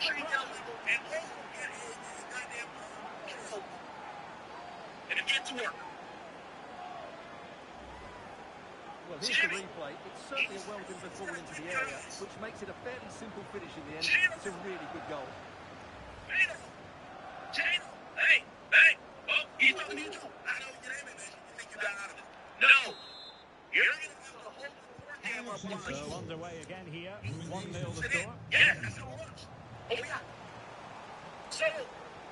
sure he tells people, and also get his goddamn control. And it gets to work. Well, here's the replay. It's certainly a well-delivered ball into the area, which makes it a fairly simple finish in the end. It's a really good goal. Hey! Oh, he's talking to you too. I know your name, man. You think you got out of it? No! You're going to have to hold the camera up. So underway again here. 1-0 the score. Yes, that's how it works. Oh, yeah. So,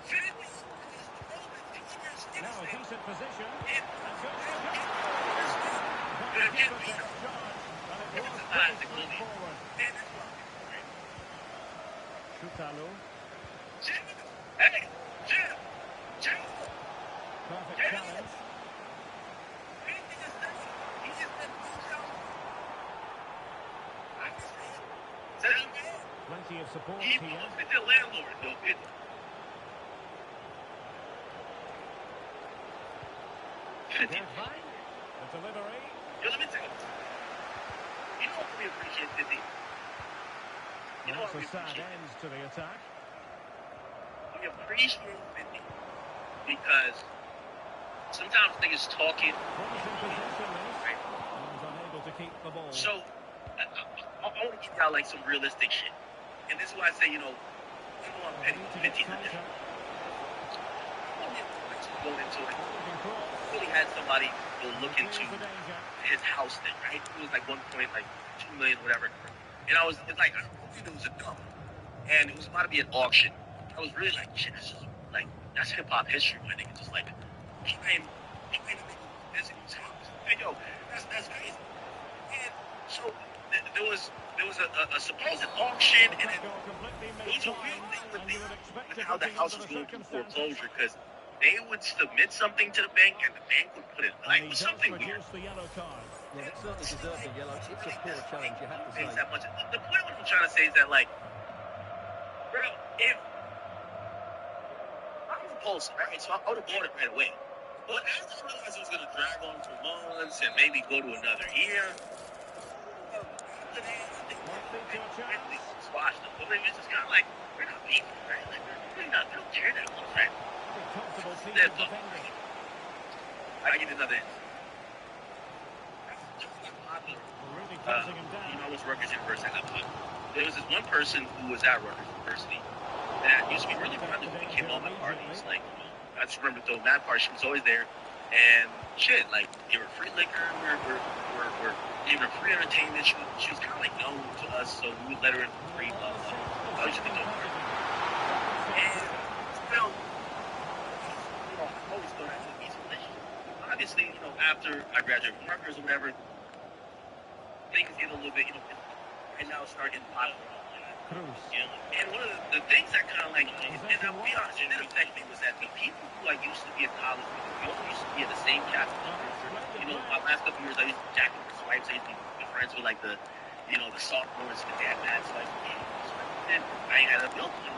finish. Now a decent position. Chutalo. Hey, Perfect challenge. Plenty of support here. It's a landlord, though. The delivery. Let me tell you. You know what we appreciate, 50? You know what we sad appreciate? ends to the attack. We appreciate 50 because sometimes niggas talking. Right? Unable to keep the ball. So, I want to give y'all like some realistic shit. And this is why I say, I'm petty 50 going into it. Really had somebody go look into his house thing, right? It was like 1 point, like 2 million, whatever. And it's like, I don't think it was a dump. And it was about to be an auction. I was really like, shit, this is like, that's hip hop history, my nigga. Just like, trying to make this house. And yo, that's crazy. And so there was a supposed auction, and then it was a weird thing with how the house was going through foreclosure, because they would submit something to the bank, and the bank would put it like something weird. Well, it certainly deserves a yellow. It's a poor challenge, you have to say. That much. The point what I'm trying to say is that, like, bro, if I'm repulsive, right? So I would have bought it right away. But as I realized it was going to drag on for months and maybe go to another year, squash them. But it was just kind of like, we're not beefing, right? Like, we don't care that much, right? That's all. I get another answer. I was Rutgers University. There was this one person who was at Rutgers University that used to be really friendly when we came home at parties. Like, I just remember throwing that part. She was always there. And shit, like, give her free liquor. We're giving her free entertainment. She was kind of like known to us, so we would let her in for free. Blah, blah. I used to be known for her. And, I always thought I had a decent relationship. Obviously, after I graduated from Rutgers or whatever, things get a little bit, right now start getting hot. And one of the things that kind of like, and I'll be honest, it did affect me, was that the people who I used to be at college with, we all used to be at the same campus. My last couple years, I used to jack with the swipes. I used to be friends with, like, the sophomores, the dad mad swipes. And I had a built one.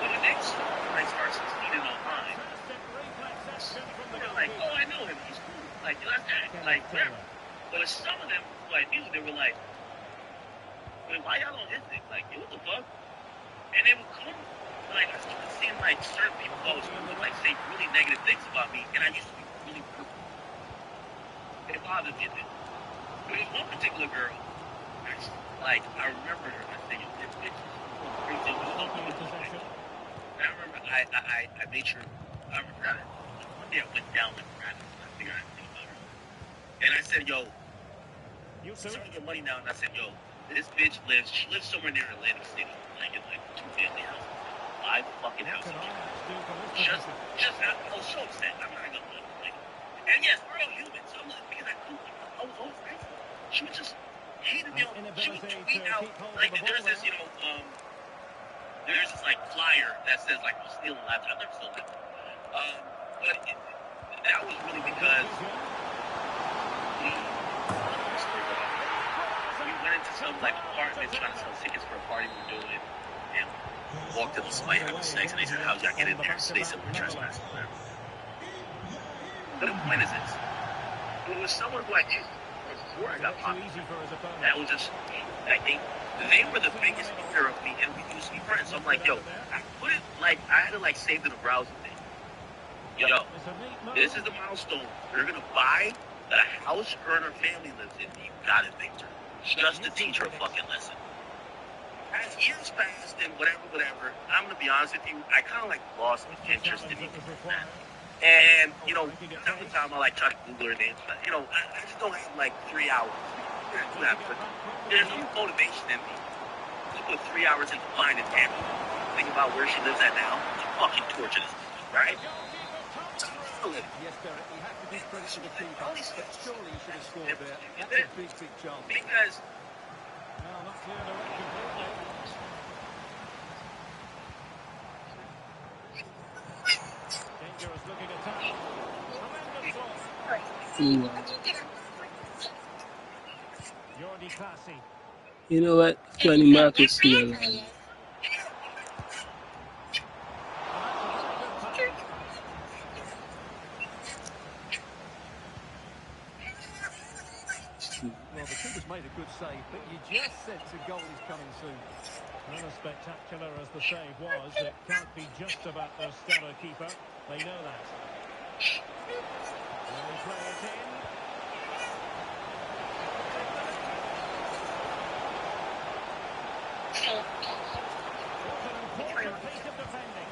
But the next I start succeeding online, they're like, oh, I know him, he's cool. Like, that's that. Like, whatever. But some of them who I knew, they were like, wait, why y'all on his thing? Like, what the fuck? And they would come, like, I started seeing, like, certain people always would, like, say really negative things about me, and I used to be really cool. It bothered me a bit. There was one particular girl, I remember her, I think, this bitch was crazy. It was open with possession. And I remember, I made sure, I remember that. One day I went down like random, I figured I'd think about her. And I said, yo, she's starting to get money now, and I said, yo, this bitch she lives somewhere near Atlantic City, like in like 2 family houses. 5 fucking houses. I was so upset. I'm not gonna lie. And yes, we're all human, so I'm like, because I was always nice. She would just hated me. She would tweet out, like, there's this, there's this like flyer that says like, I'm stealing laptop. I've never stolen a laptop. But that was really because we went into some like apartment trying to sell tickets for a party we were doing, and walked up to somebody having sex, and they said, how'd y'all get in there? So they said, we're trespassing. But the point is this. It was someone who I knew. before I got Too popular. easy for his opponent. That was just, I think they were the biggest fear of me, and we used to be friends. So I'm like, yo, I put it like, I had to like save it in a browser thing. Yo, It's a neat move. this is the milestone. You're gonna buy the house her and her family lives in. You got it, Victor. Just to teach her a fucking lesson. As years passed and whatever, I'm gonna be honest with you, I kind of like lost interest in Challenge that it. was required. And, you know, time to time I like try to Google her name. But, you know, I just don't have like 3 hours. But there's no motivation in me to put 3 hours into finding Tammy. Think about where she lives at now. It's fucking torture this bitch, right? Yes, Derek, he had to give credit to the keeper, but surely he should have scored there. That's a big chance. Because Well, not clear the way completely. Dangerous looking attack. Tremendous ball. Jordi Classy. You know what? Funny Marcus here. Well, the keeper's made a good save, but you just sense a goal is coming soon. Not as spectacular as the save was, it can't be just about their stellar keeper. They know that. Will they play it in? What an important piece of defending.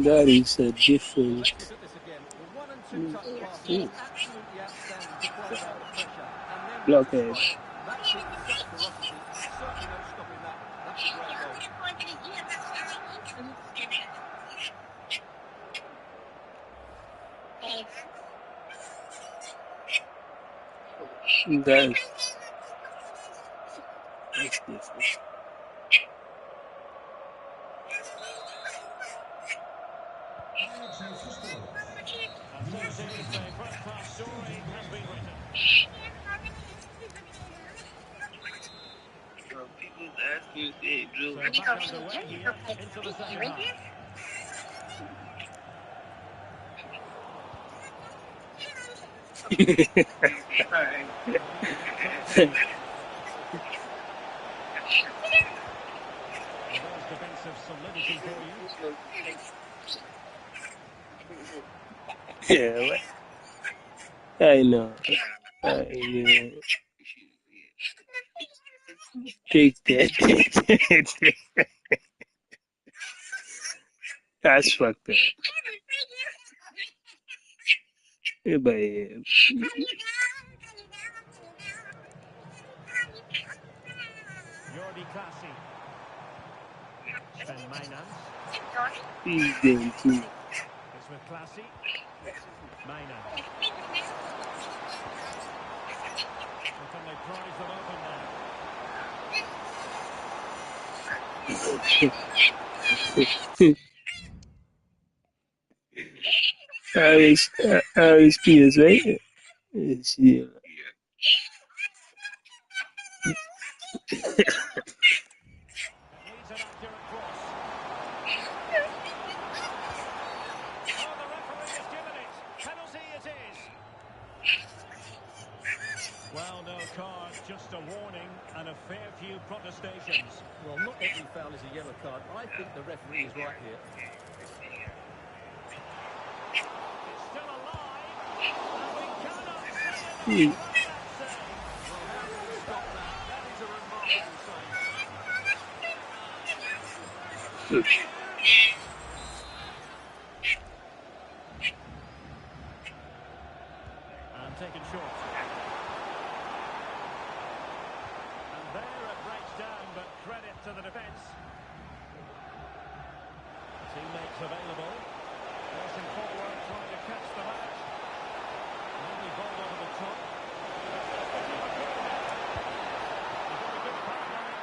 That is a different. Let's look at this again. The 1 and 2 touch pass was absolutely outstanding to play without the pressure. And then Blockhead. that keeps such ferocity. Certainly no stopping that. That's a great goal. That's different. And so it is, the first half story has been written. people asking, hey, Drew. So back underway here into the second half. There's defensive solidity for you. Yeah, what? I know. Take that. That's fucked up. Yeah, but Jordi Classy. Sven Mijnans. he's doing too. It's with Classy. Mijnans. So can they prize them open RSP is right. It's, yeah. It needs an accurate cross. Oh, the referee has given it. Penalty it is. Well, no card, just a warning and a fair few protestations. Well, not every foul is a yellow card. I think the referee is right here. It's still alive. And we cannot see Hmm. enough about that save. Well, how can he stop that? That is a remarkable save. And taken short. And there it breaks down, but credit to the defence. Teammates available. Racing forward, trying to catch the match. Lovely ball over the top. Very good partnering.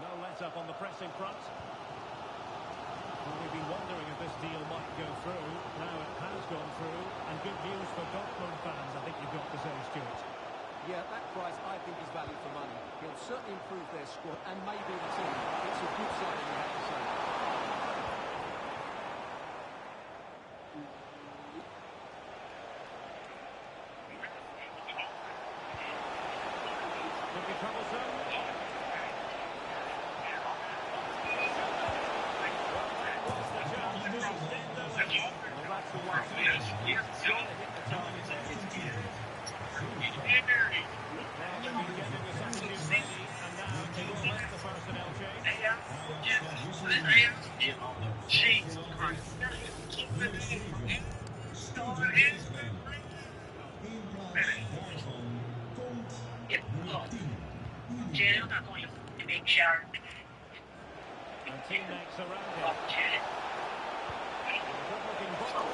No let up on the pressing front. Well, we've been wondering if this deal might go through. Now it has gone through, and good news for Dortmund fans, I think you've got to say, Stuart. Yeah, that price I think is value for money. He'll certainly improve their squad and maybe the team. It's a good signing, you have to say. Could be troublesome. Well, that's the one. He's got to hit the target there. Well, they've been getting the substitutes ready, and now they will make the personnel change. Jesus Christ. Janet, I'm going to make shower. And teammates around him. Good-looking ball.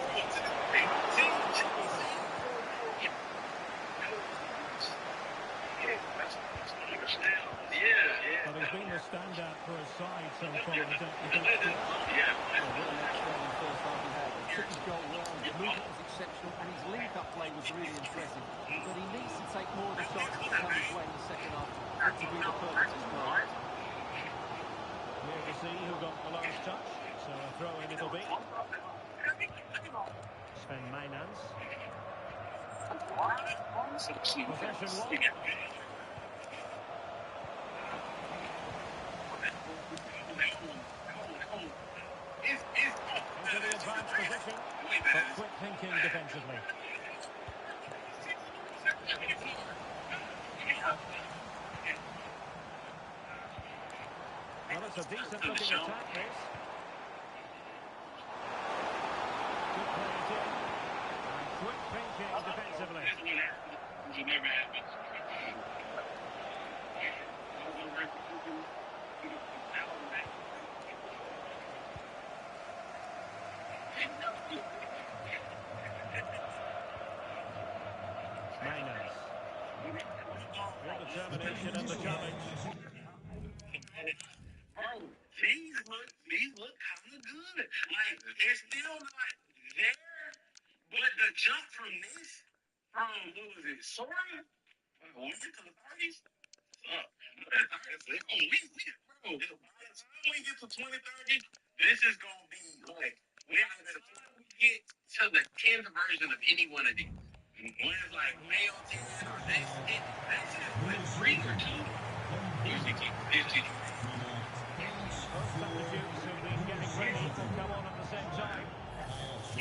But he's been the standout for his side so far. Well, what an outstanding first half he had. He took his goal well, his movement was exceptional, and his link-up play was really impressive. But he needs to take more of the shots that come his way in the second half to be the perfect display. Here to see who got the last touch. So a throw in it'll be. Sven Mainans. Possession one. Into the advanced position, but quick thinking defensively. Well, it's a decent looking attack, this. Good play in, and quick thinking defensively. Mainans. Good determination and the challenge. These look kind of good. Like, they're still not there, but the jump from who was it, Sora? When we get to the 30s, bro, by the time we get to 2030, this is going to be like, by the time we get to the 10th version of any one of these, when it's like male 10 or this, that's it, what, 3 or 2? Usually 2. Both substitutes who've been getting ready will come on at the same time. It's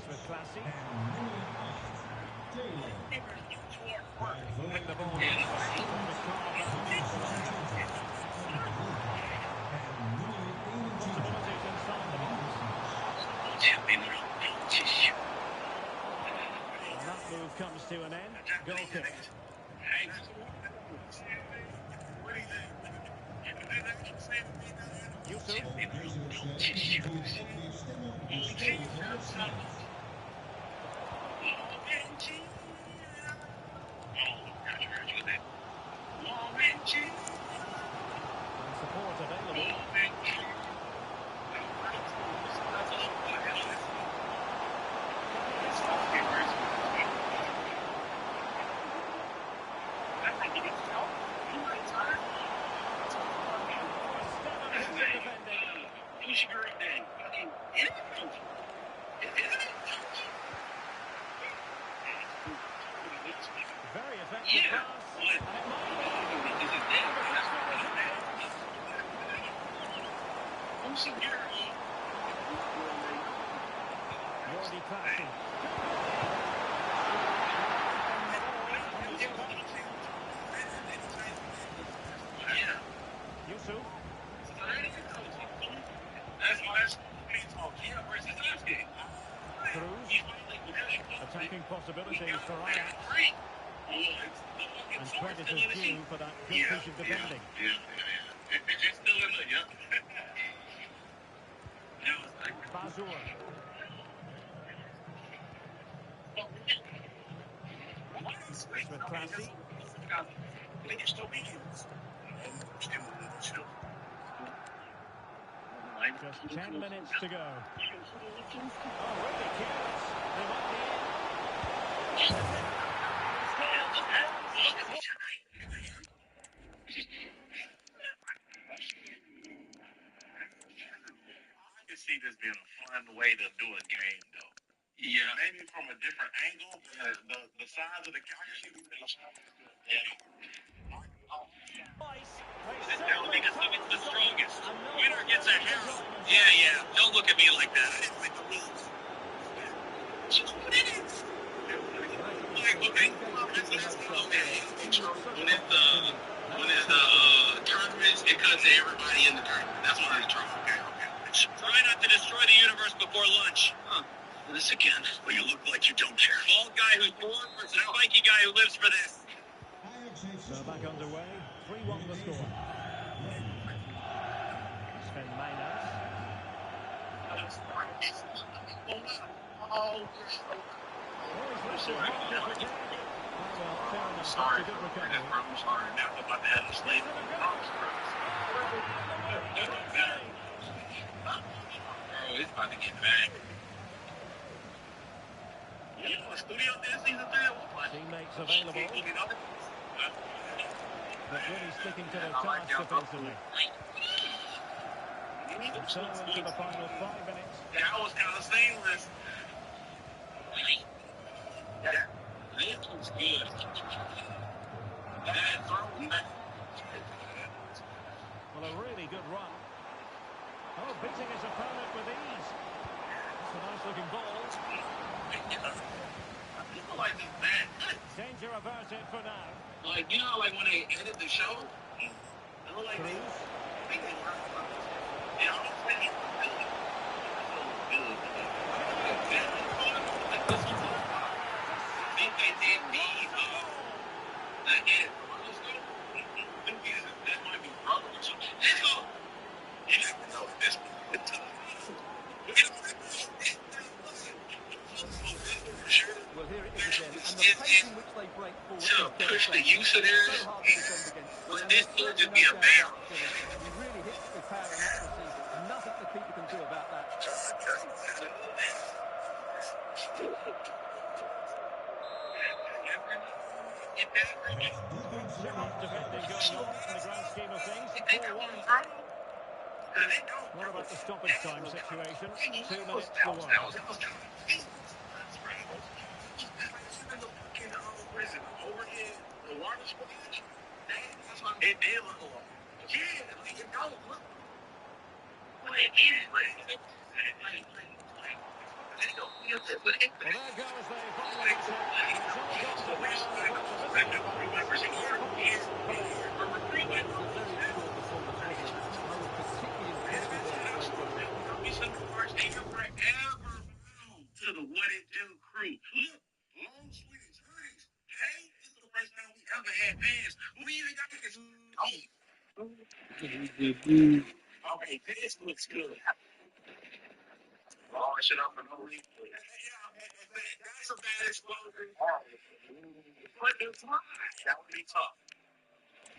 with Classy. Moving the ball in. Trying to carve out possibilities inside the box. And that move comes to an end. Goal kick. Yusuf. And support available. Very effective pass. Jordi Classy. Yusuf. Cruz. Attacking possibilities for Ajax. And credit is due for that good piece of defending. Bazur. It's with Classy. Just 10 minutes to go. Oh, really careless. They might be in. I can see this being a fun way to do a game, though. Yeah, maybe from a different angle. The size of the couch. That would make us look at the strongest. Winner gets a hair. Yeah. Don't look at me like that. I didn't like the rules. When it's the tournaments, it cuts everybody in the tournament. That's what I try. Okay. Try not to destroy the universe before lunch. Huh. This again. Well, you look like you don't care. Bald guy who's born versus spiky guy who lives for this. So back underway. 3-1 the score. Sven Meiners. I'm sorry. I'm sorry. Now I'm about to have a slave. Oh, it's about to get bad. You know, the studio did season 3 at one point. Teammates available. But really sticking to their task defensively. So into the final 5 minutes. That was kind of seamless. This was good. Well, a really good run. Oh, beating his opponent with ease. That's a nice looking ball. People like this bad. Danger averted for now. Like, you know, like when they edit the show, they look like they think they work. Yeah, I'm not saying he's good. I think they did the edit from other stuff. That might be brother or something. Let's go. You never know if this Well, here it is again, and the pace in which they break forward to push the use of so theirs, hard to defend against. but And this there's could just certainly be a no doubt barrel. about the finish. He really hits with power and accuracy. Nothing the keeper can do about that. Defending going on in the grand scheme of things. 4-1. What about the stoppage time situation? 2 minutes to 1. It did look a lot. Yeah, like it don't look. Well, it is, like. Well, there goes the final To the What It Do crew. Look, long sleeves, hoodies. Hey, this is the first time we ever had pants. We even got this. Okay, this looks good. Oh, shit up for no reason. That's a bad explosion. But it's fine. That would be tough.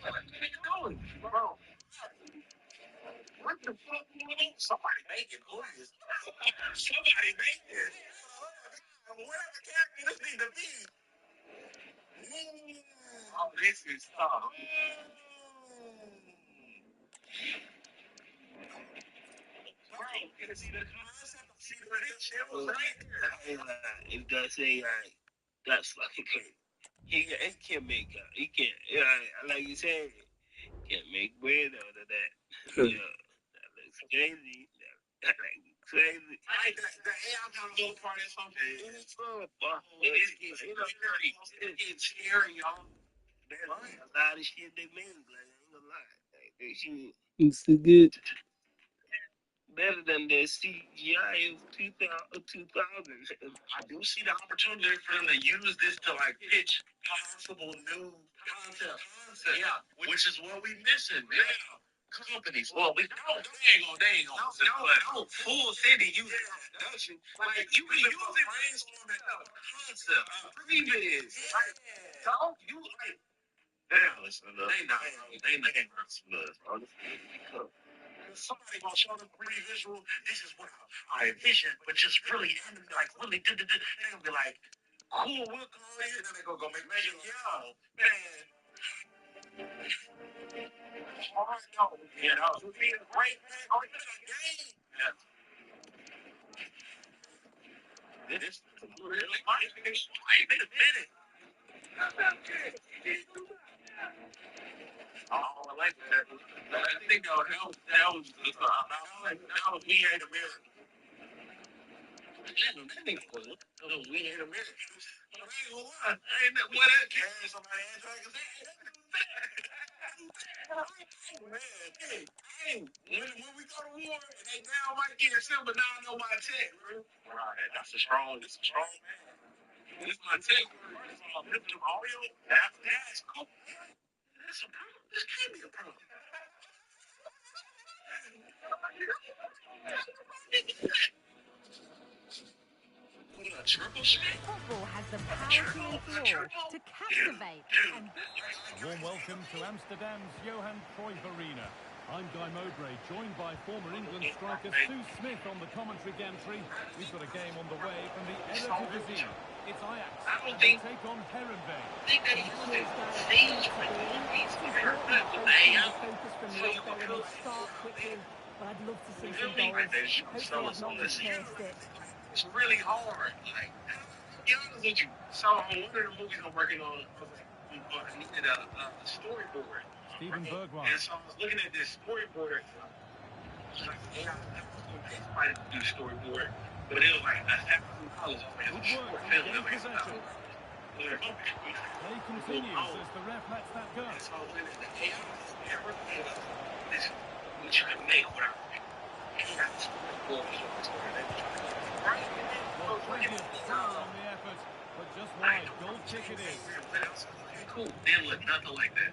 Where you going, bro? What the fuck? Somebody making noises. Somebody making. Whatever character this need to be. Oh, this is tough. Bro, you see the concept? See the shit was right there. If that's that's fucking crazy. He can't make he can't like you said, can't make bread out of that. Yeah, that looks crazy. That looks crazy. The AI combo part is something. It's so fuck. It gets scary, y'all. There's a lot of shit they made. Like, I ain't gonna lie. Like, they shit. It's the good. Better than the CGI of 2000. I do see the opportunity for them to use this to like pitch possible new concept. Yeah, which is what we missing. Yeah, companies. Well, we don't. They ain't gonna. No, full city use production. Like you can use it brainstorming concept, previous. Like, don't you like? Damn, listen, they not some bro. Somebody gonna show them 3D visual. This is what I envision, but just really, like really, they gonna be like, cool, we'll call it. And then they gonna go make it. Yo, man. Yeah, that was being great, man. Oh, you got a game. Yeah. This really might be a minute. Oh, I like that. I think that was we ain't a minute. That nigga was we ain't a minute. I ain't gonna lie. I ain't that boy that carrying somebody ass like man, hey, when we go to war, they now might get a but now I know my tech, bro. Right, that's a strong man. This is my tech. First of all, this is audio. That's cool. That's a problem. This can't be a problem. Football has the power to enthrall, to captivate, and A warm welcome to Amsterdam's Johan Cruyff Arena. I'm Guy Mowbray, joined by former England striker Sue Smith on the commentary gantry. We've got a game on the way from the Eredivisie. It's Ajax, and they take on Herenveen. but I'd love to see some goals. Hopefully I've not misplaced it. It's really hard. Like, be honest with you. So on one of the movies I'm working on, I needed a storyboard. Stephen Bergwijn. And so I was looking at this storyboard. Like, I do storyboard, but it was like $1,000. It was a short film. Play continues as the ref lets that go. So this we try to make what Well, plenty of power on the effort, but just wide. Goal kick it is. Cool. Didn't look nothing like that.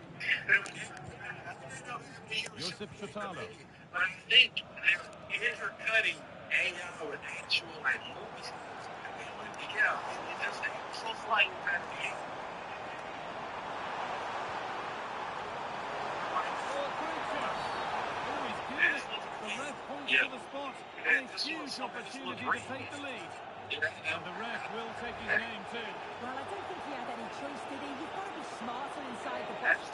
Josip Chotalo. But I think they're cutting AI with actual like movies. Yeah, it's just so slight that The ref points to the spot, and a huge opportunity to take the lead. And the ref will take his name too. Well, I don't think he had any choice, did he? You've got to be smarter inside the box.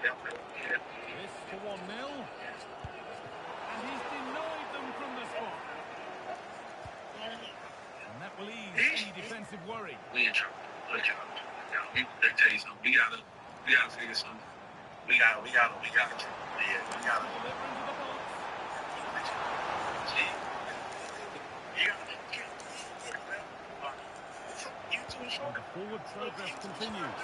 This for 1-0. And he's denied them from the spot. And that will ease any defensive worry. We in trouble. Let me tell you something. We gotta figure something. We gotta. Yeah, we gotta. Deliver into the box. And the forward progress continues.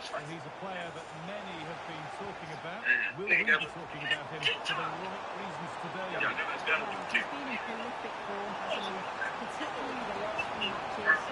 And he's a player that many have been talking about. Will we be talking about him for the right reasons today? He's been in prolific form, hasn't he? Particularly the last few matches.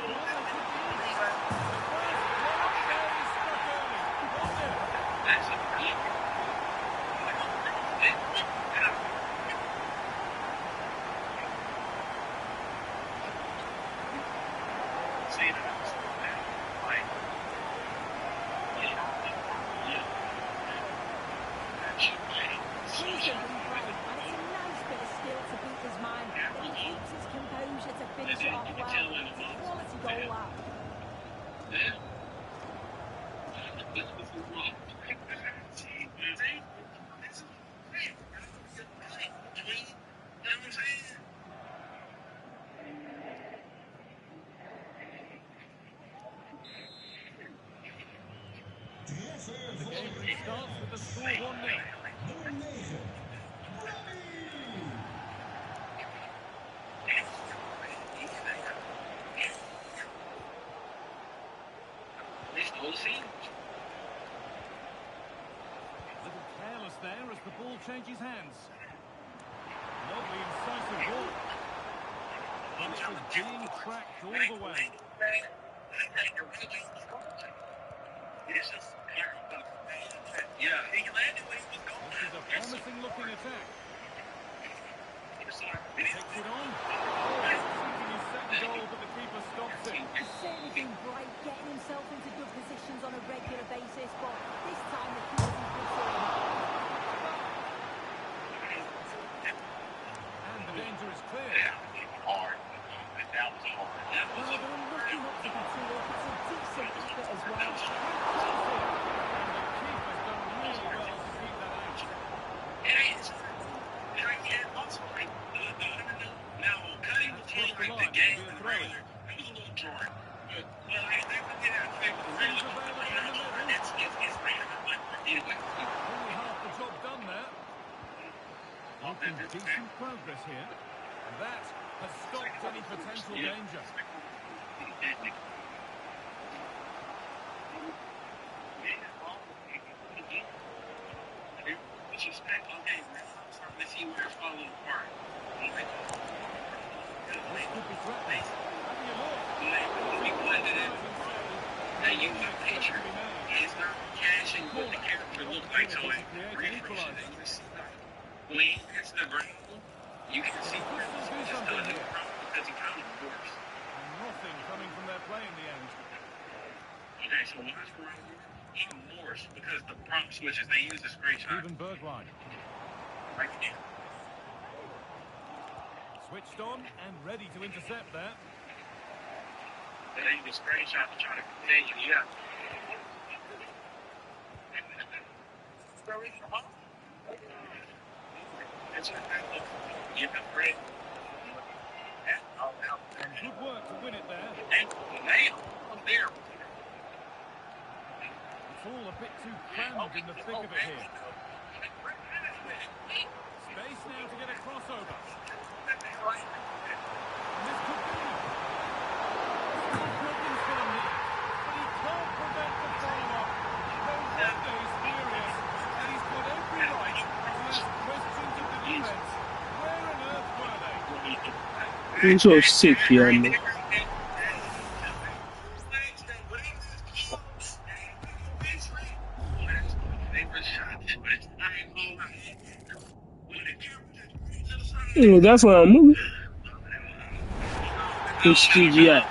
And the game restarts with the score 1-0. A little careless there as the ball changes hands. Lovely incisive ball. And it was being tracked all the way. Yeah, he landed when he was going. This is a promising looking attack. Takes it on. Shooting his second the goal, but the keeper stops it. He's certainly been bright, getting himself into good positions on a regular basis, but this time the keeper's in good form. And the danger is clear. Hard. That was hard. Well, they're unlucky not to be two up. It's a decent effort as well. And the keeper's done really well to keep that out. And I can't also like now cutting between like the game and regular. It was a little jarring. But I did that thing with the regular. It's regular. But anyway. Only half the job done there. Making decent progress here. And that has stopped any potential danger. Let's see where it's falling apart. This could be threatening. Having a look. Now you got a picture. It's not cashing what the character looks like, so it refreshes it. You see when he hits the ground, you can see where it's just done it because he kind of forced. And nothing coming from their play in the end. Okay, so watch for even worse because the prompt switches, they use the screenshot. Even Bergwijn. Right there. Switched on and ready to intercept there. They use the screenshot to try to continue, yeah. You can break. And good work to win it there. I'm there. It's all a bit too crammed in the thick of it here. Space now to get a crossover. And this could be. Still problems for him here. But he can't prevent the follow-up. No wonder he's furious. And he's got every right to ask questions of the defence. Where on earth were they? I'm so sick, yeah, man. You know, that's why I'm moving. It's CGI.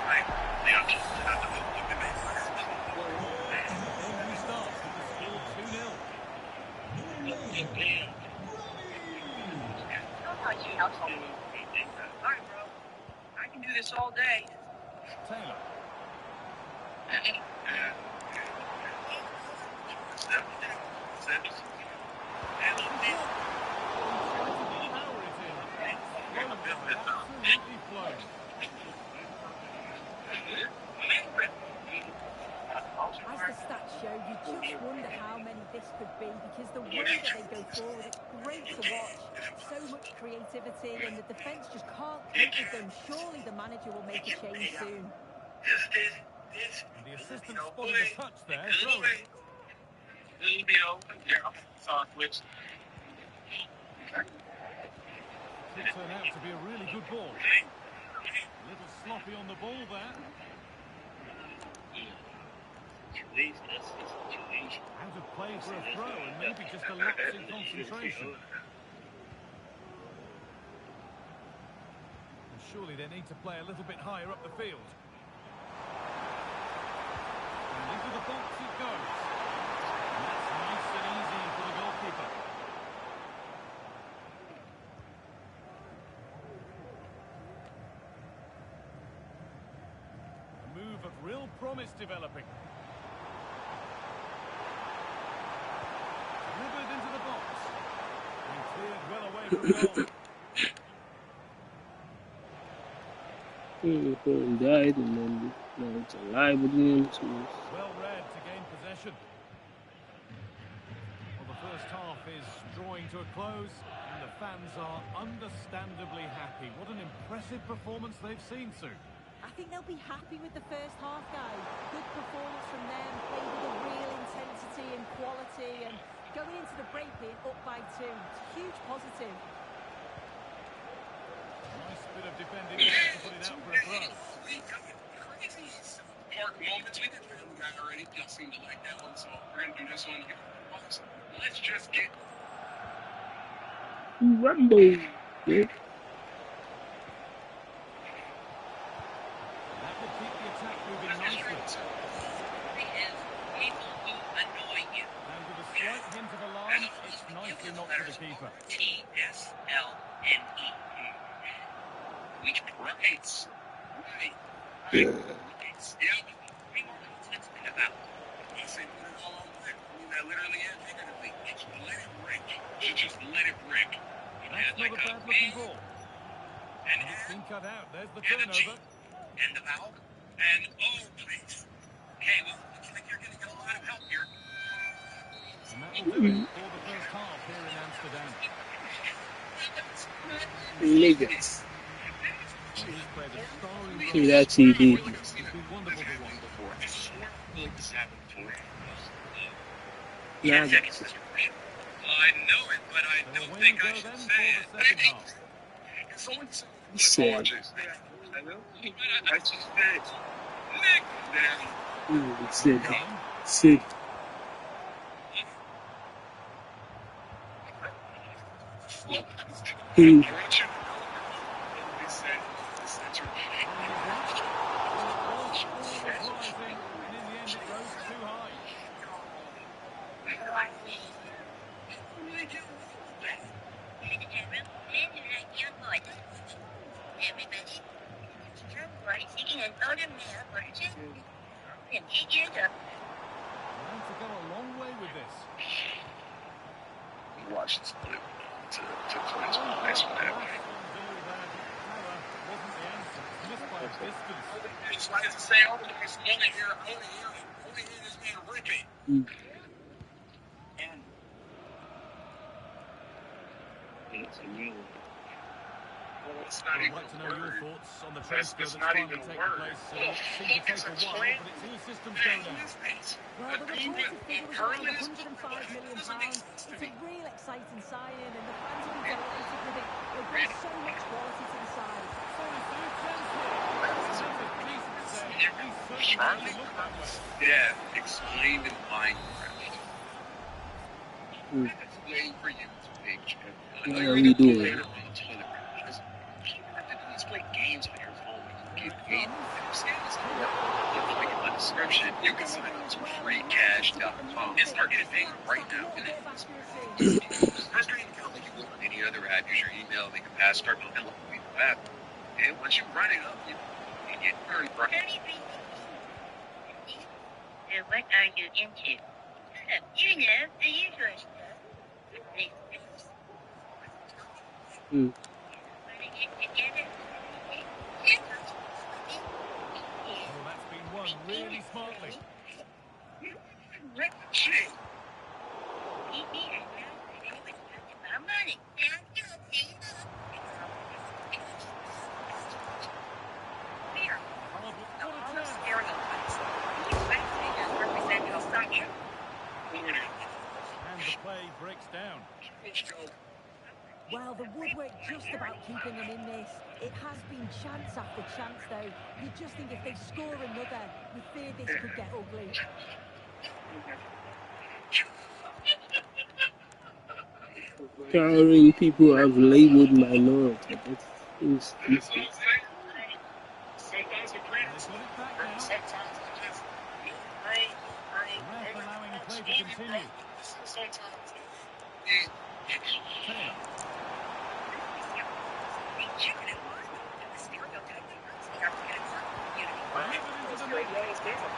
Alright, bro. I can do this all day. Taylor. As the stats show, you just wonder how many this could be because the way that they go forward, it's great to watch. So much creativity and the defence just can't cope with them. Surely the manager will make a change soon. And the assistant spotted a touch there. Throwing. Could turn out to be a really good ball. A little sloppy on the ball there. Out of play for a throw and maybe just a lapse in concentration. And surely they need to play a little bit higher up the field. And into the box it goes. And that's nice and easy for the goalkeeper. A move of real promise developing. Dribbled into the box. And cleared well away from goal. Phone died and then now it's alive again. So Well read to gain possession. Well, the first half is drawing to a close, and the fans are understandably happy. What an impressive performance they've seen, Sue. I think they'll be happy with the first half, guys. Good performance from them, played with a real intensity and quality, and going into the break being up by 2. It's a huge positive. Nice bit of defending there to put it out for a throw. Park moments. We did the other guy already. Y'all seem to like that one, so we're going to do this one. Let's just get Rumble. Yeah. SLNE. Which provides right. Yeah. Yeah. Three more consonants in the vowel. I say put it all on there. I mean that literally and figuratively. Just let it rip. Just let it rip. That's not a bad looking ball. And It's been cut out. There's the and a G. turnover. And the vowel. And O, please. Okay, well, looks like you're going to get a lot of help here. And that will do it for the first half here in Amsterdam. Niggas. Well, he's played a starring role. See that TV. It's been wonderful to watch. Before. I swear I feel like this happened before. Yeah, 10 seconds, Mr. Bush. I know it, but I So don't away think we I go should then say for it. the second half. Someone said, Sad. I just said, Nick, down. Sick. Sick. I want you to know they said the center. Rising, and in the end it rose too high. Trying to go a long way with this. Watch this play to cleanse my next one. It's like to say, oh, it's only here this man ripping. And it's a new. Well, it's not I'd even like to a know your word. thoughts on the transfer It's that's not finally even a taken word. place. It seemed to take a while, but it's all systems go now. Well, the reported figure was around £105 million. It's a real exciting signing, and the fans will be delighted with it. They'll bring so much quality to the side. Yeah, explained in Minecraft. It's waiting for you to page. I know What you're are in we a doing? later on a ton of because you have to play games on your phone when you get paid. Look like in my description, you can sign up to freecash.com and start getting paid right now. First create an account like you would on any other app. Use your email, make a pass, start building a app. And once you run it up, you get very bright. What are you into? You know, the usual stuff. Hmm. Wanna get together? Oh, that's been won really smartly. Shit. And the play breaks down. Well, the woodwork just about keeping them in this. It has been chance after chance, though. You just think if they score another, you fear this could get ugly. Cowering people have labeled minority. That is stupid. Sometimes the And greatest. they've got it back now. Sometimes it's just. The ref allowing play to continue. Sometimes. Taylor.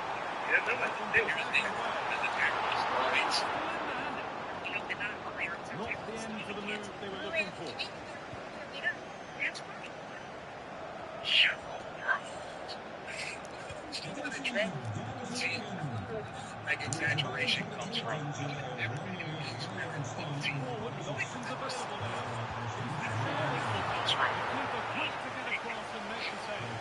Not the end for the move they were looking for. Like exaggeration comes from. Forward with options available now. Keeper quick to get across and make the save.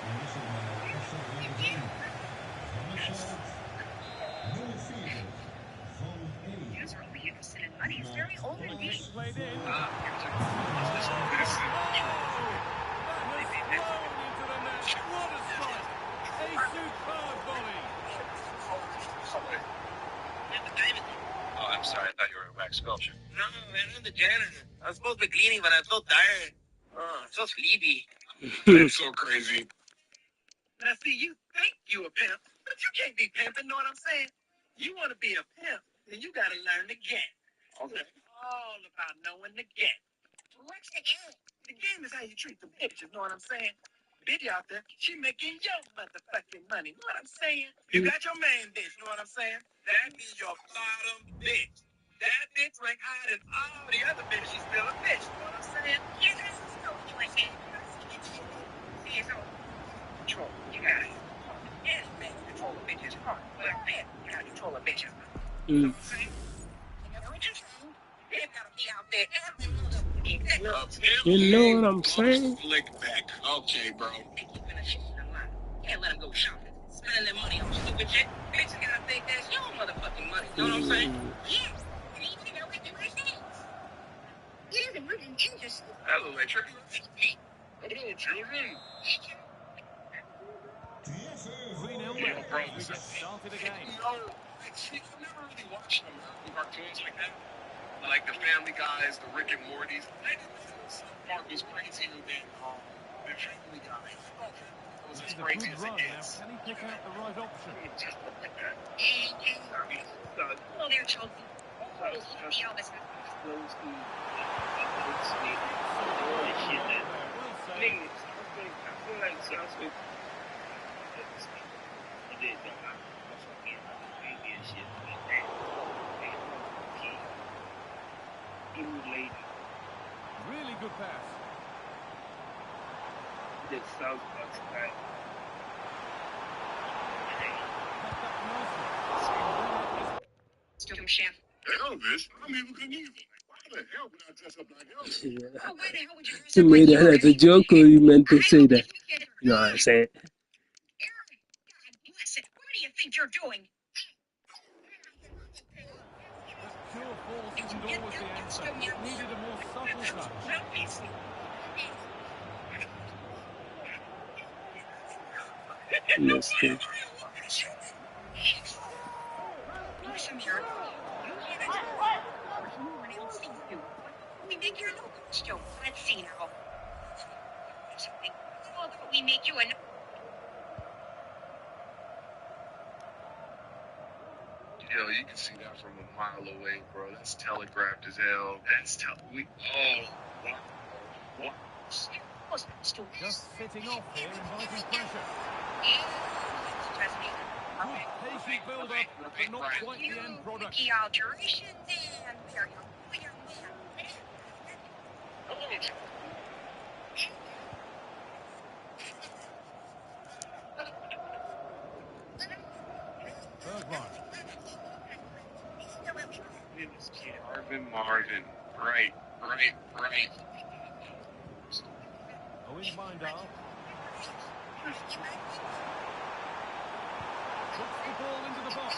Ball kick played in. That has flown into the net. What a strike! A superb volley. Oh, I'm sorry. I thought you were a wax sculpture. No, man, I'm the janitor. I was supposed to be cleaning, but I'm so tired. Oh, I'm so sleepy. That's so crazy. Now, see, you think you a pimp, but you can't be pimping, know what I'm saying? You want to be a pimp, then you got to learn to get. Okay. All about knowing the get. What's the game? The game is how you treat the bitch, you know what I'm saying? Bitch out there, she making your motherfucking money, know what I'm saying? You got your main bitch, know what I'm saying? That be your bottom bitch. That bitch rank higher than all the other bitches. She's still a bitch, know what I'm saying? Yes, I know what you were saying. See, so, Control, you got it. Yes, man, control a bitch is hard. But man, you gotta control a bitch. You know what I'm saying? you know what you're saying? You gotta be out there every motherfucking You know what I'm saying? Slick back. Okay, bro. They keeping the shit in the line. Can't let them go shopping. Spending their money on stupid shit. Bitches gotta think that's your motherfucking money. You know what I'm saying? Yes, you need to know what you were saying. It isn't rude and interesting. That look like Tricky. Hello, children. 3-0 Yeah, bro. as we get started again. I've never really watched American cartoons like that. Like the Family Guys, the Rick and Morty's. I didn't think South Park was crazier than the Family Guy. I thought Family Guy was This as is a crazy good as it run. Now, gets. can he pick out the right option? Just like that. Hello there, Chelsea. The Elvis. Really good pass. Chef. Elvis? I'm even confused. Why the hell would I dress up like Elvis? Oh, why the hell would you dress You up made like that as a joke, or you meant to say that? You know what I'm saying? God bless it. What do you think you're doing? But pure force isn't always the answer. It needed a more subtle touch. Yes, good. Listen here. You haven't or anyone else sees you. We make your logo show. Let's see now. How about we make you a Yo, you can see that from a mile away, bro. That's telegraphed as hell. What? Just sitting off here, inviting pressure. Good patient build-up, but not quite the end product. The alterations and there you go, young man. Bergwijn. Marvin. Right. Owen Mindal. Puts the ball into the box.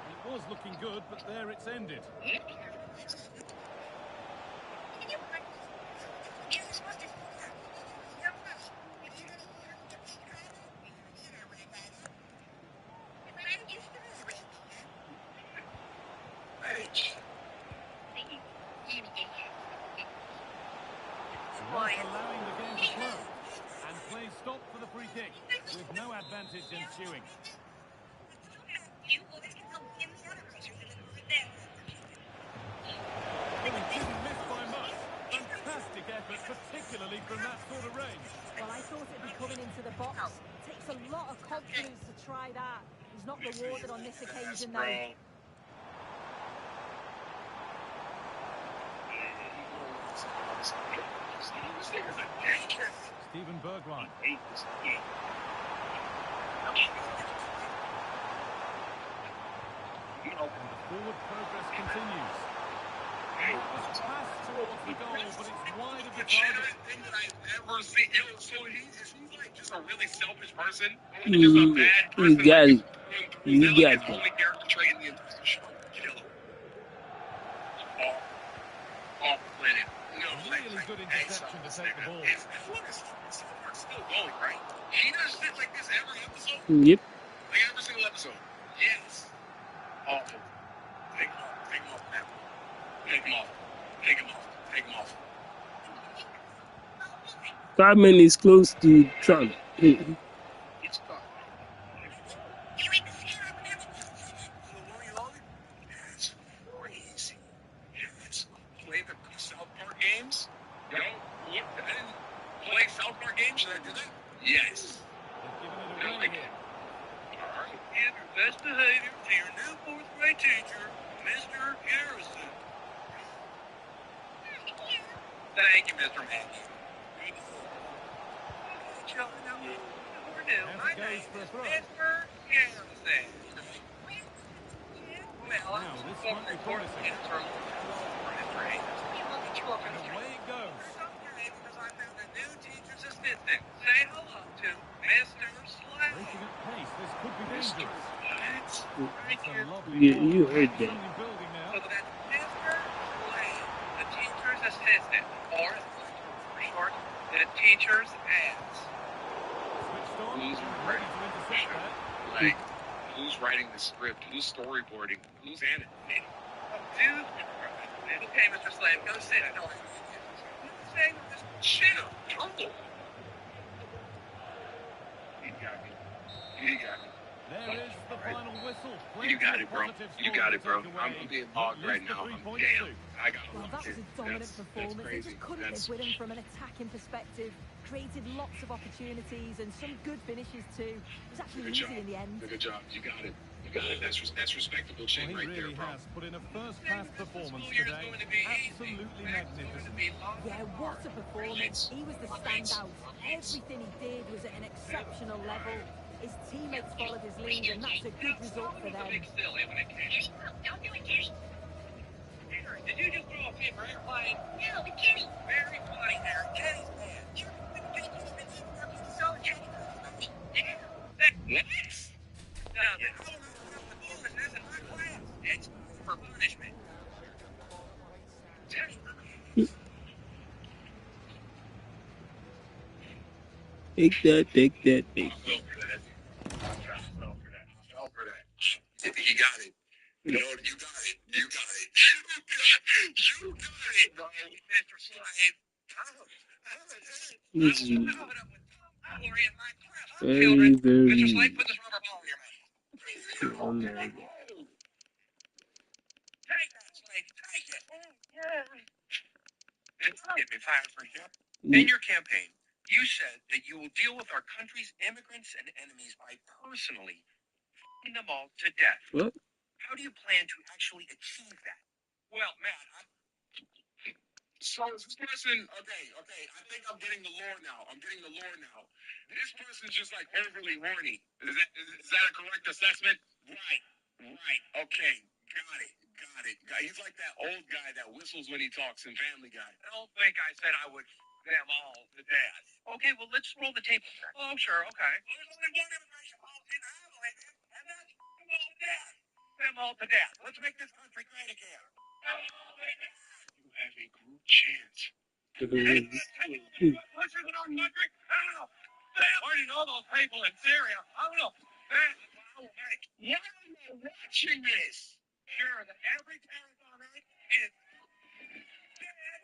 It was looking good, but there it's ended. Ref allowing the game to flow. And play stopped for the free kick, with no advantage ensuing. Well, he didn't miss by much. Fantastic effort, particularly from that sort of range. Well, I thought it'd be coming into the box. Takes a lot of confidence to try that. He's not rewarded on this occasion, though. Steven Bergwijn. And the forward progress continues. It was passed towards the goal, but it's wide of the target. Thing that I've ever seen. So he's like just a really selfish person. Just a bad person. You got it. You Like got his it. only character trait in the entire show. Kill him. Off the planet. Really good interception to take the ball. It's still going, right? He does shit like this every episode. Yep. Like every single episode. Yes. Awful. Take him off now. Take him off. 5 minutes close to Trump. It's gone. That's crazy. all-star game? Should I do that? Yes. They've given it away here. All right. Give your best behavior to your new fourth grade teacher, Mr. Garrison. Thank you, Mr. Matthews. Joe, now, we're new. My name is Mr. Garrison. Well, Now, this might be promising. And Away it goes. okay, because I found a new teacher's assistant. Say hello to Mr. Slade. Breaking at pace, this could be dangerous. Right It's here. a lovely Yeah, ball. you heard that. Something building now. So that's Mr. Slade, the teacher's assistant, or as for short, the teacher's ass. Switched on. Who's Ready to intercept that. Like, who's writing the script? Who's storyboarding? Who's animating? Dude. Okay, Mr. Slade, go sit. No, say Mr. Shit up. Humble. He got me. He got me. There is the final whistle. You got it, bro. Positive You score got to it, bro. take I'm away. being hogged right At least now. the 3 I'm points damn. too. I got Well, that was a dominant performance. They crazy. just couldn't live with him from an attacking perspective. Created lots of opportunities and some good finishes too. It was actually Good easy job. in the end. Good job. You got it. You got it. That's respectable Well, shit he right there, really bro. has put in a first-class performance School year's today. going to be easy. Absolutely Next is going to magnificent. be lots Yeah, of what hard. a performance. He was the standout. Everything he did was at an exceptional level. His teammates followed his lead, and that's a good result for them. Big silly when it came. Don't do it, Kenny. Aaron, did you just throw a fit for airplane? No, but Kenny. Very funny, Aaron. Kenny's man. You so Kenny. What? Now, then, how am I going to have foolishness in my class? It's for punishment. Take that, take that, take I that. fell for that. I fell for that. He got it. You know, you got it. You got it. You got it, bro. Mr. Slade. This is Put up with Tom Mallory in my class, huh, very, children? Mr. very. Slade, put this rubber ball in your mouth. Oh my God. Take that, Slade. Take it. Get me fired for you. In your campaign, you said that you will deal with our country's immigrants and enemies by personally putting them all to death. What? How do you plan to actually achieve that? Well, Matt, So is this person, okay, I think I'm getting the lore now. This person's just like overly horny. Is that a correct assessment? Right. Okay, got it. He's like that old guy that whistles when he talks in Family Guy. I don't think I said I would them all to death. Okay, well, let's roll the tape. Oh, sure, okay. Well, there's only one immigration policy in the Hamlet, and that's them all to death. Them all to death. Let's make this country great again. You have a group chance. What's in our country? I don't know. They already know those people in Syria. I don't know. Why am I watching this? Sure that every parent on earth is dead.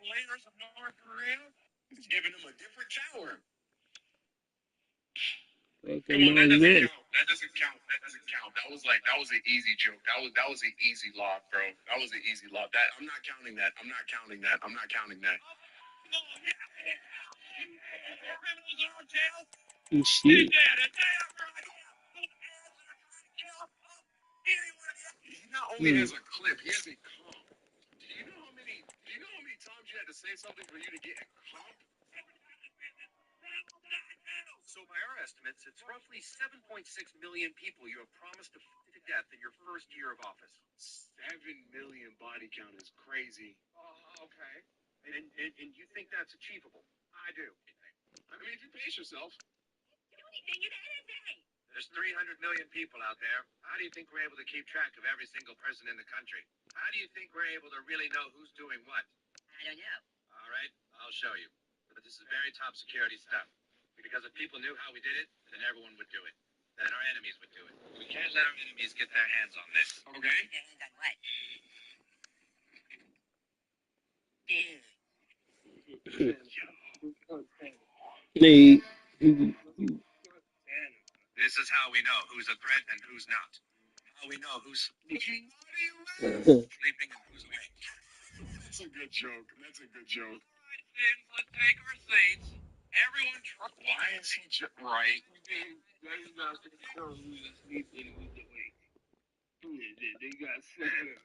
Leaders of North Korea. He's giving them a different shower. Like Come on, that I'm doesn't ready. count. That doesn't count. That was an easy joke. That was an easy lob, bro. That was an easy lob. I'm not counting that. No, yeah. Criminals are in jail. You He's see? dead. And they are right. He not only has a clip, he has a comp. Do you know how many times you had to say something for you to get a comp? So by our estimates, it's roughly 7.6 million people you have promised to put to death in your first year of office. 7 million body count is crazy. Okay. And you think that's achievable? I do. I mean, if you pace yourself. Do anything in anything. There's 300 million people out there. How do you think we're able to keep track of every single person in the country? How do you think we're able to really know who's doing what? I don't know. All right, I'll show you. But this is very top security stuff. Because if people knew how we did it, then everyone would do it. Then our enemies would do it. We can't let our enemies get their hands on this. Okay. And on what? Hey, This is how we know who's a threat and who's not. How we know who's sleeping and who's awake. That's a good joke. All right, then, let's take our seats. Everyone trusts. Why is he just right? They got Santa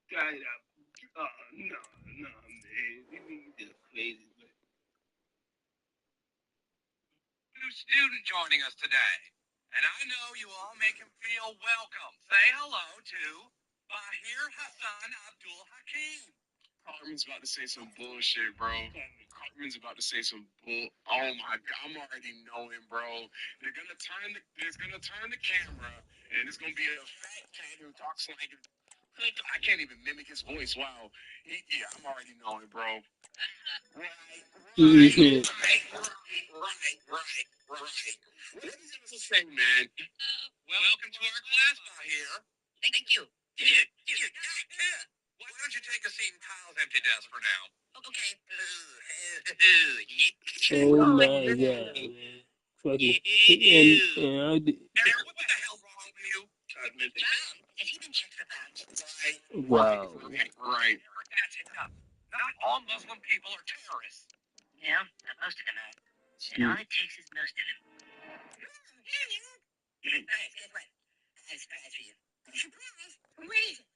tied up. Oh, no, man. These niggas just crazy. New student joining us today. And I know you all make him feel welcome. Say hello to Bahir Hassan Abdul Hakim. Carmen's about to say some bullshit, bro. Carmen's about to say some bull. Oh my god, I'm already knowing, bro. They're gonna turn the camera, and it's gonna be a fat cat who talks like I can't even mimic his voice. Wow. Yeah, I'm already knowing, bro. Right. What is it to say, man? Welcome to our class, Bahir. Thank you. Why don't you take a seat in Kyle's empty desk for now? Okay. Oh my god, man. Fucking. And I did. What the hell's wrong with you? Has he been checked for bugs? Wow. Right. That's enough. Not all Muslim people are terrorists. Yeah, most of them are. And all it takes is most of them. Alright, guess what? I have a surprise for you. A surprise? What is it?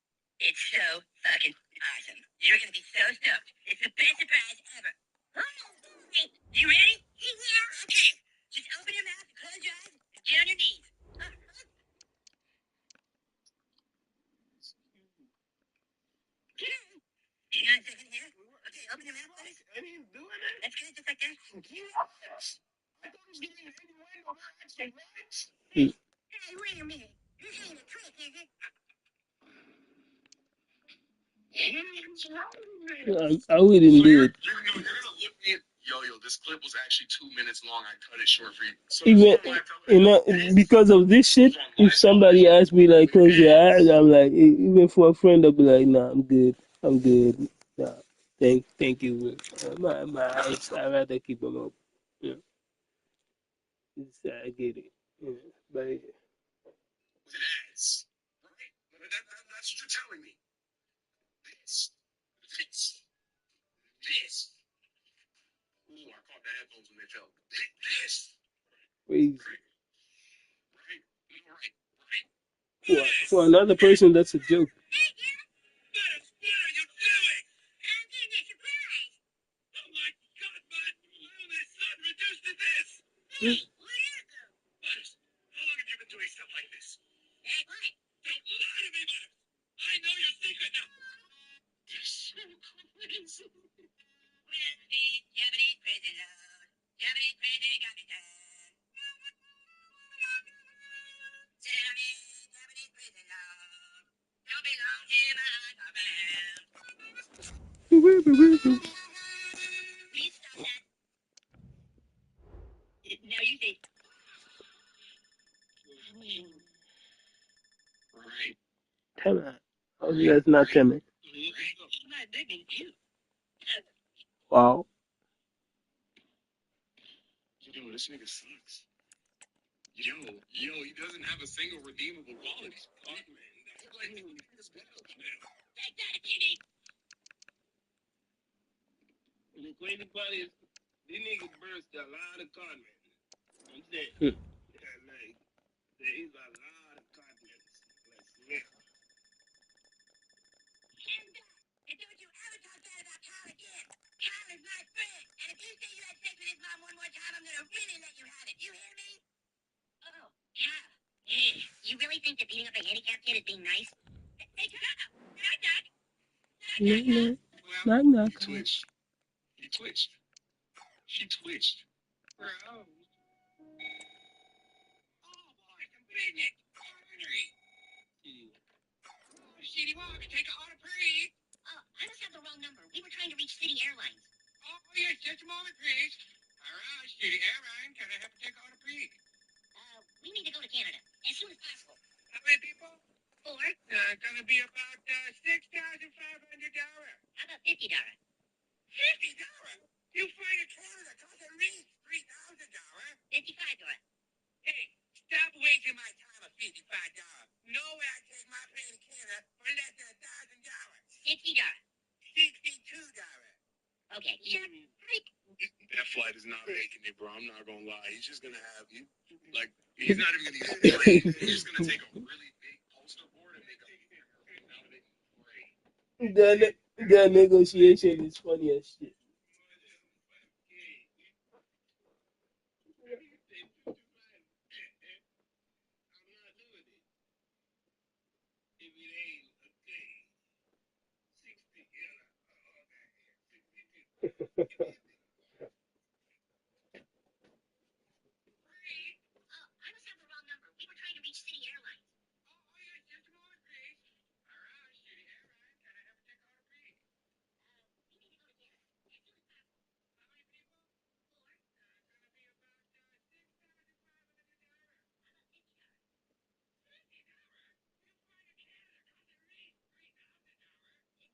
It's so fucking awesome. You're gonna be so stoked. It's the best surprise ever. You ready? Yeah. Okay. Just open your mouth, close your eyes, and get on your knees. Hang on a second here. Okay, open your mouth, please. And he's doing it? That's good, just like that. Yes. I thought he was doing it anyway. No, actually, what? Hey, wait a minute. This ain't a trick, is it? I wouldn't do it. You're gonna look me. Yo, this clip was actually 2 minutes long. I cut it short for you. So Even because of this shit, if somebody asks me like close your eyes, I'm like, even for a friend, I'll be like, nah, I'm good. I'm good. Nah, thank you. My eyes, I rather keep them up. Yeah, I get it. Yeah, but that's right. That's what you're telling me. This. Ooh, I caught the headphones when they fell. This. crazy. Right. For another person, that's a joke. What are you doing? I'm getting a surprise. Oh my god, man. My son reduced to this. Hey, what is it? Butters, how long have you been doing stuff like this? Hey, what? Don't lie to me, Butters. I know your secret now. You're so crazy. Well, the Japanese prison load. Japanese prison got me done. Japanese prison load. Don't belong to my apartment. Please stop that. Now you say. Right. Tell me. Oh, that's not coming. He's not digging you. Wow. Yo, this nigga sucks. Yo, he doesn't have a single redeemable quality. Fuck, man. That's like his best now. Take that if you need. And the crazy part is, these niggas burst a lot of continents. I'm saying, like, there is a lot of continents. Like, And don't you ever talk bad about Kyle again. Kyle is my friend. And if you say you had sex with his mom one more time, I'm gonna really let you have it. You hear me? Oh, Kyle. Hey, you really think that beating up a handicapped kid is being nice? Hey, Kyle. Knock, knock. Knock, knock. He twitched. She twitched. Bro. Oh, boy, some business. City Walk, take a auto please. Oh, I must have the wrong number. We were trying to reach City Airlines. Oh, yes, just a moment, please. All right, City Airlines, can I have to take auto please? We need to go to Canada as soon as possible. How many people? 4. It's gonna be about $6,500. How about $50? $50? You find a Canada costs at least $3,000. $55. Hey, stop wasting my time at $55. No way I take my plane to Canada for less than $1,000. $60. $62. Okay, sure. That flight is not making it, bro. I'm not gonna lie. He's just gonna have you like he's not even gonna use the plane. He's just gonna take a really big poster board and make a out of it. Great. The negotiation is funny as shit. Oh, I must have the wrong number. We were trying to reach City Airlines. Oh, yeah, just a moment, please. All right, City Airlines. Can I have a ticket order, please? We need to go to Dallas as soon as possible. How many people? 4. It's gonna be about $6,500. How about $50? $50? We're flying to Canada. Cost at least $3,000. 55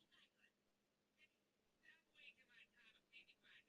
bucks. That's way too much. How about $55?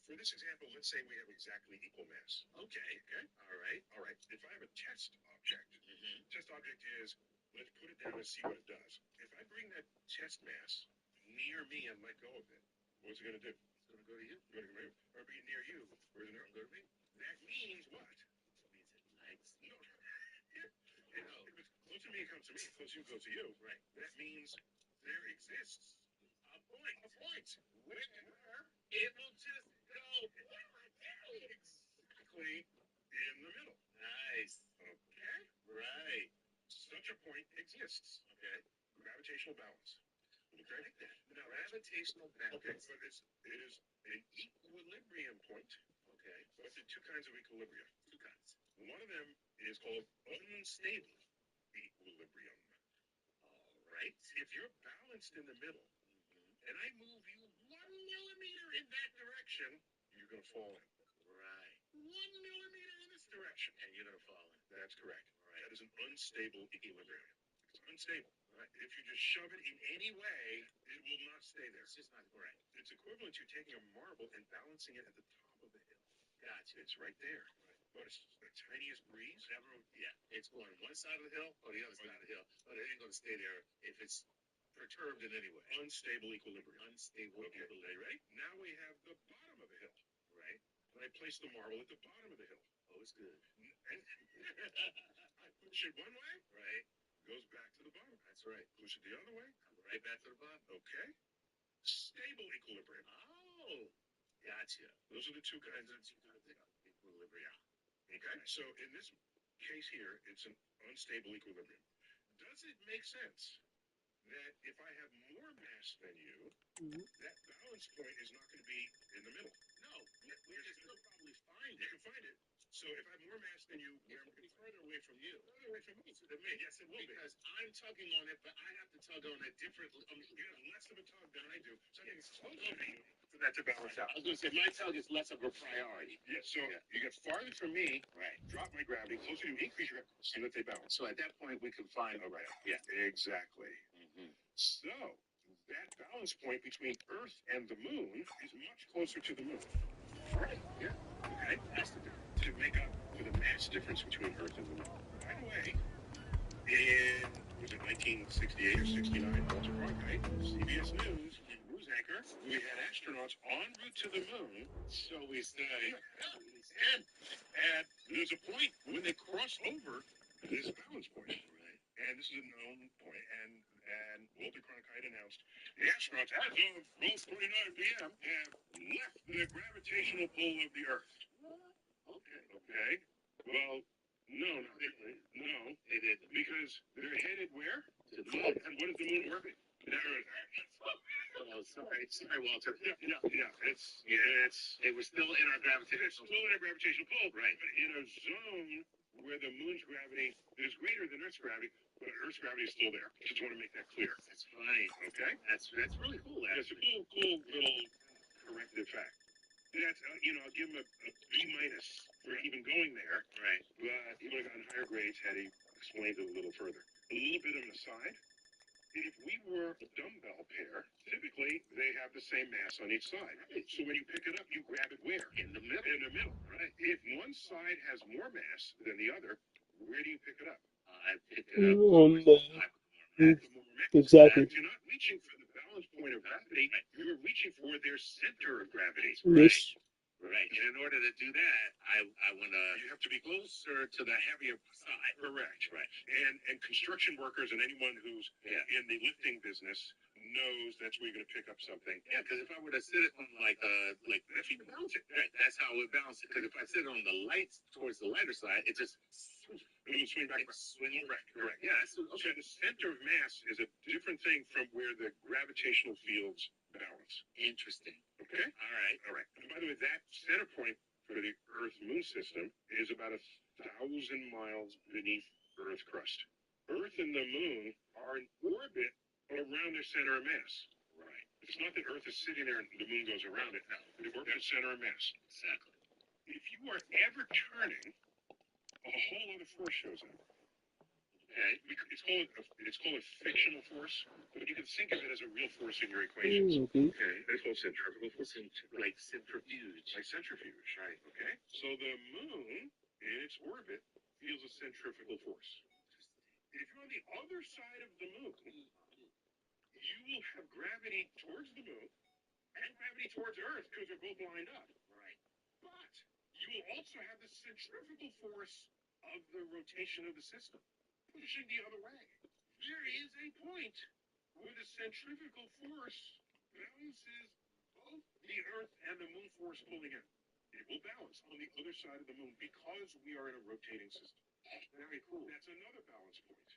For this example, let's say we have exactly equal mass. Okay. Okay. All right. If I have a test object, test object is, let's put it down and see what it does. If I bring that test mass near me and let go of it, what's it going to do? It's going to go to you. Going to go to you. Or be near you. Where's it going to go to me? That means what? It means it likes me. No. If it's close to me, it comes to me. If close to you, it goes to you. Right. That means there exists a point. A point. Where it will just go exactly in the middle. Nice. Okay. Right. Such a point exists. Okay. Gravitational balance. Okay. I like that. Now, gravitational balance. Okay, but it is an equilibrium point. Okay. But there are two kinds of equilibrium. Two kinds. One of them is called unstable equilibrium. All right. If you're balanced in the middle, and I move you 1 millimeter in that direction, you're going to fall in. Right. 1 millimeter in this direction, and you're going to fall in. That's correct. Right. That is an unstable equilibrium. It's unstable. Right. If you just shove it in any way, it will not stay there. It's just not correct. It's equivalent to taking a marble and balancing it at the top of the hill. Gotcha. It's right there. Right. Notice the tiniest breeze. It's going one side of the hill or the other side of the hill, but it ain't going to stay there if it's perturbed in any way. Unstable equilibrium. Unstable equilibrium. Right? Now we have the bottom of the hill. Right. And I place the marble at the bottom of the hill. Oh, it's good. And I push it one way. Right. Goes back to the bottom. That's right. Push it the other way. Right back to the bottom. Okay. Stable equilibrium. Oh, gotcha. Those are the two kinds of equilibrium. Okay. So in this case here, it's an unstable equilibrium. Does it make sense that if I have more mass than you, that balance point is not going to be in the middle? No. We can still probably find it. You can find it. So if I have more mass than you, where am I going to be further away from you? Further away from me. Than me. Yes, it will be. Because I'm tugging on it, but I have to tug on it differently. You have less of a tug than I do. So I'm getting closer to you for that to balance out. I was going to say, my tug is less of a priority. Yeah, so you get farther from me, right? Drop my gravity, closer to you, increase your gravity, so that they balance. So at that point, we can find, all right. Yeah, exactly. So that balance point between Earth and the moon is much closer to the moon. Right. Yeah. Okay. That's to make up for the mass difference between Earth and the moon. By the way, in, was it 1968 or 69, Walter Cronkite, CBS News anchor, we had astronauts en route to the moon, so we say. And there's a point when they cross over this balance point. Right. And this is a known point. And Walter Cronkite announced the astronauts, as of 12:29 p.m., have left the gravitational pull of the Earth. Okay. Well, no, not really. No, they didn't. Because they're headed where? To the moon. And what is the moon orbit? Oh, sorry, Walter. Yeah. It was still in our gravitational pull. Right. But in a zone where the moon's gravity is greater than Earth's gravity, but Earth's gravity is still there. Just want to make that clear. That's fine. Okay. That's really cool. It's a cool little corrective fact. That's I'll give him a B minus for even going there. Right. But he would have gotten higher grades had he explained it a little further. A little bit on the side. If we were a dumbbell pair, typically they have the same mass on each side. Right. So when you pick it up, you grab it where? In the middle. In the middle. Right. If one side has more mass than the other, where do you pick it up? I pick it up on the exactly. You're not reaching for the balance point of gravity. You're reaching for their center of gravity. Yes. Right. And in order to do that, I want to. You have to be closer to the heavier side. Correct. Right. And construction workers and anyone who's in the lifting business knows that's where you're going to pick up something. Yeah. Because if I were to sit it on like if you can balance it, right, that's how we balance it. Because if I sit on the lights towards the lighter side, it just. It will swing back. Correct. Yeah. So the center of mass is a different thing from where the gravitational fields balance. Interesting. Okay. All right. And by the way, that center point for the Earth-Moon system is about 1,000 miles beneath Earth's crust. Earth and the Moon are in orbit around their center of mass. Right. It's not that Earth is sitting there and the Moon goes around it. No. The orbit is center of mass. Exactly. If you are ever turning, a whole other force shows up. Okay, it's called a fictional force, but you can think of it as a real force in your equations. Okay. Okay, that's called centrifugal force. Like centrifuge. Like centrifuge, right? Okay. So the moon in its orbit feels a centrifugal force. If you're on the other side of the moon, you will have gravity towards the moon and gravity towards Earth because they're both lined up. Right. But you will also have the centrifugal force of the rotation of the system pushing the other way. There is a point where the centrifugal force balances both the Earth and the moon force pulling in. It will balance on the other side of the moon because we are in a rotating system. Very cool. That's another balance point.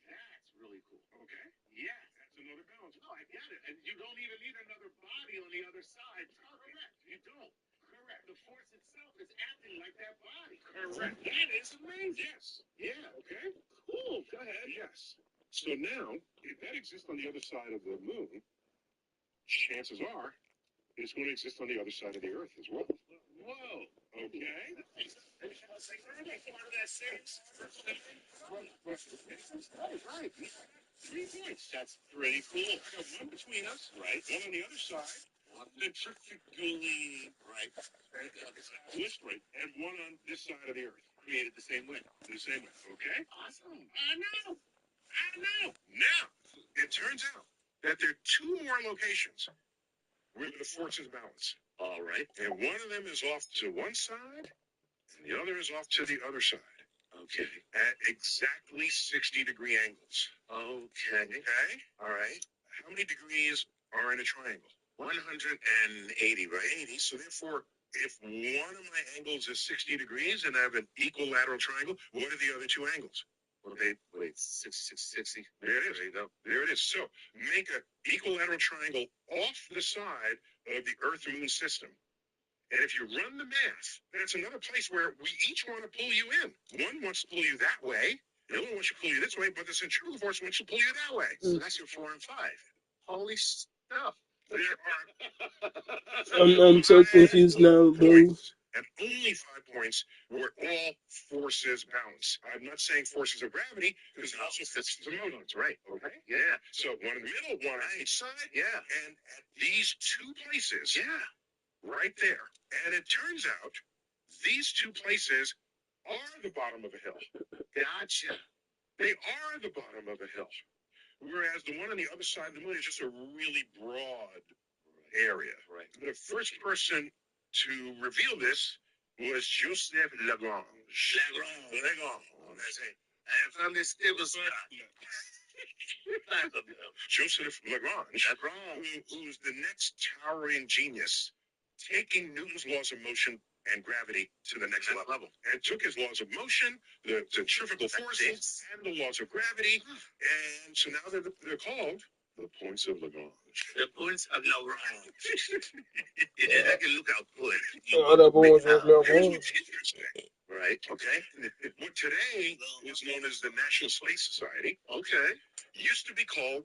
That's really cool. Okay? Yeah, that's another balance. No, I get it. And you don't even need another body on the other side. Correct. You don't. Correct. The force itself is acting like that body. Correct. That is amazing. Yes. Yeah. Okay. Cool. Go ahead. Yes. So now, if that exists on the other side of the moon, chances are it's going to exist on the other side of the Earth as well. Whoa. Okay. Right. 3 points. That's pretty cool. I got one between us. Right. One on the other side. Centrifugally. Right. Twist right. And one on this side of the Earth. Created the same way. The same way. Okay. Awesome. I know. Now, it turns out that there are 2 more locations where the forces balance. All right. And one of them is off to one side, and the other is off to the other side. Okay. At exactly 60-degree angles. Okay. Okay? All right. How many degrees are in a triangle? 180, right? 80. So therefore, if one of my angles is 60 degrees and I have an equilateral triangle, what are the other 2 angles? Wait, 60. There it is. There you go. There it is. So make an equilateral triangle off the side of the Earth-Moon system. And if you run the math, that's another place where we each want to pull you in. One wants to pull you that way. The other wants to pull you this way, but the centrifugal force wants to pull you that way. So that's your 4 and 5. Holy stuff. There are I'm so confused now, bro. points, and only 5 points where all forces balance. I'm not saying forces of gravity, because it also fits the motions, right? Okay? Yeah. So one in the middle, one on each side. Yeah. And at these 2 places, right there. And it turns out these 2 places are the bottom of a hill. Gotcha. They are the bottom of a hill. Whereas the one on the other side of the moon is just a really broad area. Right. The first person to reveal this was Joseph Lagrange. That's it. I found this. It was Joseph Lagrange, who's the next towering genius, taking Newton's laws of motion and gravity to the next level. And took his laws of motion, the centrifugal forces, and the laws of gravity, and so now they're called the points of Lagrange. The points of Lagrange. I can look out good. Right, okay. What today is known as the National Space Society, okay, used to be called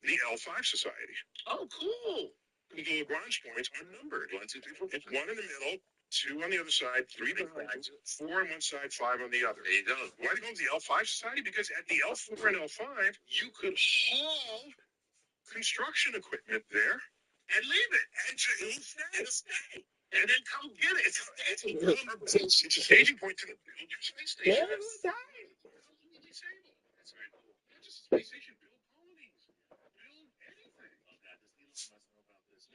the L5 Society. Oh, cool. The Lagrange points are numbered. 1, 2, 3, 4. It's 1 in the middle, 2 on the other side, 3 behind, 4 on one side, 5 on the other. There you go. Why do you go to the L5 Society? Because at the L4 and L5, you could haul construction equipment there and leave it and stay. And then come get it. It's a staging point to the space station. That's very cool. Not just a space station, build colonies, build anything. Oh, God, does Elon Musk know about this?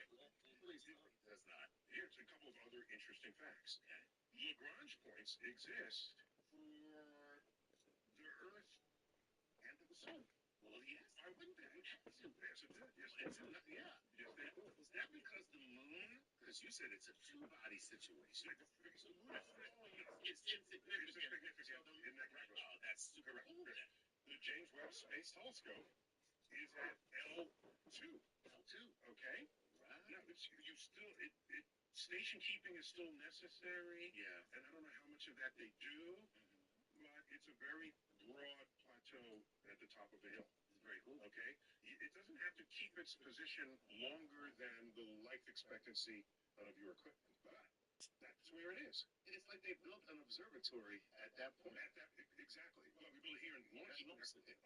Please, he does not. Here's a couple of other interesting facts. Okay. Lagrange points exist for the Earth and the Sun. Well, yes. Why wouldn't they? Yes, it did. Yes, it did. Yeah. Was that because the moon? Because you said it's a 2-body situation. It's insignificant. Oh, that's super cool. The James Webb Space Telescope is at L2. Okay? Right. Now, station keeping is still necessary. Yeah. And I don't know how much of that they do, but it's a very broad plateau at the top of the hill. Very cool. Okay? It doesn't have to keep its position longer than the life expectancy of your equipment, but that's where it is. is. It's like they built an observatory at that point. Exactly. Well, we built it here and launch it,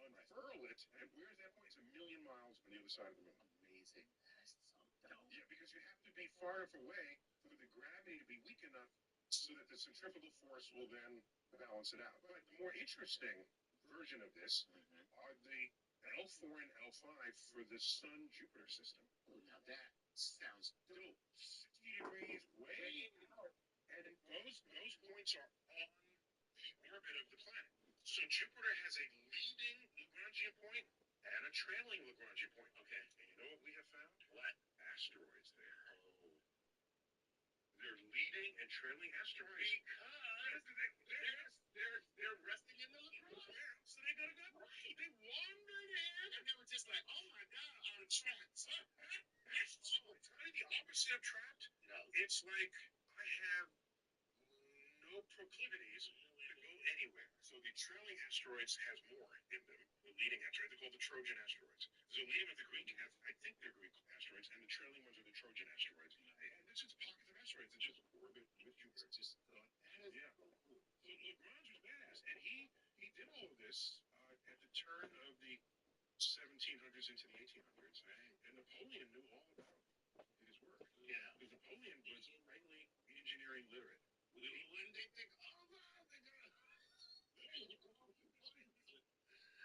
unfurl it, and where's that point? It's 1,000,000 miles on the other side of the moon. Amazing. That's something. Yeah, because you have to be far enough away for the gravity to be weak enough so that the centrifugal force will then balance it out. But the more interesting version of this are the L4 and L5 for the Sun-Jupiter system. Oh, now that sounds dope. 60 degrees way out. And those points are on the orbit of the planet. So Jupiter has a leading Lagrangian point and a trailing Lagrangian point. Okay. And you know what we have found? What? Asteroids there. Oh. They're leading and trailing asteroids. Because they're resting in the Lagrange. Yeah, so they gotta go. Right. They wandered in and they were just like, oh my God, out of trapped. That's totally the opposite of trapped. No. It's like I have no proclivities to go anywhere. So the trailing asteroids has more in them. The leading asteroids, they're called the Trojan asteroids. So the leading are the Greek, I think they're Greek asteroids, and the trailing ones are the Trojan asteroids. And there's just pockets of asteroids that just orbit with Jupiter. Just yeah. So Lagrange was badass, and he did all of this at the turn of the 1700s into the 1800s, and Napoleon knew all about his work. Yeah, because Napoleon was highly engineering literate. When they think, oh wow, they're gonna.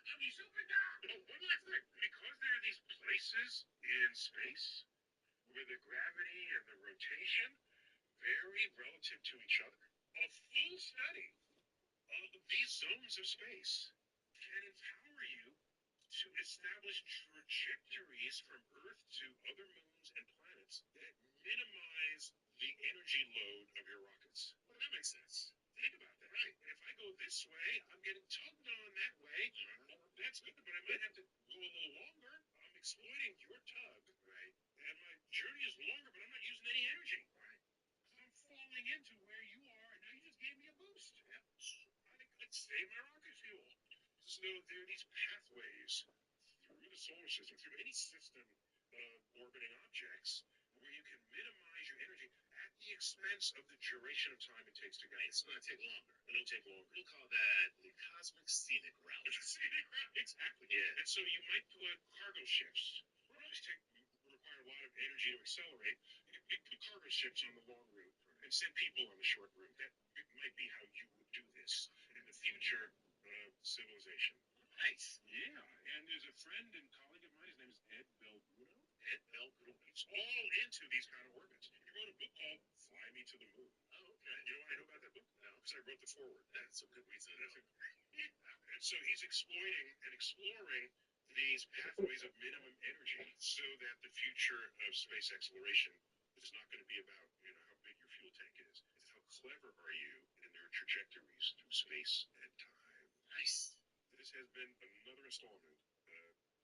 I mean, super down. Oh, one last thing. Because there are these places in space where the gravity and the rotation vary relative to each other, a full study of these zones of space can empower you to establish trajectories from Earth to other moons and planets that minimize the energy load of your rockets. Well, that makes sense. Think about that. Right. And if I go this way, I'm getting tugged on that way. That's good, but I might have to go a little longer. I'm exploiting your tug. Right. And my journey is longer, but I'm not using any energy. Right. So I'm falling into where you are, and now you just gave me a boost. Yeah. I could save my rocket fuel. So there are these pathways through the solar system, through any system of orbiting objects, where you can minimize your energy at the expense of the duration of time it takes to go. It's going to take longer. It'll take longer. We'll call that the cosmic scenic route. The scenic route, exactly. Yeah. And so you might put cargo ships. Require a lot of energy to accelerate. You put cargo ships on the long route and send people on the short route. That might be how you would do this in the future of civilization. Nice. Yeah. And there's a friend and colleague of mine, his name is Ed Belgruno. Ed Belgruno. He's all into these kind of orbits. He wrote a book called Fly Me to the Moon. Oh, okay. You know why I know about that book? No, because I wrote the foreword. That's a good reason. And so he's exploiting and exploring these pathways of minimum energy so that the future of space exploration is not going to be about, how big your fuel tank is. It's how clever are you in their trajectories through space and time. Nice. This has been another installment of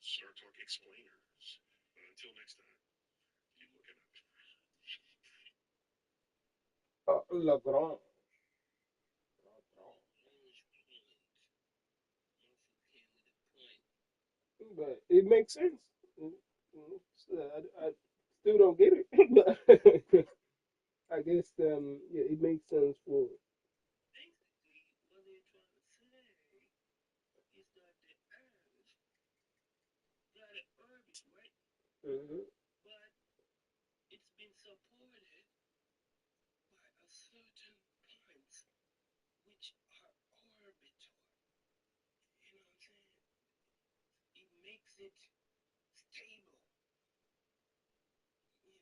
Star Talk Explainers. Until next time, keep looking up. Lagrange. But it makes sense. I still don't get it, but I guess yeah, it makes sense for. Basically, what they're trying to say is that the Earth got an orbit, right? Mhm. But it's been supported by a certain points which are orbital. You know what I'm saying? It makes it stable. You know,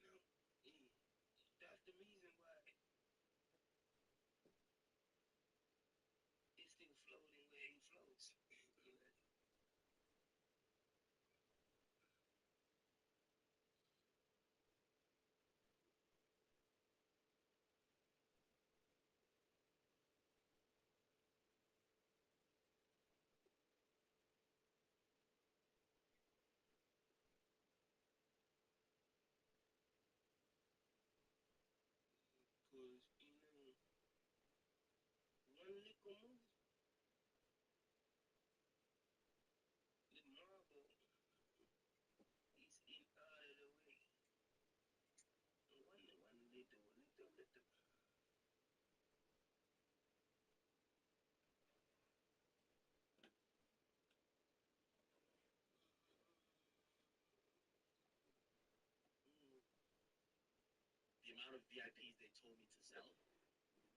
Mm. That's the reason why it's still floating where it floats. Because, one little move, the marble is in out of the way. One little. amount of VIPs they told me to sell,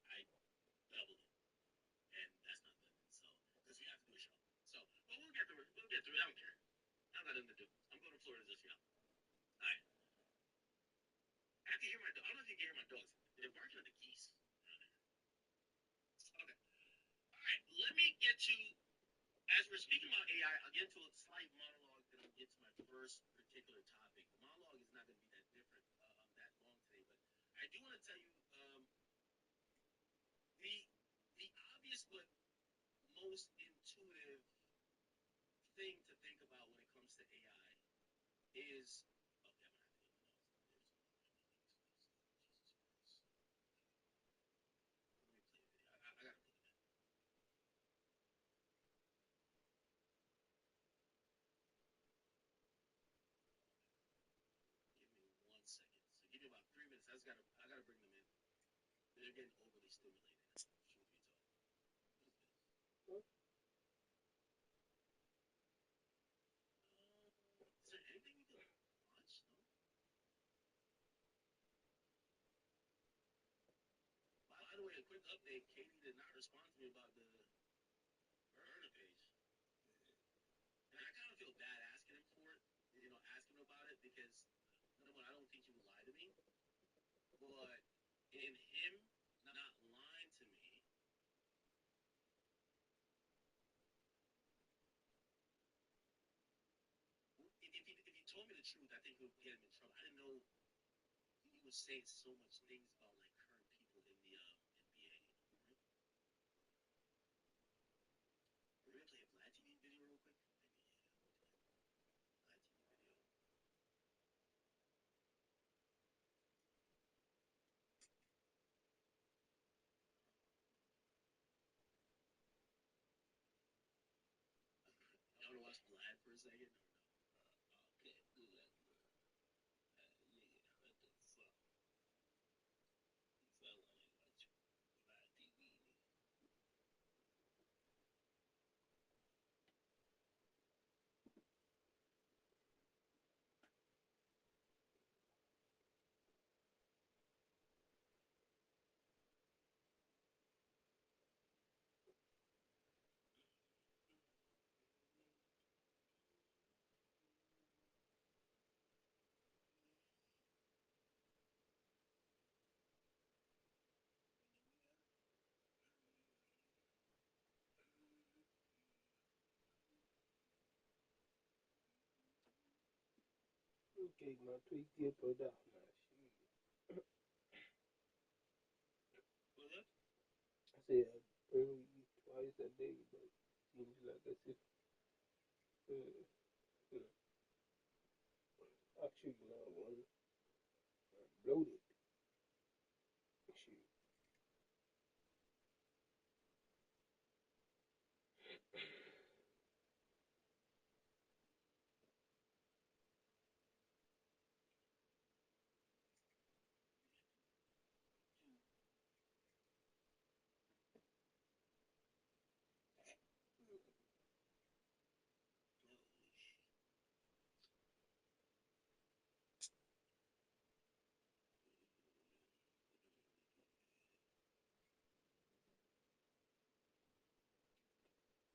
I doubled it, and that's not good. So because we have to do a show. So, but we'll get through it. We'll get through it. I don't care. I got nothing to do. I'm going to Florida just for y'all. All right. I can hear my dog. I don't know if you can hear my dogs. They're barking at the geese. Okay. All right. Let me get to, as we're speaking about AI, I'll get to a slight monologue, then I'll get to my first particular topic. The monologue is not going to be that different, that long today, but I do want to tell you the obvious but most intuitive thing to think about when it comes to AI is, okay, I'm going to have to get my notes. Let me play a video. I got to put it in. Give me 1 second. So give me about 3 minutes. I gotta bring them in. They're getting overly stimulated. Truth be told. What is this? Is there anything we can watch? No. By the way, a quick update. Katie did not respond to me about the burner page, and I kind of feel bad asking him for it. Asking him about it because number one, I don't think he would lie to me, but in him not lying to me. If he told me the truth, I think it would get him in trouble. I didn't know he was saying so much things about like current people in the NBA. Right? We're gonna play a Vlad TV video real quick. Maybe Vlad TV video. Y'all wanna watch Vlad for a second or no? Okay, do that. Yeah, what the fuck? Fella ain't watch Vlad TV. Okay, my tweet get put out now. What's up? I say I pray twice a day, but seems like as if uh, actually now one bloated. Shoot. Holy shit.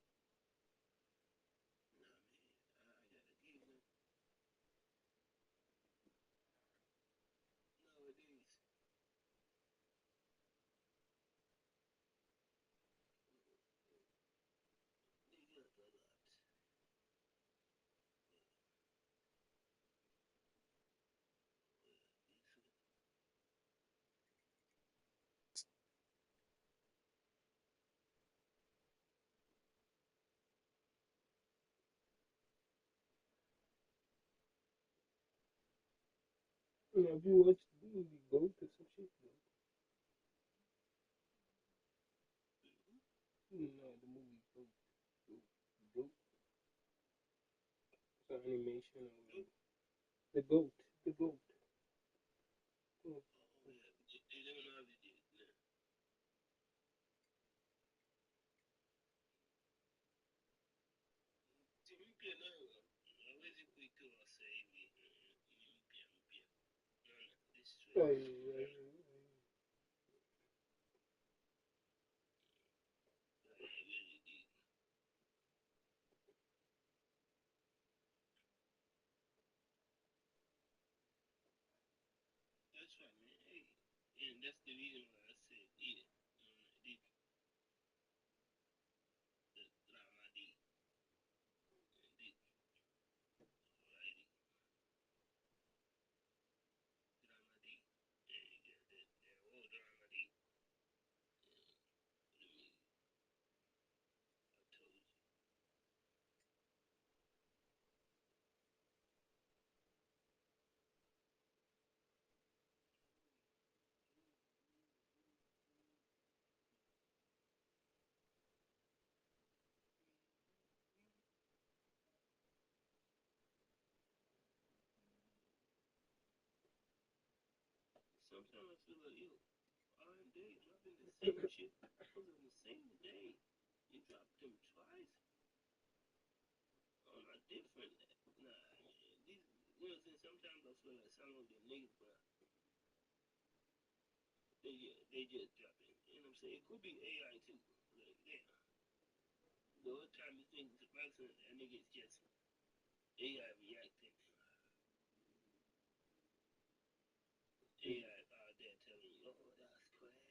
Nah, man. I got a demon. Nowadays. Nigga, a lot. Have you watched the movie Goat or some shit? No, the movie Goat. Goat. Goat. It's an animation or Nope. the goat. The goat. Goat. Oh, yeah. You never know how they did. Nah. Sì, mi piace, no, vedi qui tu lo sei, mi piace. No, no, this way. Oh, yeah. And that's the reason why I said, yeah, the Dramadi. The Alrighty. Dramadi. And you get that, all Dramadi. Let me, I told you. Sometimes I feel like, yo, R&D dropping the same shit was on the same day. You dropped them twice on a different. Nah, man. These, you know what I'm saying? Sometimes I feel like some of them niggas, but they just dropping. You know what I'm saying? It could be AI too. Like, yeah. The whole time you think it's a person, that nigga is just AI reacting. AI out there telling you, oh, that's crazy.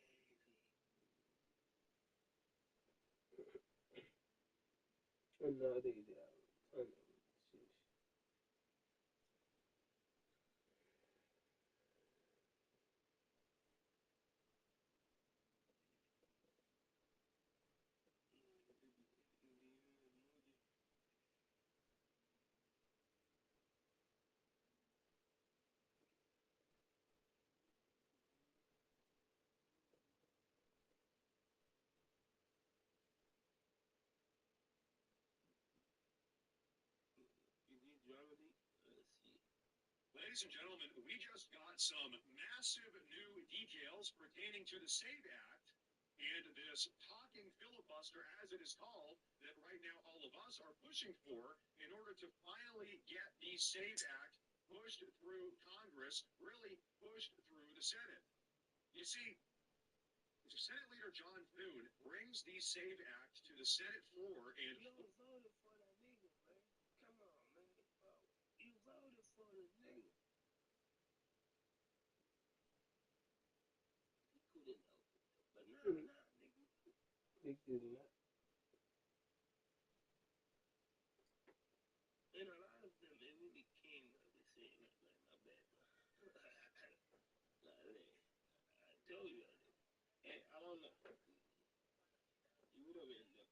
Another day. Is he dramedy? Let's see. Ladies and gentlemen, we just got some massive new details pertaining to the SAVE Act and this talking filibuster, as it is called, that right now all of us are pushing for in order to finally get the SAVE Act pushed through Congress, really pushed through the Senate. You see, Senate Leader John Thune brings the SAVE Act to the Senate floor, and You voted for that nigga, man. Come on, man. You voted for the nigga. He couldn't help it, though. But nah, nigga. They did not. And a lot of them, it really came like the same. Like, my bad, bro. I told you I did. Hey, I don't know. You would have ended up.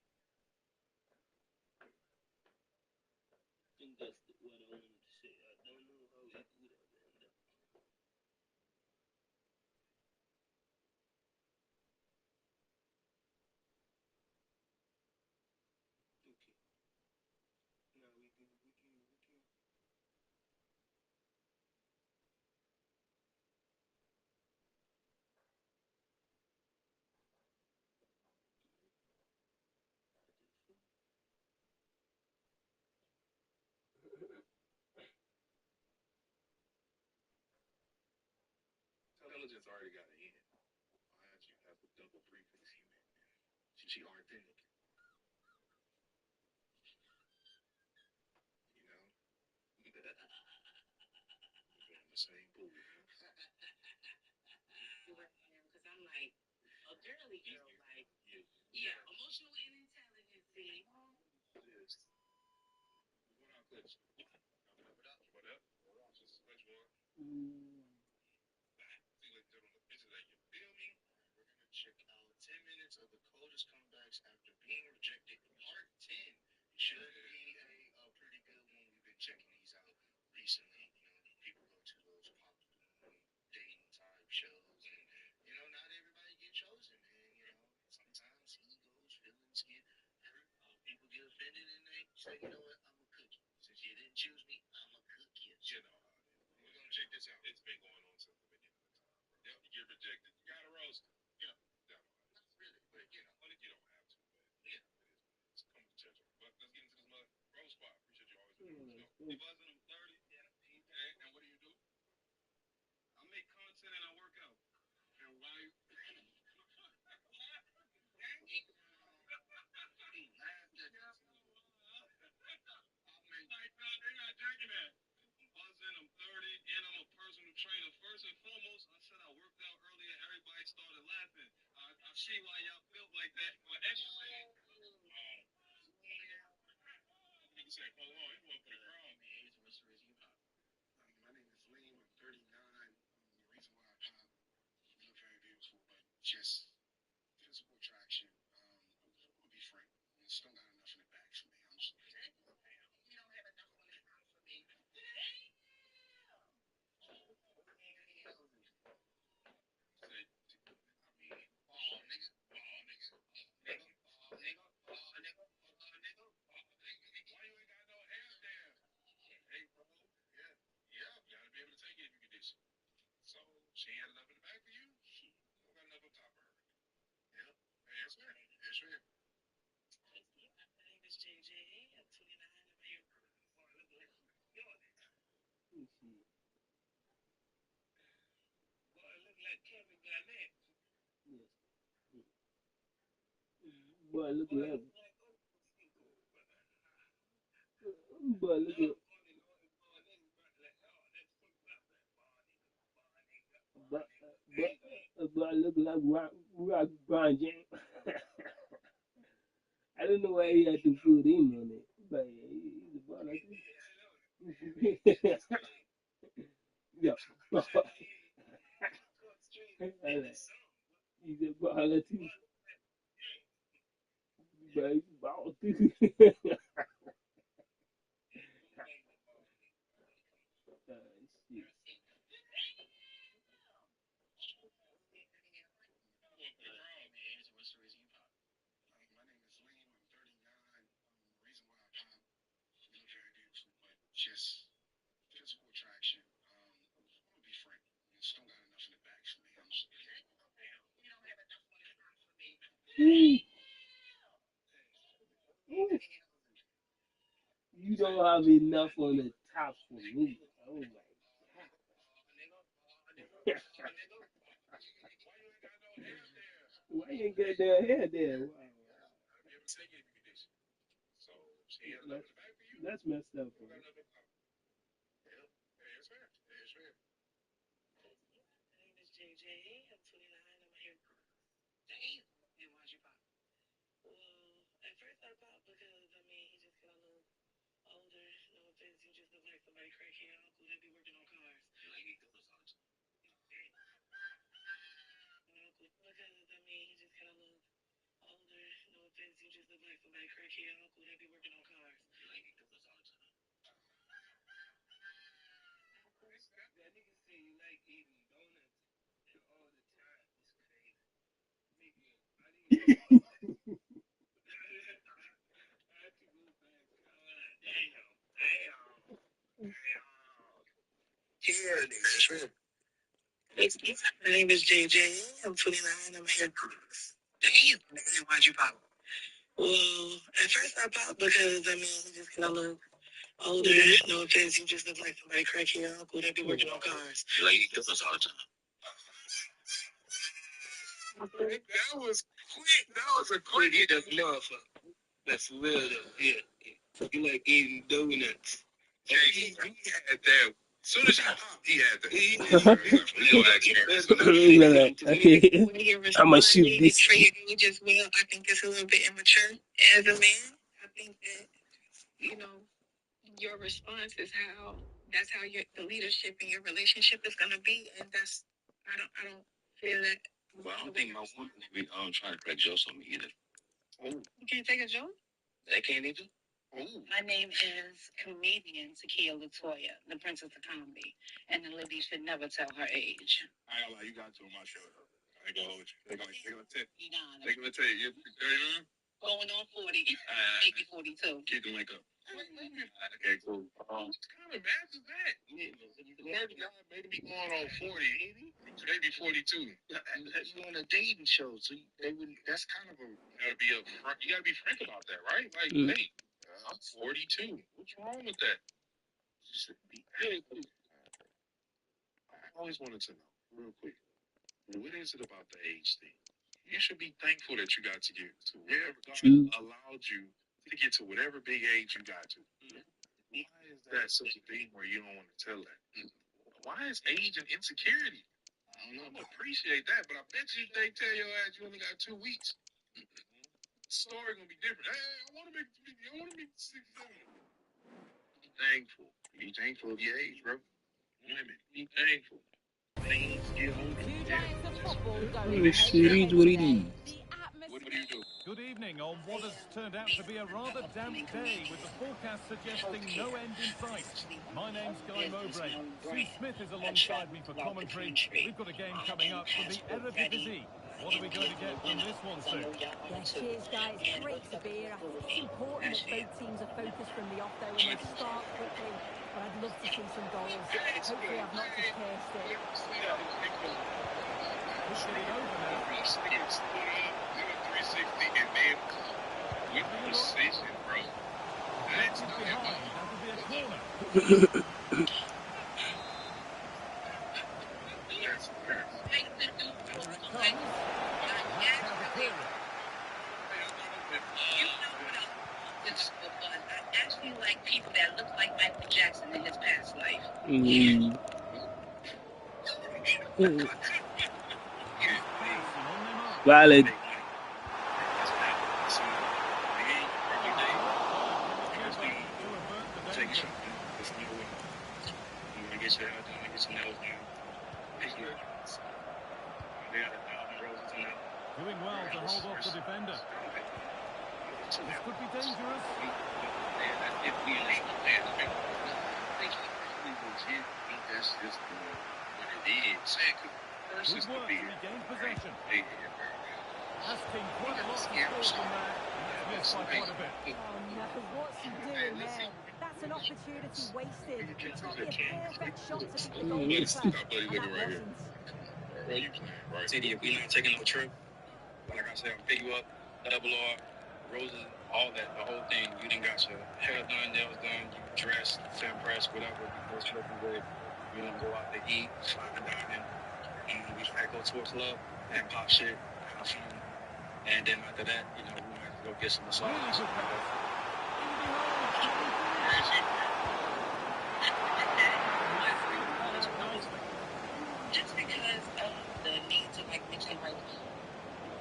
I think that's what I wanted to say. I don't know how it would have ended up. Okay. Now we can. intelligence already got an end. Why don't you have the double prefix human? She authentic. You know? We're in the same pool, you know? Because I'm like, a girly girl, like, yeah, emotional intelligence. Yes. What up, clips? What up? Just which one? See, ladies and gentlemen, this is that you feel me? We're gonna check out 10 minutes of the coldest comebacks after being rejected. Part 10 should be a pretty good one. We've been checking these out recently. You know, people go to those pop dating type shows, and you know, not everybody get chosen, man. You know, sometimes egos, feelings get hurt. People get offended, and they say, you know what, I'm a cookie. Since you didn't choose me, I'm a cookie. You know how it is. We're gonna check this out. It's been going on since the beginning of time, bro. Yep, you get rejected. You gotta roast it. You know, not really, but you know, you don't have to. But yeah, it is. It's come with the territory. But let's get into this mother roast spot. Appreciate you always doing this. You buzzing them 30. Yeah. Okay, and what do you do? I make content and I work out. And why? They're not taking that. I'm buzzing, I'm 30, and I'm a personal trainer. First and foremost, I said I worked out earlier. started laughing. I see why y'all felt like that. But anyway, nigga said, hold on, you want for the crowd. My name is Liam. I'm 39. The reason why I pop, you look very beautiful, but just physical attraction. I'm gonna be frank. I still got enough in the bag for me. I'm just, You don't have enough on the ground for me. Why you ain't got no hair there? Hey, bro. Yeah. Yeah, you gotta be able to take it if you can dish it. So, she had enough in the back for you? She don't got enough on top of her. Yeah. Hey, yes, ma'am. Yes, ma'am. My name is JJ. I'm 29. I'm here. Boy, look like Kevin Garnett. Boy, look at that. Boy, Boy, look at. Boy, look like rock Brian James. I don't know why he had to put him on it, but he's a ball like this. Yeah. He's a ball like this. But he's a ball too. Shit. my name is Liam. I'm 39. The reason why I pop, you look very beautiful, but just physical attraction. I'm gonna be frank. I still got enough in the bag for me. I'm just, You don't have enough on the ground for me. You don't have enough on the top for me. Oh my God. Why you ain't got that hair there? Wow. Gotta be able to take it if you can dish it. So, she had enough in the back for you? That's messed up, Don't bro. got enough on top. Yeah. Hey, yes, ma'am. Yes, ma'am. My name is JJ. I'm 29. I'm here. Damn. And why'd you pop? Well, at first I popped because, I mean, he just got a little older. No offense, you just look like somebody crackhead uncle that be working on cars. You like me doing this all the time. Because, I mean, he just got a little older. No offense, you just look like somebody crackhead uncle that be working on cars. You like me doing this all the time. That nigga say you like eating donuts all the time. It's crazy. Nigga, I didn't I had to go back. Here, nigga. My name is JJ. I'm 29. I'm here. Damn, nigga, why'd you pop? Well, at first I popped because, I mean, he just got a little older. No offense, you just look like somebody crackhead uncle that be working on cars. You like doing this all the time. That was quick. That was a quick. He does motherfucker. That's real though. Yeah. You like eating donuts. Yeah, he had that. As soon as you popped, he had that. Okay. When you I'ma respond shoot this. for your age as well, I think it's a little bit immature. As a man, I think that, you know, your response is that's how the leadership in your relationship is gonna be, and I don't feel that. well, I don't think my woman will be trying to crack jokes on me either. You can't take a joke. They can't either. My name is comedian Takia Latoya, the princess of comedy, and the lady should never tell her age. I ain't gonna lie, you got to on my show. I ain't gonna hold you. They're gonna take Nah, They're gonna take you. going on 40, maybe 42. Keep the link up. Okay, cool. What kind of math is that? The work guy may be going on 40, maybe 42. You on a dating show, so they wouldn't. That's kind of a. You gotta be frank about that, right? Like, hey, I'm 42. What's wrong with that? Just be, Hey, I always wanted to know, real quick, what is it about the age thing? You should be thankful that you got to get to wherever God allowed you to get to whatever big age you got to. Why is that such a thing where you don't want to tell that? Why is age an insecurity? I don't appreciate that, but I bet you they tell your ass you only got 2 weeks. Story gonna be different. Hey, I want to make 6, 7. Be thankful. Be thankful of your age, bro. Women, be thankful. Things get older. Two giants of football going It is what it is. What do you do? Good evening on what has turned out to be a rather damp day, with the forecast suggesting no end in sight. My name's Guy Mowbray. Sue Smith is alongside me for commentary. We've got a game coming up from the Eredivisie. What are we going to get from this one, Sue? Yeah, cheers, guys. Great to be here. I think it's important that both teams are focused from the off, though, and they start quickly. But I'd love to see some goals. Hopefully, I've not just cursed it. Pushing it over now. 360 and then with precision, bro. That's Behind. That will be a corner. Here it comes. That's how the corner. I actually like people that look like Michael Jackson in his past life. Valid. Doing well to hold off the defender. This could be dangerous. That's just what it is. Good work to regain possession. Has seen quite a lot of score from there. And that's missed by quite a bit. Oh, no. What's he doing there? That's an opportunity wasted. It's got to be a perfect shot to pick the goalkeeper. And that wasn't. Bro, you playing, right? City, if we're not taking no trip, like I said, I'll pick you up, double R, roses, all that, the whole thing. You done got your hair done, nails done, you dressed, fan press, whatever, you go tripping with, you know, go out to eat, fine dining, and we might go to a club and pop shit, have fun. And then after that, you know, we might go get some massage. Just because of the need to like mention like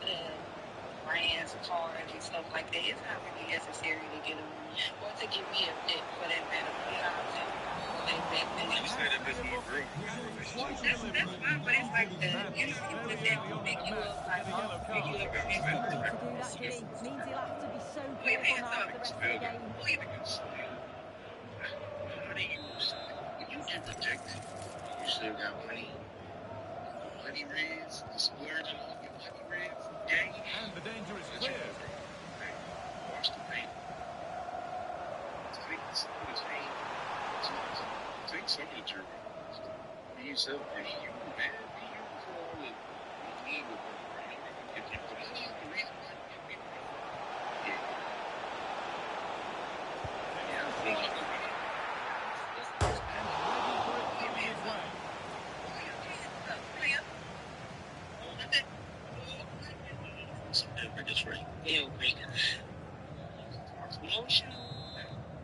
the brands, cars, and stuff like that, it's not really necessary to get them or to give me a fit for that matter. You know what I'm saying? You said that bitch more real. That's fine, but it's like the you know people that pick you up like pick you up. He's going to need to do that, Jimmy. Means he'll have to be so careful now for the rest of the game. How do you when you interject, you still got money reds, splurging on your money reds game. And the danger is clear. Watch the paint. Take some of the paint. Take some of the jury. Be yourself. Be you, man. Be you for all the evil. If you the money is the reason why you get people. Yeah, I think emotional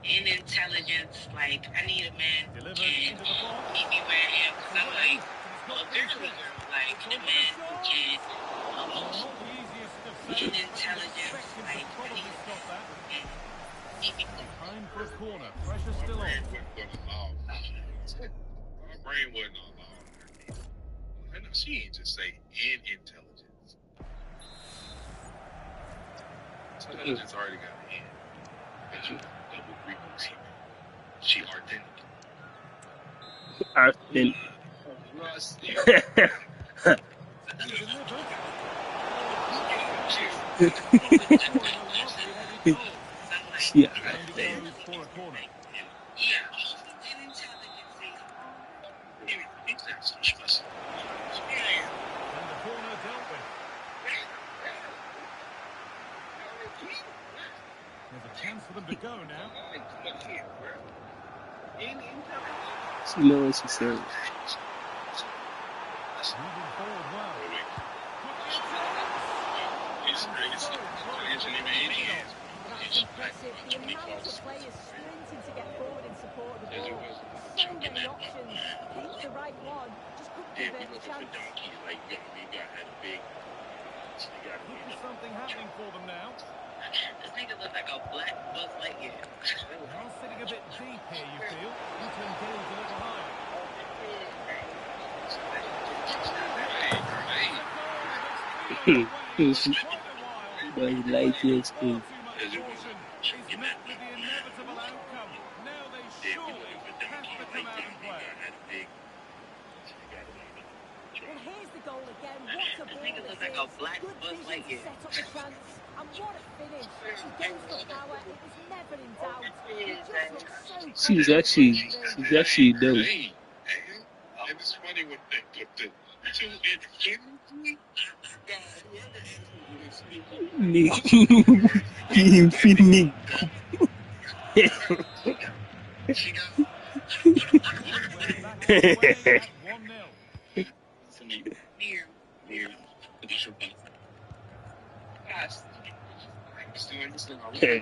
and intelligence. Like, I need a man who Delivered can into the box. meet me where I am. Because I'm like a girly girl. Like, a man who can Not the easiest of be saves, but intelligent. expected Like, to I probably need stop that. meet me. Time for a corner. Pressure my still on. brain wasn't gonna allow. My brain wasn't gonna allow her. I know she ain't just say intelligence. Intelligence already got an N. And you double frequency. She authentic. Arden. Yeah. For a corner. And the corner dealt with. There's a chance for them to go now. She knows what she says. Moving forward well. That's impressive. The amount of players sprinting to get forward in support caught the As it ball. was So many options. Picked the right one. Just couldn't Yeah, convert we the looking for chance. donkeys. Like, you know what I mean? You gotta have a big. You gotta Could be be something happening for them now. This nigga look like a black Buzz Lightyear. They are sitting a bit deep here, you feel. Need to engage a little higher. Buzz Quite a while. Lightyear Far scream. too much caution is met with the inevitable outcome. Now they surely have to come out and play. Well, here's the goal again. What a ball nigga this look like a is. black Good Buzz vision to Lightyear. set up the chance. And what a finish. He goes for power. It was never in doubt. He just looks so She's confident actually through. she's actually dope. Hey, and it's funny when they put the two infinity. Infinite. She got We're back underway at 1-0.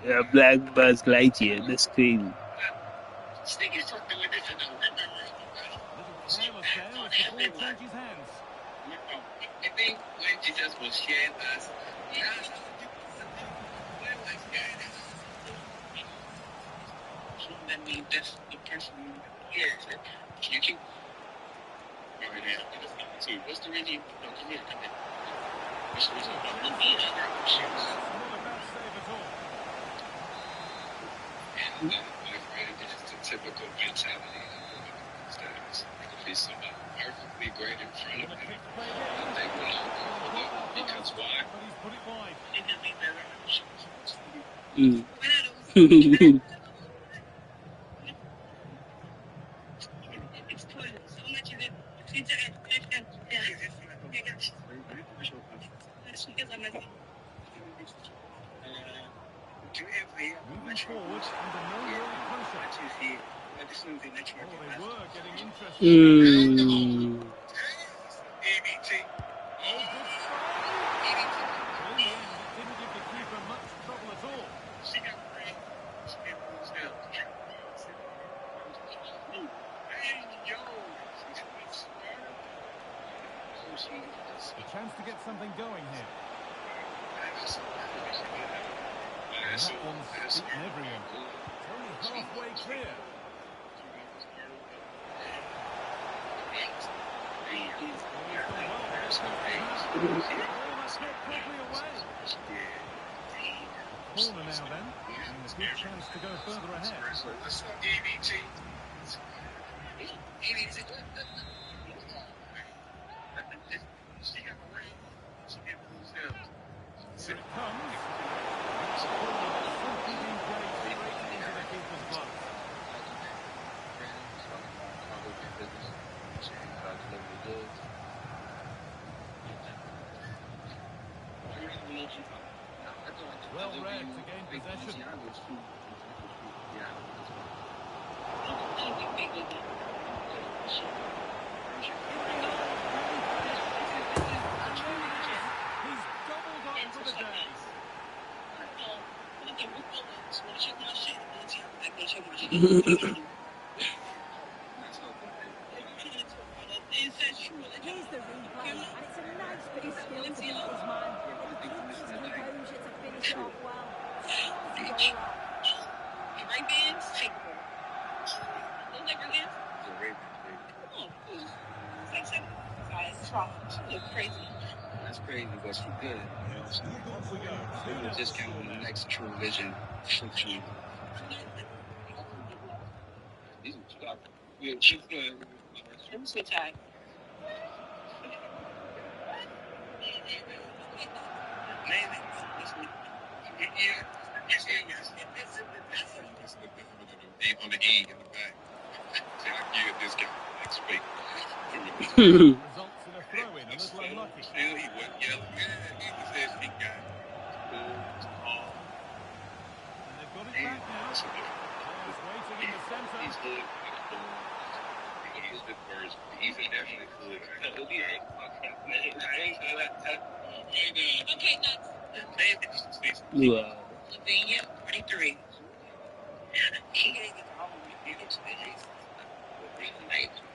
A black Buzz Lightyear. That's crazy. Little careless there as the ball changes hands. I think when Jesus was sharing us, that means that's the person here. You can. What's the reason? No, come here. What's the reason? Not a bad save at all. And my friend, it's the typical mentality of stars. If he's somebody perfectly great in front of Gonna him, kick to play again. they will not go for them because why? But he's put it wide. Moving forward under no real pressure. Oh, they were getting interested. EBT. Oh, good strike. Well, in the end, it didn't give the keeper much trouble at all. She got free. She got moves down. Hey, yo. A chance to get something going here. And that one's beaten everyone. It's only halfway clear. Corner now then, and a good chance to go further ahead. Let's go EBT. She got free. She got moves down. Here it comes. That's a corner that's simply been played straight into the keeper's glove. Well read to gain possession. He's doubled up for the day. Here's the replay, and it's a nice bit of skill to beat his man. And he keeps his composure to finish it off well. Quality goal that. Right hands, take the ball. Those like hands? Oh, cool. It's like 75. It's wrong. She look crazy. That's crazy, but she's good. You know, Off we go. a 2-0. discount on the next True Vision. Yeah, she's good. Let me switch eye. On the E in the back. See, I give this guy next week. Results in a throw-in, a little unlucky. Still, he wasn't yelling. Yeah, he said he got And they've got it back now. Players waiting in the centre. He's good. He's good first. He's definitely good. Okay, nuts. Wow. Slovenia, 43. He ain't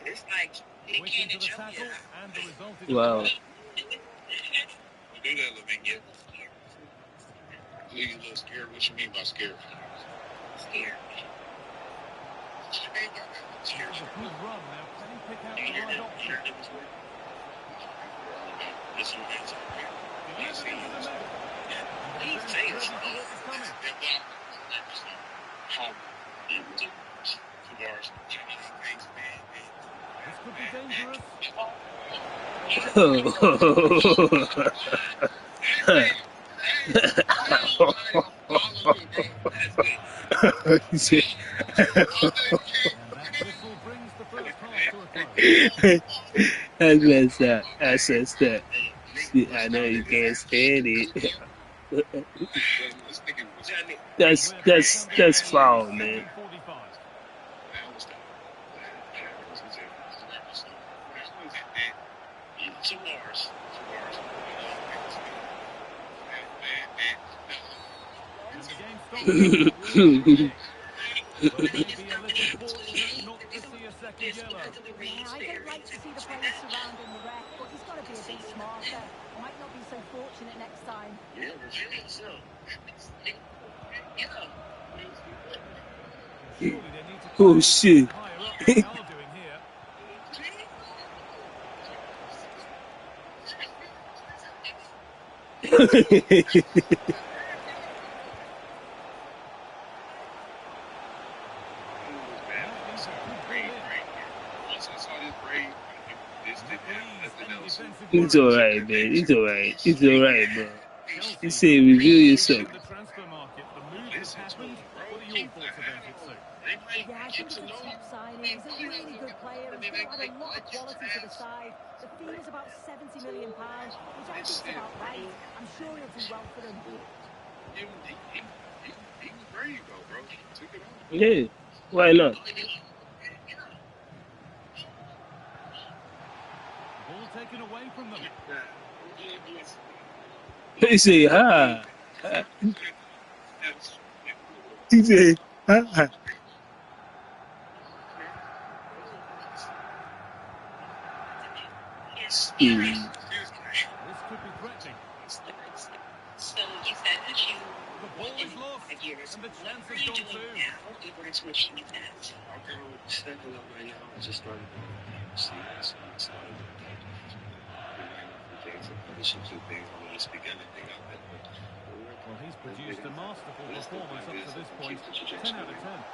It's like they Quick can't into the show tackle, you. and the result is a Wow. goal. Do that, little man. You a little scared? What you mean by scared? Scared. This is a good run. Now, can he pick out the right option? This one is. Delivered into the middle. He's Defense saying ready for what's coming. This could be dangerous. And that whistle brings the first half to a close. That's messed up. That's messed up. See, I know you can't stand it. That's foul, man. And the game stops now. Well, may be a little fortunate not to see a second yellow. Yeah, I don't like to see the players surrounding the ref, but he's got to be a bit smarter. Might not be so fortunate next time. Surely they need to Oh shit. higher up than they are doing here. It's alright, man. It's alright. It's alright, bro. You say review yourself. The transfer market, the move has happened. What are your thoughts about it, Sue? Yeah, I think it's a top signing. He's a really good player and still had a lot of quality for the side. The fee was about £70 million, which I think is about right. I'm sure he'll do well for them. Yeah, why not? Ball taken away from them. He say, ha. He say, ha. This could be threatening. So you said that you The ball is lost, and the chance has gone too. in order to achieve that? Well, he's produced a masterful performance up to this point. 10 out of 10.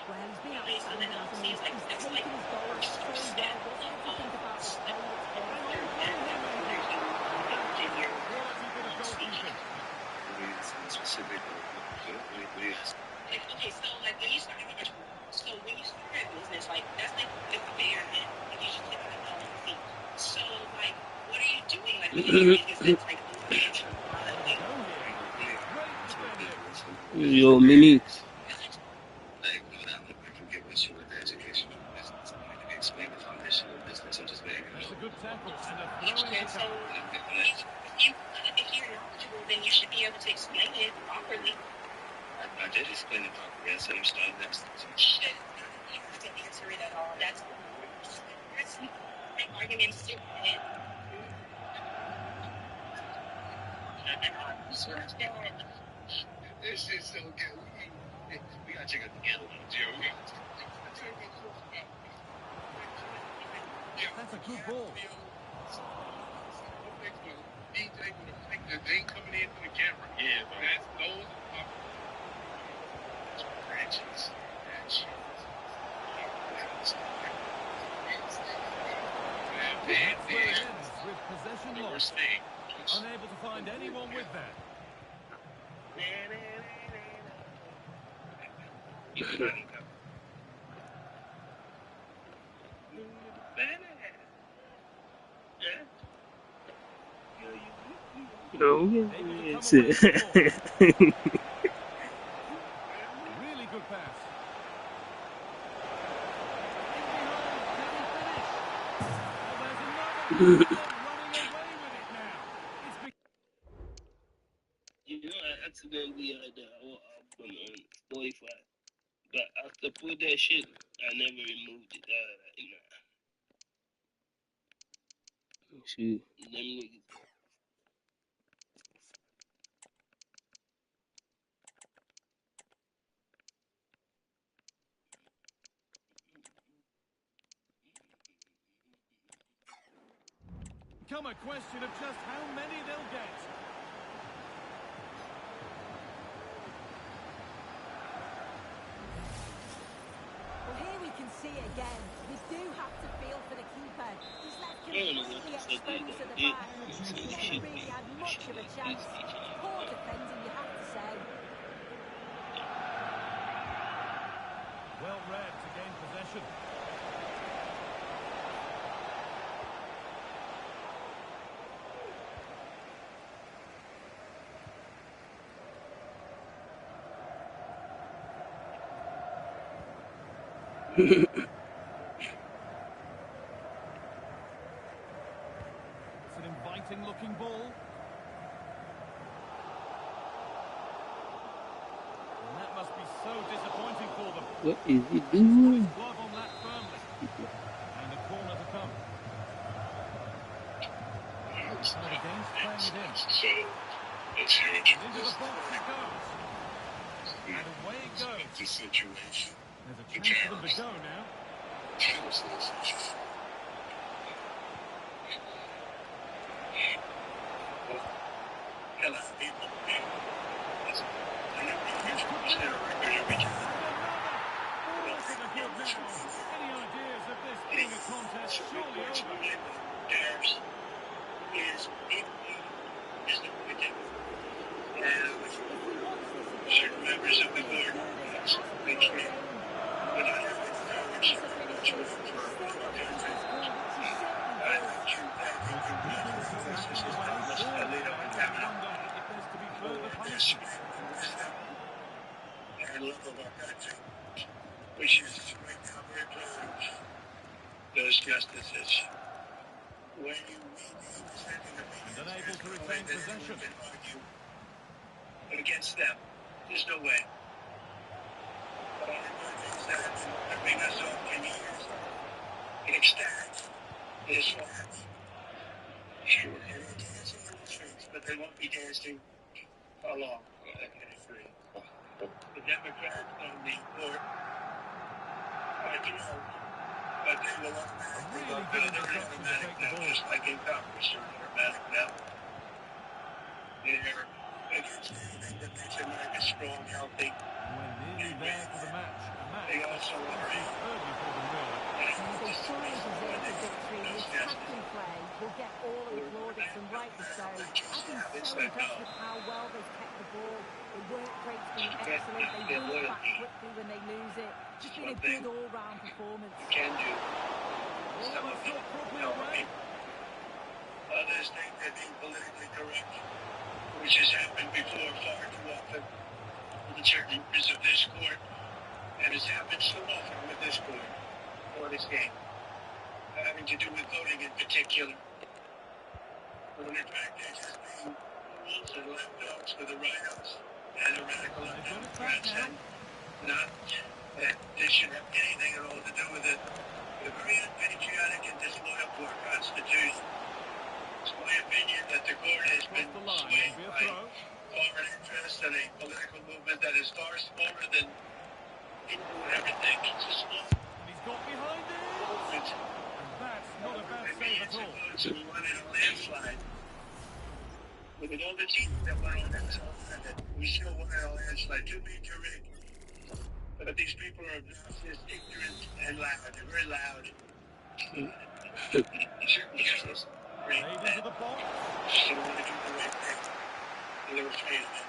Well, he's been outstanding, hasn't he? He's taken his goals so well. What do you think about the play that's gone on? Quality bit of goalkeeping. Okay, so like when you started business, like that's like the bare minimum. Like you should take like all the feet. So like, what are you doing? Like, what do you think is like Yo, mini. That's a good tackle and a throw in to so come. if you're knowledgeable, then you should be able to explain it properly. I did explain it properly. I said I'm starting next. Shit, you have to answer it at all. That's arguments too. This is so good. We gotta check out the ghetto, Joe. That's a good ball. DJ with a fake that ain't coming in from the camera. Yeah, bro. That's those branches. That's where it ends, with possession lost. Unable to find anyone with that. Oh, Yes. Really good pass. You know, I accidentally had our album on Spotify. But after put that shit, I never removed it. See, them niggas. Come a question of just how many they'll get. Well, here we can see it again. You do have to feel for the keeper. He's left I don't know what completely the fuck they exposed at gonna the do. back. Some He never shit really be had much of a bullshit like chance. this. Poor defending, you have to say. Well read to gain possession. It's an inviting looking ball. And that must be so disappointing for them. What is he Put doing? his glove on that firmly. And a corner to come. So the game's playing it in. So it's huge. And into the box it goes. And away it goes. The situation. There's a chance for them to go now. Any ideas of this being a contest surely over? Is equally disappointing. And certain members of the board absolutely can't. But I have encouraged for country. I'm not sure that congratulations to Thomas Alito and Kavanaugh. If there's to be For further their punishment. wisdom and love of our country, which is right now very proud of those justices. When you read the dissenting opinions, And unable there's to no way retain that possession. anyone can argue against them. There's no way. But one of the things that have been gripping us all for years in ecstatic is fans. Sure. And they're dancing in the streets, but they won't be dancing for long. I can agree. The Democrats on the court are thrilled, but they will automatically Really vote good no. They're an introduction to automatic take the no, ball. just like in Congress, they're an automatic no. They're against anything that makes America strong, healthy. We're nearly there for the match. A match They that also started are early for them, really. They fully deserve the victory. The attacking play will get all of the plaudits, and rightly so. I've been so impressed with how well they've kept the ball. The work rate's been excellent. They bounce back quickly when they lose it. Just been a good all-round performance. You can do. Some of them Not properly help away. me. Others think they're being politically correct, which has happened before far too often with certain members of this court, and has happened so often with this court for this game, having to do with voting in particular. When in fact there has been rules and lapdogs for the rhinos and the radical They've got it back Democrats, now. and not that this should have anything at all to do with it. The very unpatriotic and disloyal to our Constitution. It's my opinion that the court has been Across the line, swayed it'll be a by throw. foreign interests and a political movement that is far smaller than people would ever think. It's a small And he's got behind it. movement. And that's not a bad And save millions at of all. votes and won in a landslide. With all the teams that went on that landslide, we still won in a landslide. Too big to rig. But these people are obnoxious, ignorant, and loud. They're very loud. Certain justice. Great. Played into the box. They don't want to do the right thing. And they're afraid of it.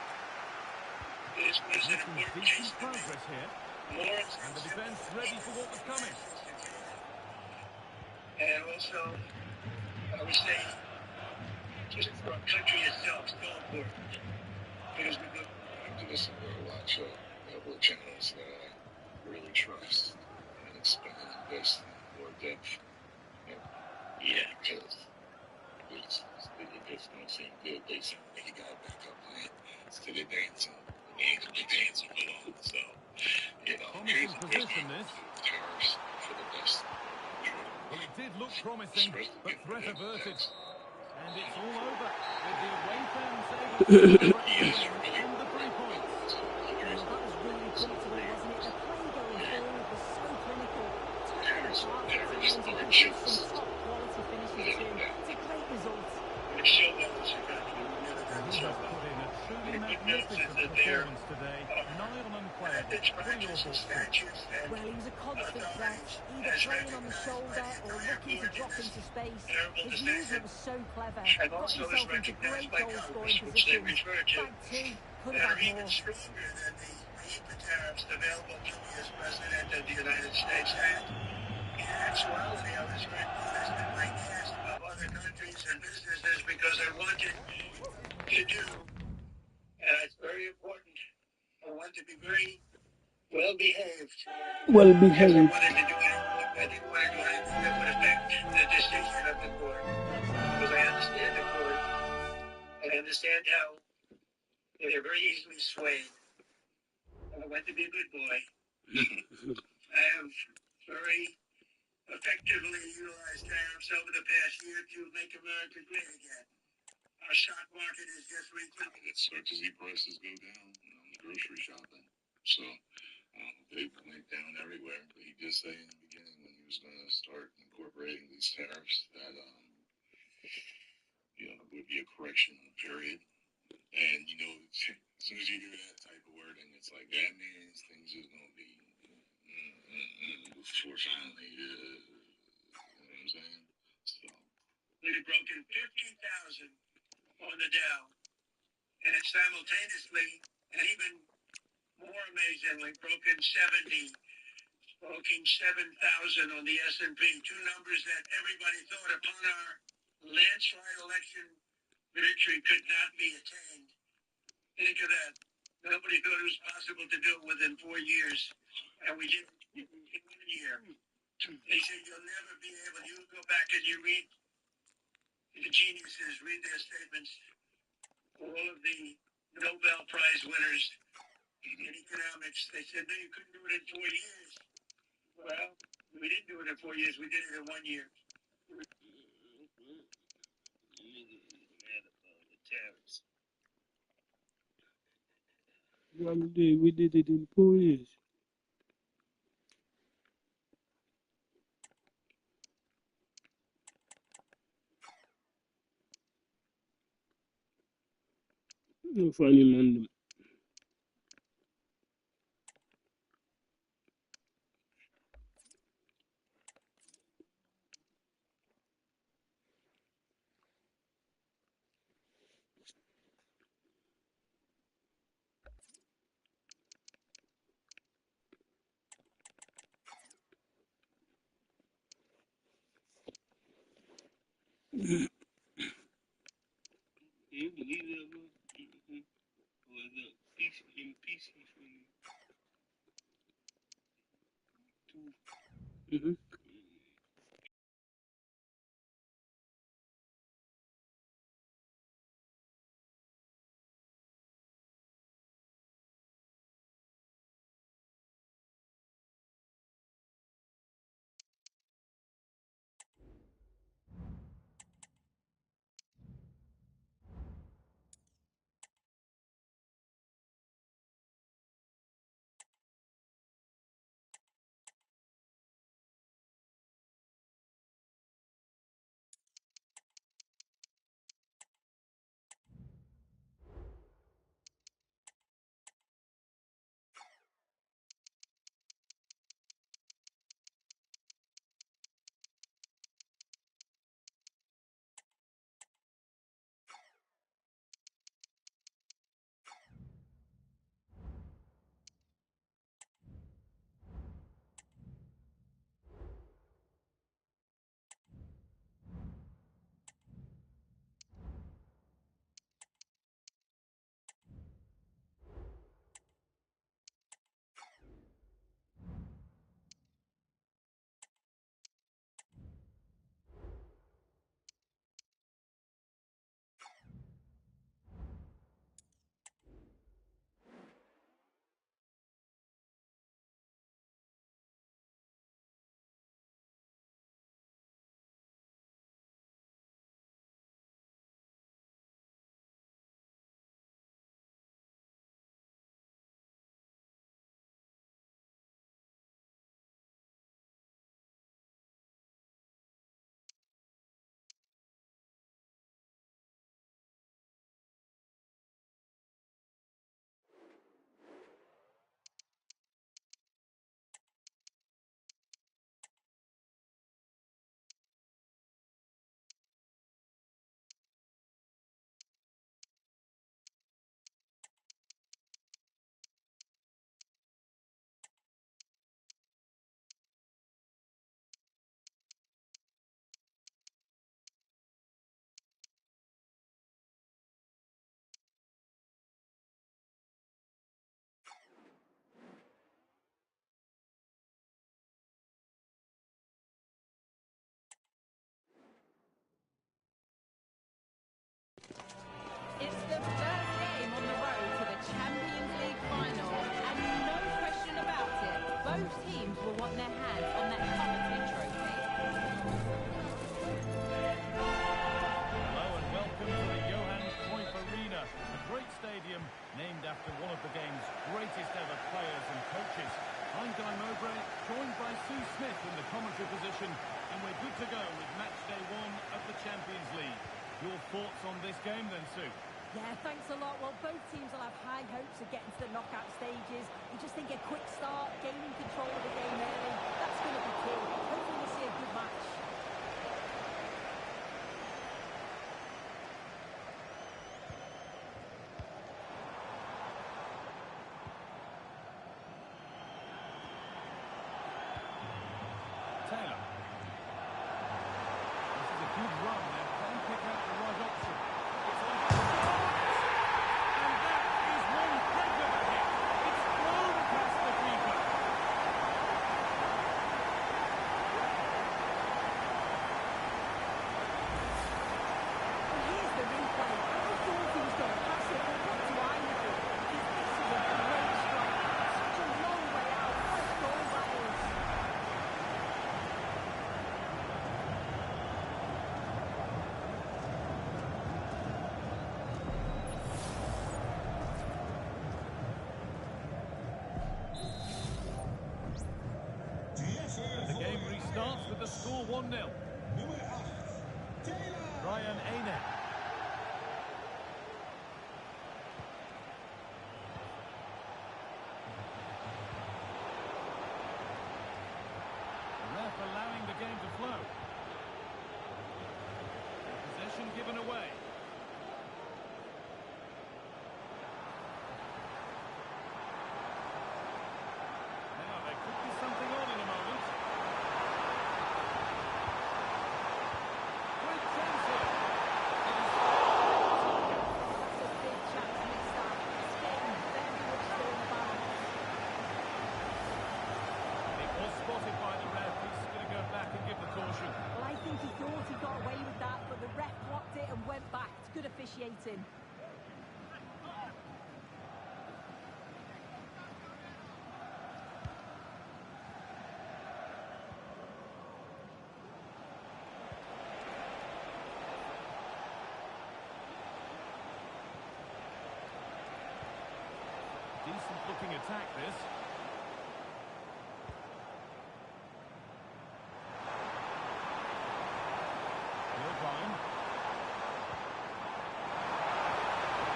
This was an Making important decent case to me. progress here. Lawrence And the defence ready for what was coming. And also, I would say, just for our country itself, still important. Because we go After this, I'm going to watch a couple of channels that I really trust and expand and invest in more depth. yeah. Because it just don't seem good. They seem like you got to back up playing to the dancing. The dancing belong. So, you know, Tommy position, this. tariffs for the best. Well, it did look promising, but threat averted. And it's all over, with the away fans able to celebrate the win and the 3 points. Well, that was really comfortable, wasn't it? The play going forward was so clinical. Took them apart at times and produced some top quality finishes too. It's a great result. He has put in a truly magnificent performance today. Nigh on unplayable. What are your thoughts, Chris? Well, he was a constant threat, either playing on the shoulder or looking to drop into space. His movement was so clever. Got himself into great goal-scoring positions. Bag two, could have had more. Available to me as president of the United States, and in actuality, I was very pleased with my guest of other countries and businesses because I wanted to do, and it's very important, I want to be very well behaved. Well Because I behaved. wanted to do anything, I didn't want to do anything that would affect the decision of the court. Because I understand the court, I understand how they're very easily swayed. I want to be a good boy. I have very effectively utilized tariffs over the past year to make America great again. Our stock market is just And it starts to see prices go down, the grocery shopping. So they went down everywhere. But he did say in the beginning when he was going to start incorporating these tariffs that would be a correction period. And as soon as you hear that type of wording, it's like that means things are going to be before finally, you know what I'm saying? So we'd have broken 50,000 on the Dow, and it simultaneously, and even more amazingly, broken 7,000 on the S&P, two numbers that everybody thought upon our landslide election victory could not be attained. Think of that. Nobody thought it was possible to do it within 4 years, and we did it in 1 year. They said you'll never be able, you go back and you read the geniuses, read their statements, all of the Nobel Prize winners in economics, they said, no, you couldn't do it in 4 years. Well, we didn't do it in 4 years, we did it in 1 year. One day we did it in 4 years. Funny man. You believe that, bro? Or the PC Mm-hmm. Both teams will want their hands on their coveted trophy. Hello and welcome to the Johan Cruyff Arena, a great stadium named after one of the game's greatest ever players and coaches. I'm Guy Mowbray, joined by Sue Smith in the commentary position, and we're good to go with match day 1 of the Champions League. Your thoughts on this game then, Sue? Yeah, thanks a lot. Well, both teams will have high hopes of getting to the knockout stages. We just think a quick start, gaining control of the game early, that's going to be key. Hopefully we'll see a good match. Taylor. This is a good run. They're playing pick out the right option. It's on. And that is one heck of a hit. It's flown past the keeper. And here's the replay. I thought he was going to pass it, but what do I know? Because this is a great strike. Such a long way out. What a goal that is. The game restarts with the score 1-0. Ryan Aine. The ref allowing the game to flow. Possession given away. Now there could be something on in a moment. Great chance here. It is That's a big chance missed out. Spain very much still in the balance. It was spotted by the ref. He's going to go back and give the caution. Well, I think he thought he got away with that, but the ref blocked it and went back. It's good officiating. Decent looking attack this. Irvine.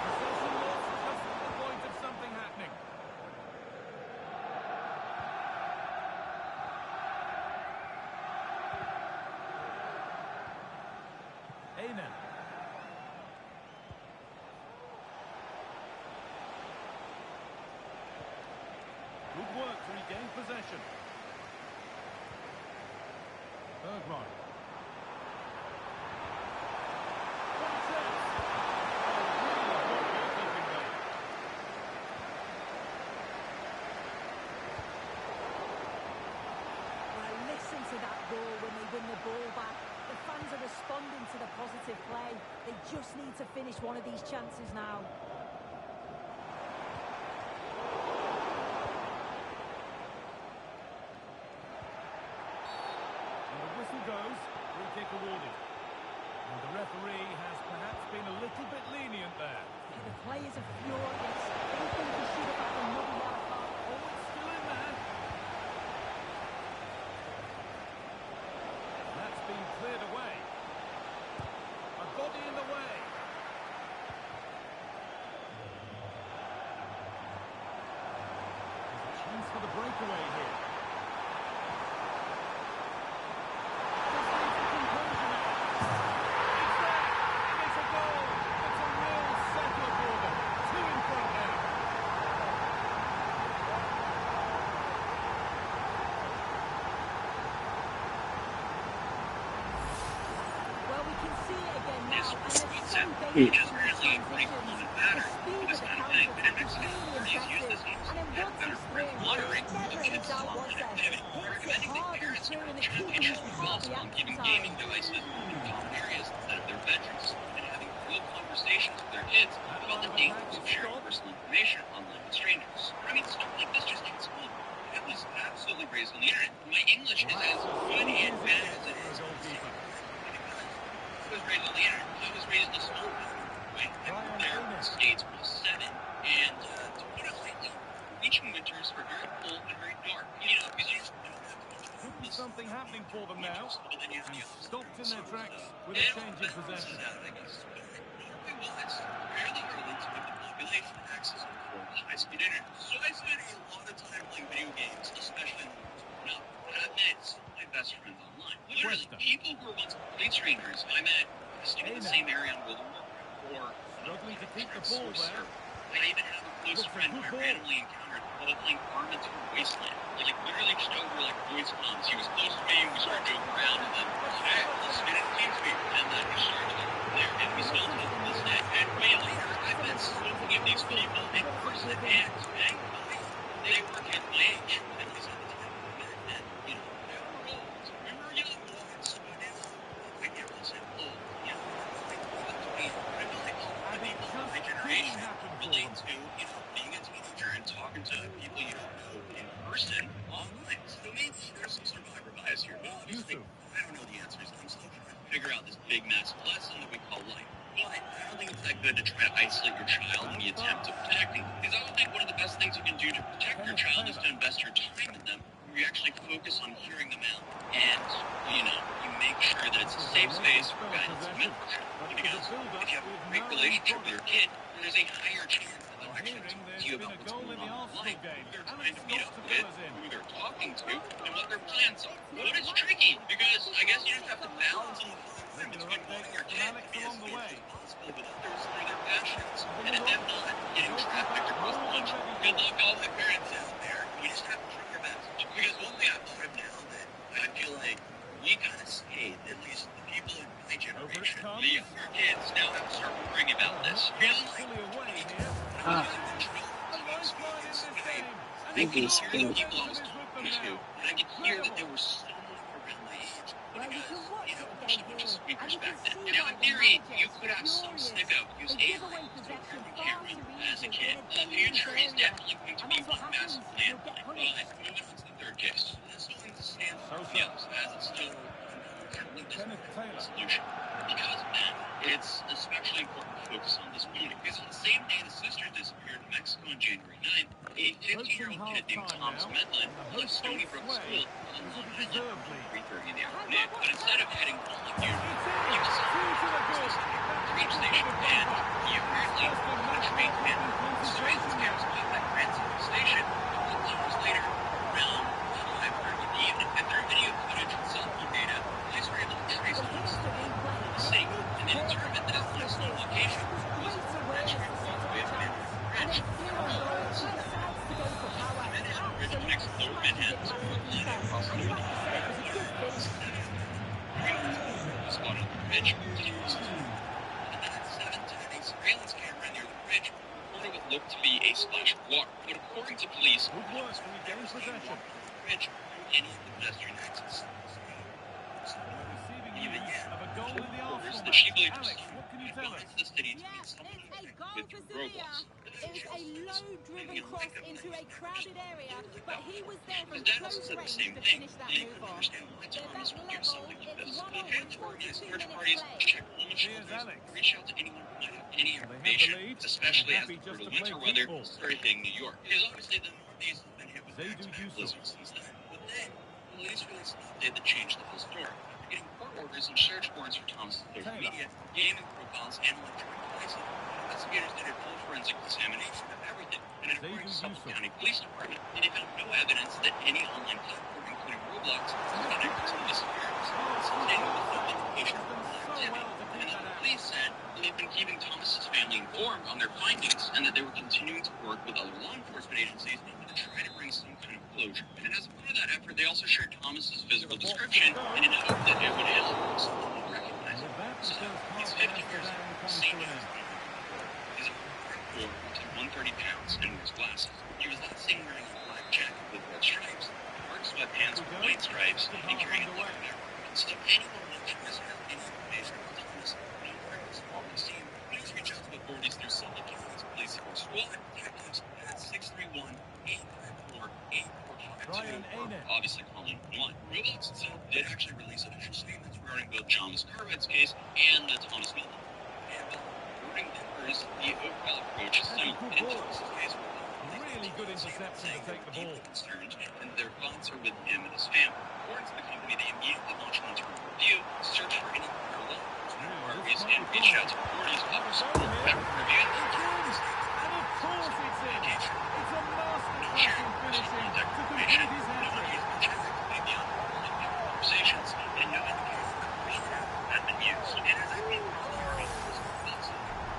Possession lost just at the point of something happening. Aine. Good work to regain possession. Bergman. What a chance! Oh, really good goalkeeping there. Well, listen to that goal when they win the ball back. The fans are responding to the positive play. They just need to finish one of these chances now. And the whistle goes, free kick awarded. And the referee has perhaps been a little bit lenient there. Yeah, the players are furious. They think he should have had another yellow card. Oh, it's still in there. That's been cleared away. A body in the way. There's a chance for the breakaway here. Just needs the composure now. It's there, and it's a goal. It's a real settler for them. 2 in front now. Well, we can see it again now, Yes, and it's they're good so set. basic Just in really these a pretty transitions. common The pattern speed for of this the kind of thing. counter-attack But is it's really he's used impressive. this games And then to get once better he's bread through, and butter. there's never any It's doubt, was there? Hits it hard and true, and the keeper Advantages was for hardly also on acting giving time. gaming devices in common areas instead of their bedrooms and having real conversations with their kids about the dangers of sharing personal information online with strangers. I mean, stuff like this just gets old. It was absolutely beach in winters are very cold and very dark. You know, because you just don't have Could be something happening for them now. but then you have And the opposite. stopped in their tracks with a change of possession. Norway was fairly early to make the population access to affordable high-speed internet. So I spent a lot of time playing video games, especially in the winter. Now, I met some of my best friends online. Literally, people who were once complete strangers I met visiting in the same area on World of Warcraft or Struggling to keep the ball there. I even have a close friend who I randomly encountered while playing Arma 2 Wasteland. Like, literally just over, like, voice comms. He was close to me, we started joking around, and then, hey, let's get into TeamSpeak. And then we started there, and we still talk to this day. And way later, I've been speaking of these people in person, and thankfully, they were kids my age. At least at the time we met. And, you know, they were old. We were young ones, but now, I can't really say old. You know, like, I feel like all the people of my generation relate to, you know, being a teenager and talking to people you don't know in person online. So maybe there's some survivor bias here, but obviously, I don't know the answers. I'm still trying to figure out this big, massive lesson that we call life. But I don't think it's that good to try to isolate your child in the attempt of protecting them. Because I would think one of the best things you can do to protect your child is to invest your time in them, where you actually focus on hearing them out. And, you know, you make sure that it's a safe space for guidance and mentorship. Because if you have a great relationship with your kid, there's a higher chance that they'll actually talk to you about what's going on online, who they're trying to meet up with, who they're talking to, and what their plans are. But it's tricky, because I guess you just have to balance in the fine line between wanting your kid to be as responsible with others through their passions, and them not getting trafficked across the country. Good luck to all my parents out there. We just have to try our best. Because one thing I've thought of now that I feel like we kind of stayed, at least the people in my generation, the younger kids now have to start worrying about this. Because like, I could hear the people I was talking to, and I could hear that they were so much around my age. Because, you know, there's a bunch of speakers back then. And now in theory, you could have some sicko use A-Line to apparently Cameron as a kid. The future is definitely going to be one massive landmine. But moving on to the third case, this one stands for something else, as it's still apparently doesn't have a solution. Because of that, it's especially important to focus on this morning. Because on the same day the sisters disappeared in Mexico on January 9th, a 15-year-old kid named Thomas Medlin left Stony Brook School on Long Island at 3:30 in the afternoon. But instead of heading home like usual, he was to the train station, and he apparently got a train hit. So as it scares off that transit station, a couple hours later, around 5:30 p.m., and through video footage and cell phone data, police were able to trace Thomas to the city, and they determined that his next known location was the bridge walkway of Manhattan Bridge. The Manhattan Bridge connects Lower Manhattan to Brooklyn across the New York. Spot on the bridge to the east. And then at 7:10, a surveillance camera near the bridge reported what looked to be a splash of water. But according to police, Thomas was never seen walking on the bridge through any of the pedestrian access. Even yet, reporters that she believed was had gone into the city to meet someone with roadblocks. It was a low-driven cross into a crowded area, but he was there from His dad also close said the range same to thing. finish that They move couldn't off. understand why At Thomas that would do level, something like it's this. one The on fans one, organized 42 search minutes parties, play. checked homeless shelters, reach out to anyone who might have any information, especially as the brutal winter weather started hitting New York. Because obviously the Northeast has been hit with back-to-back blizzards since then. But then, police released an update that changed the whole story. After getting court orders and search warrants for Thomas' social media, gaming profiles, and electronic devices, investigators did a full forensic examination of everything. And according to Suffolk County Police Department, they found no evidence that any online platform, including Roblox, was connected to the disappearance. Stating with no indication of criminal activity. And then the police said that they've been keeping Thomas's family informed on their findings, and that they were continuing to work with other law enforcement agencies to try to bring some kind of closure. And as a part of that effort, they also shared Thomas's physical description in an hope that it would help someone recognize him. So he's 50 years old, same age. He's a 4 to 130 pounds and wears glasses. He was last seen wearing a black jacket with red stripes, dark sweatpants with white stripes, and carrying a black bag. So if anyone watching this has any information about Thomas, no worries, always seen. Please reach out to authorities through Suffolk County's Police Force Squad. Detectives at 631-854-8452, or obviously call 911. Roblox itself did actually release official statements regarding both Thomas Carvet's case and the Thomas Milton. And reporting differs, the overall approach is similar. In Thomas's case, really good interception to take the ball. Concerns, and their thoughts are with him and his family. According to the company, they immediately launched an internal review, search for any parallels and reach out to authorities to help support better review. And of course it's in. It's a masterclass in finishing to complete his hat-trick. Conversations and no indication that rehab had been used. And as I read through the article,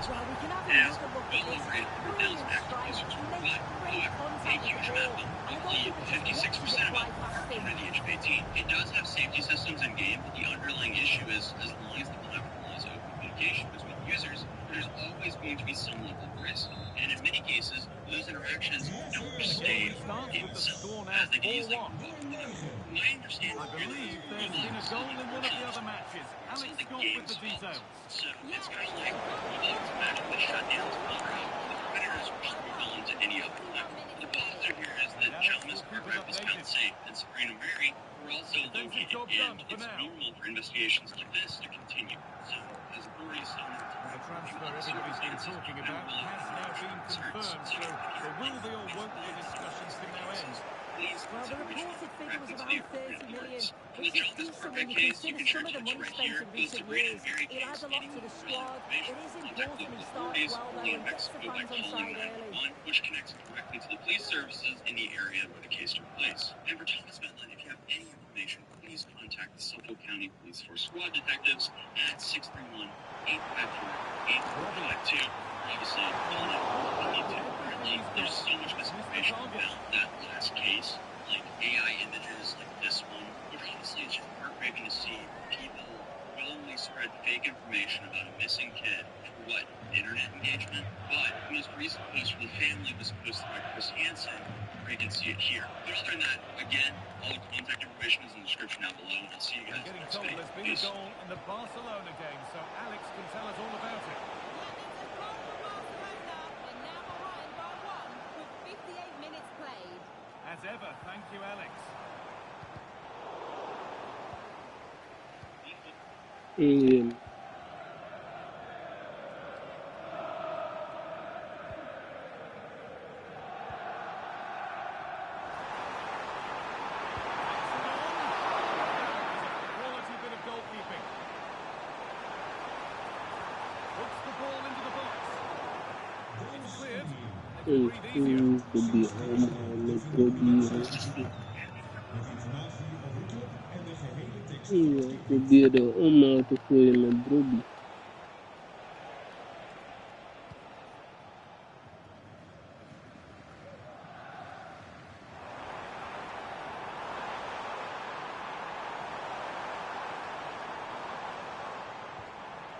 Well, we can have another look at this. Brilliant strike. He makes great contact with the ball. And the goalkeeper just watches it fly past him. at the age of 18. It does have safety systems in game, but the underlying issue is as long as the platform allows open communication between users, there's always going to be some level of risk. And in many cases, those interactions don't stay in civil as they can easily my understanding. I believe there's been a goal in one of the other matches. Alex Scott with the details. So it's kind of like magically shut down tomorrow. The predators will respond to any other level. The positive here is that Chalmers Cartwright was found safe, and Sabrina Mary were also located, and it's normal for investigations like this to continue. So, as Rory is still the transfer everybody's been talking about has now been confirmed, so the will be or won't be discussions can now end. Well, the reported figure was around 30 million, which is decent when you consider some of the money spent in recent years. It adds a lot to the squad. It is important he starts well, though, and gets the fans on side early. Which connects directly to the police services in the area where the case took place. And for Thomas Medlin, if you have any information, please contact the Suffolk County Police Force Squad Detectives at 631-854-8452. Obviously, all that we need to. Currently, there's so much misinformation about that last case, like AI images like this one, which honestly is just heartbreaking to see people willingly spread fake information about a missing kid for what? Internet engagement? But the most recent post from the family was posted by Chris Hansen, where you can see it here. But other than that, again, all the contact information is in the description down below, and I'll see you guys Getting next told video. there's been a goal in the Barcelona game, so Alex can tell us all about it. As ever, thank you, Alex. Quality bit of goalkeeping. Puts the ball into the box. It's cleared. They can breathe easy.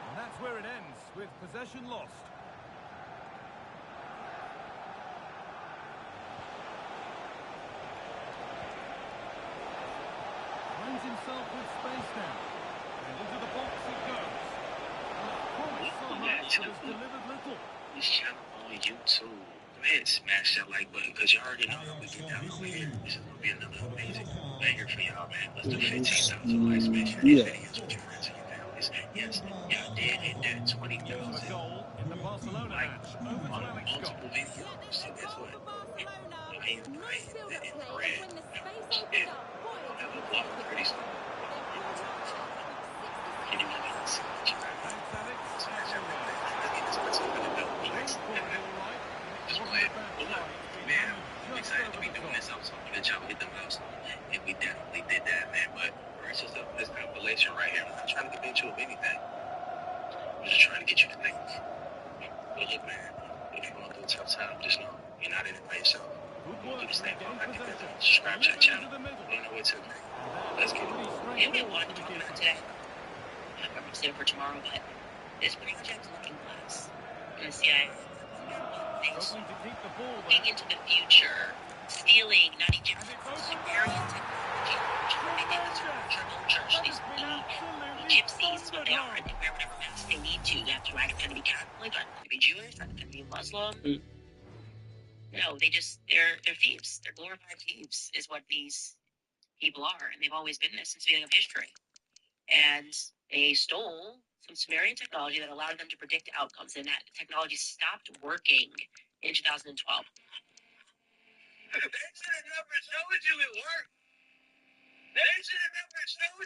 And that's where it ends, with possession lost. Finds himself with space now. And into the box it goes. And it promised so much, but has delivered little. This channel on YouTube. Go ahead and smash that like button, because you already know that we get down over here. This is going to be another amazing banger for y'all, man. Let's do 15,000 likes. Make sure these videos with your friends and your families. Yes, y'all did hit that 20,000. A goal in the Barcelona match. Over to Alex Scott. Multiple videos. So guess what? I hit that in red. When the space opened up, boy, Have a block pretty soon. Can you imagine this? Thanks, Alex. Smash everything. I mean, it's what's open to know. Just play it. Well, look, man, I'm excited to be doing this. I was hoping that y'all would hit the milestone, and we definitely did that, man. But first is up this compilation right here. I'm not trying to convince you of anything. I'm just trying to get you to think. But look, man, if you're going through a tough time, just know you're not in it by yourself. Good You work do the to same regain thing. possession. Subscribe to the channel. Into the middle. On our way to it. Let's get it. Pretty Yeah, we straightforward want for to the talk about keeper. today. I'm excited for tomorrow, but this project's looking glass. And see, things Struggling to keep the ball looking there. into the future, stealing, not Egyptian, And it's opened Sumerian up. technology, which is what they think is triple church. That These has been absolutely gypsies is what they are, and thundered they wear whatever mask they need to. That's right. It's going to be Catholic, or it's going to be Jewish, or it's going to be Muslim. No, they're thieves. They're glorified thieves, is what these people are, and they've always been this since the beginning of history. And they stole some Sumerian technology that allowed them to predict outcomes, and that technology stopped working in 2012.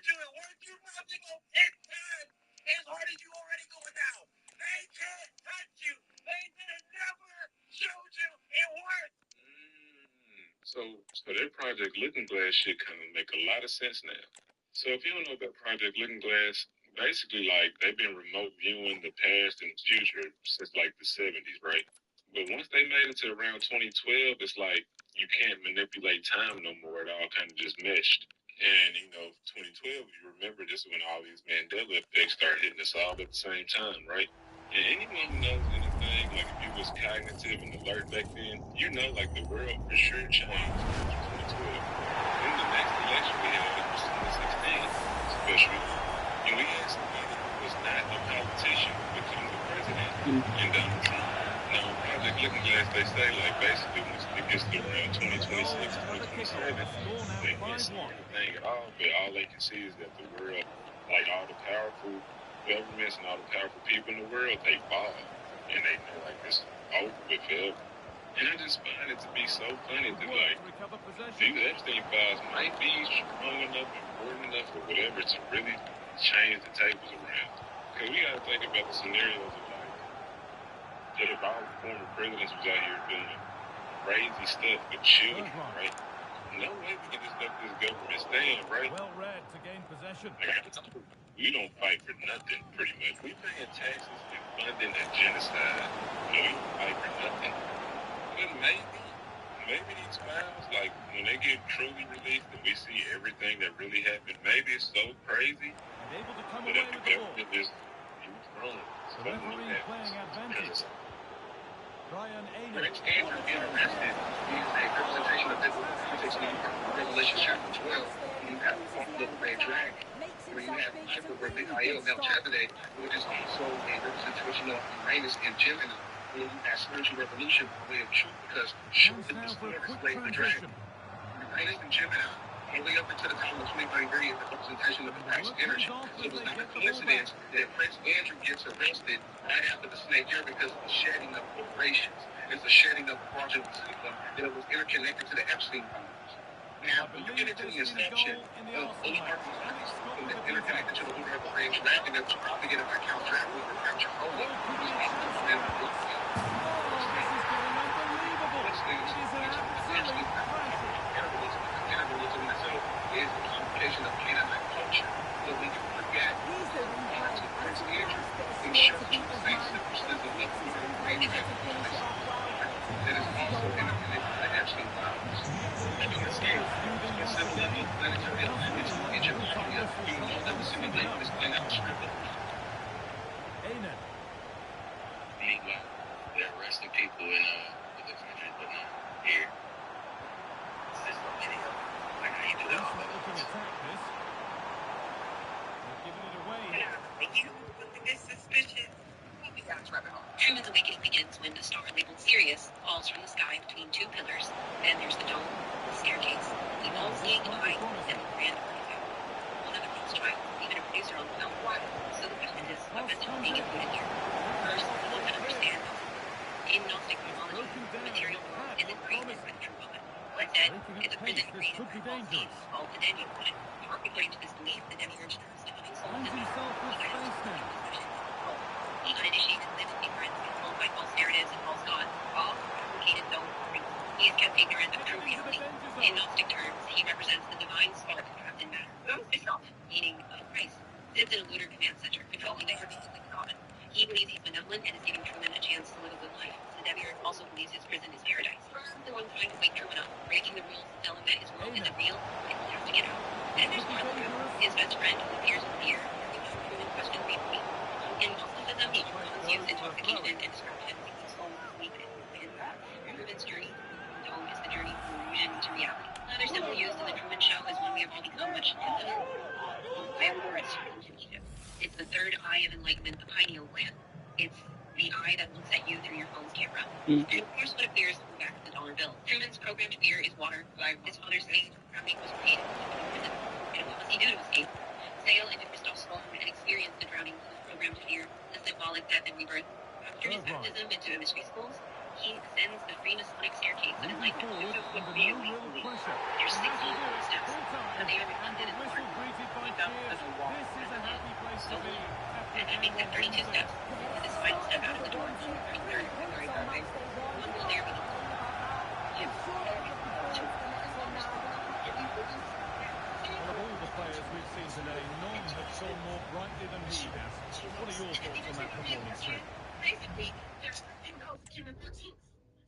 with you and work you out, they go 10 times as hard as you already going now. They can't touch you. They did never showed you it worked. So that Project Looking Glass shit kind of make a lot of sense now. So if you don't know about Project Looking Glass, basically like they've been remote viewing the past and future since like the 70s, right? But once they made it to around 2012, it's like you can't manipulate time no more. It all kind of just meshed. And 2012, you remember this is when all these Mandela effects started hitting us all at the same time, right? And anyone who knows anything, like if you was cognitive and alert back then, like the world for sure changed after 2012. Then the next election we had was 2016, especially. And we had somebody who was not a politician become the president, and Donald Trump. Now, Project Looking Glass, they say, like, basically, once it gets to around 2026, 2027, they can't see anything at all, but all they can see is that the world, like all the powerful governments and all the powerful people in the world, they fall. And they know, like, this is over with forever. And I just find it to be so funny that, like, these Epstein files might be strong enough, important enough, or whatever to really change the tables around. Because we got to think about the scenarios of, like, that if all the former presidents was out here doing crazy stuff with children, right? No way we can just let this government stand, right? Well read to gain possession. We don't fight for nothing, pretty much. We paying taxes and funding a genocide. We don't fight for nothing. But maybe these files, like, when they get truly released and we see everything that really happened, maybe it's so crazy Able to come that away if the with the ball. government just wrong. The referee playing advantage. Brian Ainey. Prince Andrew being arrested is a representation of this context when you come from Revelation chapter 12. You have the man drag, where you have Piper where Big I.L. Melchizedek, which is also a representation of Uranus and Gemini. When you have spiritual revolution by way of truth, because truth is the spirit slave the dragon. Uranus and Gemini, all the way up into the time of 2023, is a representation of the Christ energy. So it was not a coincidence that Prince Andrew gets arrested right after the snake year because of the shedding of corporations. It's the shedding of fraudulent system that was interconnected to the Epstein files. Now, when you get into the inception of oligarchy and that's interconnected to the order of the Red Dragon, that was propagated by Count Dracula or Count Dracula, who's cannibalism itself is the complication of Canaanite culture. So when you look at Prince Andrew, it shows you the same symbolism of the Red Dragon. That is also interconnected to the Epstein files. On the scale, on civil level, planetary alignments, interplanetary, you know that the simulation is playing out scripted. Meanwhile, they're arresting people in the country, but not here. It's just a video. Like how you do that all over. Giving it away. It's suspicious. Truman's awakening begins when a star labeled Sirius falls from the sky between two pillars. Then there's the dome, the staircase, the all-seeing eye, and the grand artifact. One of the Ross child, even a producer on the film. So the question is, what message is being included here? First, we want to understand in Gnostic cosmology, the material world isn't created by the true moment. Instead, it's a prison created by false beings called the Demiurge planet. According to this belief, the Demiurge turns the living soul into the uninitiated lives ignorant and told by false narratives and false gods, all fabricated though important. He is kept ignorant of true reality. In Gnostic terms, he represents the divine spark trapped in matter, itself, meaning of Christ. Sits in a lunar command center, controlling the earth like a common. He believes he's benevolent and is giving Truman a chance to live a good life. The Demiurge also believes his prison is paradise. The one trying to wake Truman up, breaking the rules, telling him that his world isn't real, and he has to get out. Then there's Martha, his best friend who appears in fear, and Truman questions faithfully. In Gnosticism, he turns youth intoxication and distraction to keep souls asleep and quiet. Truman's journey from dome is the journey from illusion to reality. Another symbol used in the Truman Show is one we have all become much familiar with. The eye of Horus from ancient Egypt. It's the third eye of enlightenment, the pineal gland. It's the eye that looks at you through your phone's camera. And of course, what appears on the back of the dollar bill. Truman's programmed fear is water. His father's stage programming was paid in prison. And what must he do to escape? Sail into Christoph's storm and experience the drowning of his programmed fear, the symbolic death and rebirth. After his baptism into mystery schools, he ascends the Freemasonic staircase and enlightenment. This is what be a week a week. There's 16 steps, but they are reflected in the mark. Wake up as a walk. Slowly, and he makes it 32 steps. With his final step out of the door, 33rd February Broadway. One will there be the him. Well, of all the players we've seen today, none have shone more brightly than he has. What are your thoughts on that performance, Rick? Basically, there's 13 goals in the 13th.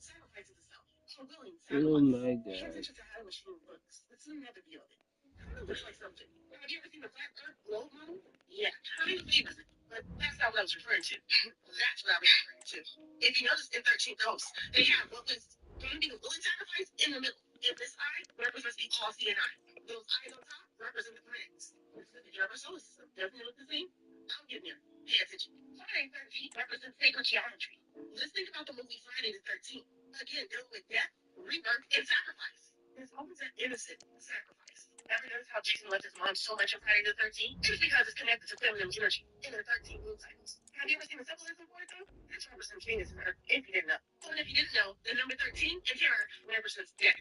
Sacrifices itself. Unwilling Oh sacrifice. my Hands god. into the Irish rule books. It's another view of it. Kind of looks like something. Have you ever seen the flat earth globe model? Yeah, kind of famous. But that's not what I was referring to. That's what I was referring to. If you notice in 13 ghosts, they have what was going to be the willing sacrifice in the middle. And this eye represents the all seeing eye. Those eyes on top represent the planets. This is the picture of our solar system. Doesn't it look the same? I'm getting there. Pay attention. Sign 13 represents sacred geometry. Let's think about the movie Friday the 13th. Again, dealing with death, rebirth, and sacrifice. There's always an innocent sacrifice. Ever notice how Jason loves his mom so much in Friday the 13th? It's because it's connected to feminine energy in the 13 moon cycles. Have you ever seen the symbolism for it though? This represents Venus and Earth, if you didn't know. And if you didn't know, the number 13 in terror represents death.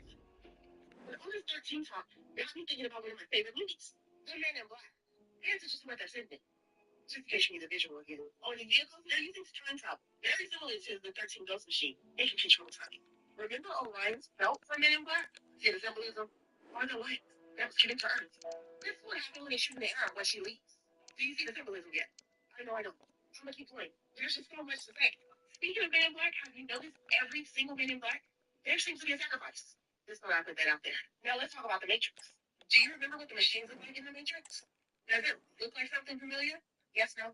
When all this 13 talk, got me thinking about one of my favorite movies, The Man in Black. Pay attention to what they're saying. Just in case you need a visual again. On the vehicles, they're using time travel. Very similar to the 13 Ghost Machine. It can control time. Remember Orion's belt for Men in Black? See the symbolism? Or the light that was given to Earth. This is what happened when they shoot in the air when she leaves. Do you see the symbolism yet? I know I don't. I'm gonna keep playing. There's just so much to say. Speaking of Men in Black, have you noticed every single Men in Black? There seems to be a sacrifice. Just thought I put that out there. Now let's talk about the Matrix. Do you remember what the machines look like in the Matrix? Does it look like something familiar? Yes, no?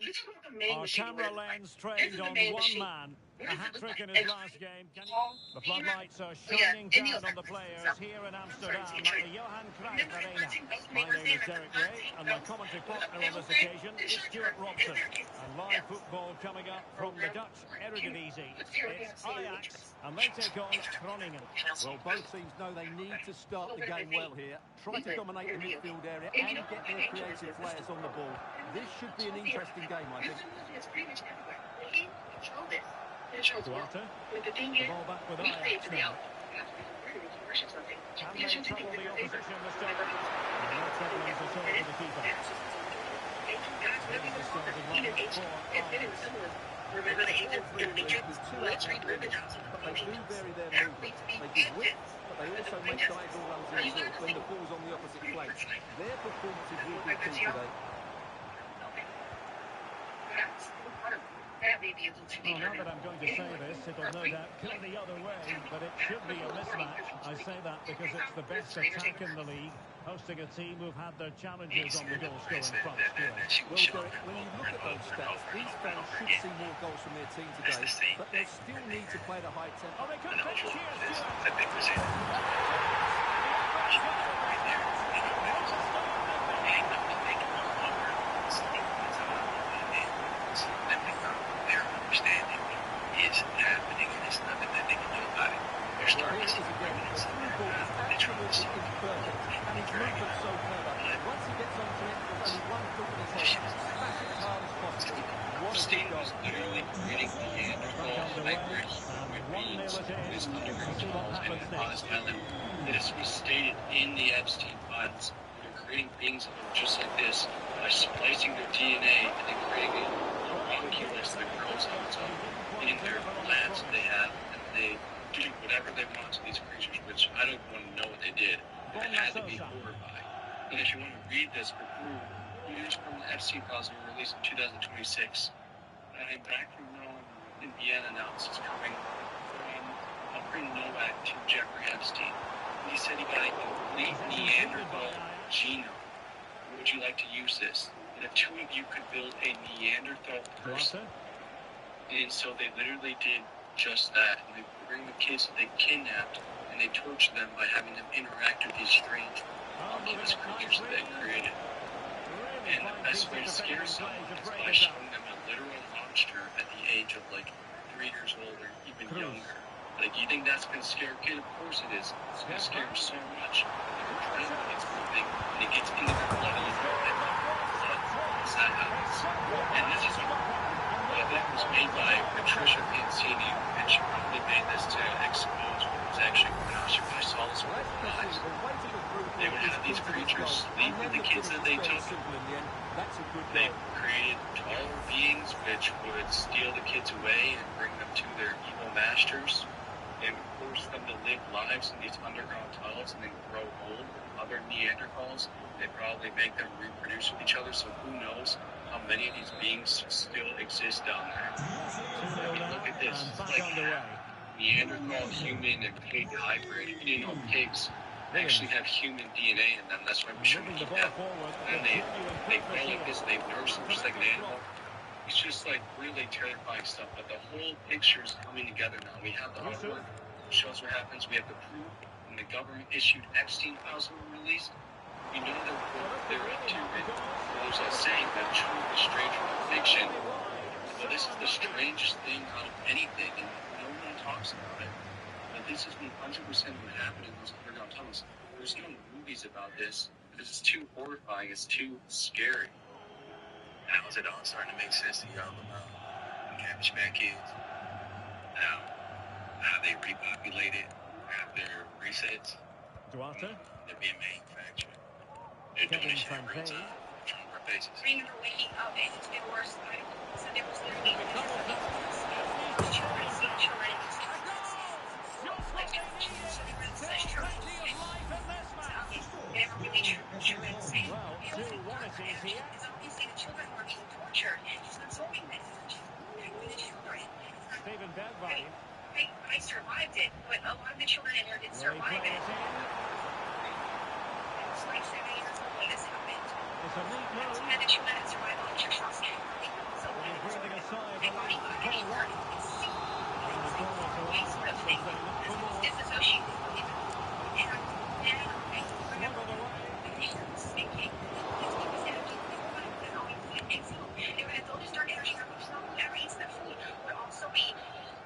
Let's talk about the main Our machine. camera lens trained on one man. A hat-trick in his last game. The floodlights are shining down on the players here in Amsterdam at the Johan Cruyff Arena. My name is Derek Ray, and my commentary partner on this occasion is Stuart Robson. And live football coming up from the Dutch Eredivisie. It's Ajax, and they take on Groningen. Well, both teams know they need to start the game well here. Try to dominate the midfield area and get their creative players on the ball. This should be an interesting game, I think. Duarte. The ball back with Ajax now. Can they trouble the opposition this time? No trouble at all with the keeper. Here's the starting lineup for Ajax. Remember the agents in Matrix? Let's read the jobs. They do vary their movement. They give width, but they also make diagonal runs themselves when the ball's on the opposite flank. Their performances will be key today. Well, now that I'm going to say this, it'll no doubt go the other way, but it should be a mismatch. I say that because it's the best attack in the league, hosting a team who've had their challenges on the goal-scoring front. Well, Derek, when you look at those stats, these fans should see more goals from their team today, but they still need to play at a high tempo. Oh, they could finish here, Understanding is happening, and it's nothing that they can do about it. They're starting to see the evidence of that. They're trying to see it. And his movement so clever. Once he gets onto it, there's only one foot in his head. Smash it as hard as possible. What a Steve goal. was literally creating Neanderthal hybrids with Marines in this underground tunnels and Oz Island. This was stated in the Epstein files. They're creating beings that look just like this by splicing their DNA and then creating a homunculus that grows on its own in their labs that they have, and they do whatever they want to these creatures, which I don't want to know what they did. It had to be horrifying. And if you want to read this for proof, news from the Epstein files were released in 2026. I'm back from Rome in Vienna now. This is coming from Humphrey Nowak to Jeffrey Epstein. He said he got a complete Neanderthal genome. Would you like to use this? And the two of you could build a Neanderthal person. And so they literally did just that. And they bring the kids that they kidnapped and they tortured them by having them interact with these strange homunculus creatures that they created. And the best way to scare someone is by showing them a literal monster at the age of like 3 years old or even younger. Like, you think that's going to scare a kid? Of course it is. It's going to scare them so much. Their adrenaline gets moving and it gets into their blood and blood. That's how it happens. And this is what Yeah, that was made by Patricia Pansini, and she probably made this to expose what was actually going on. She probably saw this with her eyes. They would have these creatures sleep with the kids that they took. They created taller beings which would steal the kids away and bring them to their evil masters. They would force them to live lives in these underground tunnels and then grow old with other Neanderthals. They'd probably make them reproduce with each other, so who knows how many of these beings still exist down there. I mean, look at this. It's like Neanderthal, human, and pig hybrid. You know, pigs actually have human DNA in them. That's why we shouldn't eat them. And they grow like this, they nurse them just like an animal. It's just like really terrifying stuff, but the whole picture is coming together now. We have the artwork, shows what happens, we have the proof, and the government issued Epstein files were released. You know they're up to it. There's a saying that truth is stranger than fiction. Well, this is the strangest thing out of anything, and no one talks about it. But this is 100% what happened in those underground tunnels. There's no movies about this because it's too horrifying, it's too scary. How is it all starting to make sense to y'all about Cabbage Patch Kids? How they repopulated after resets? Duarte? They're being manufactured. They're doing this shit in real time. In front of our faces. I remember waking up and it's been worse. So there was literally children, some children, never really children saying, it's obviously the children were being tortured. She's absorbing that energy. The children. Stephen Bergwijn. I survived it, but a lot of the children in there didn't survive it. It's like 7 years old when this happened. It's a neat move. And the children had survived electric shocks. So breathing a sigh of relief. Disassociated.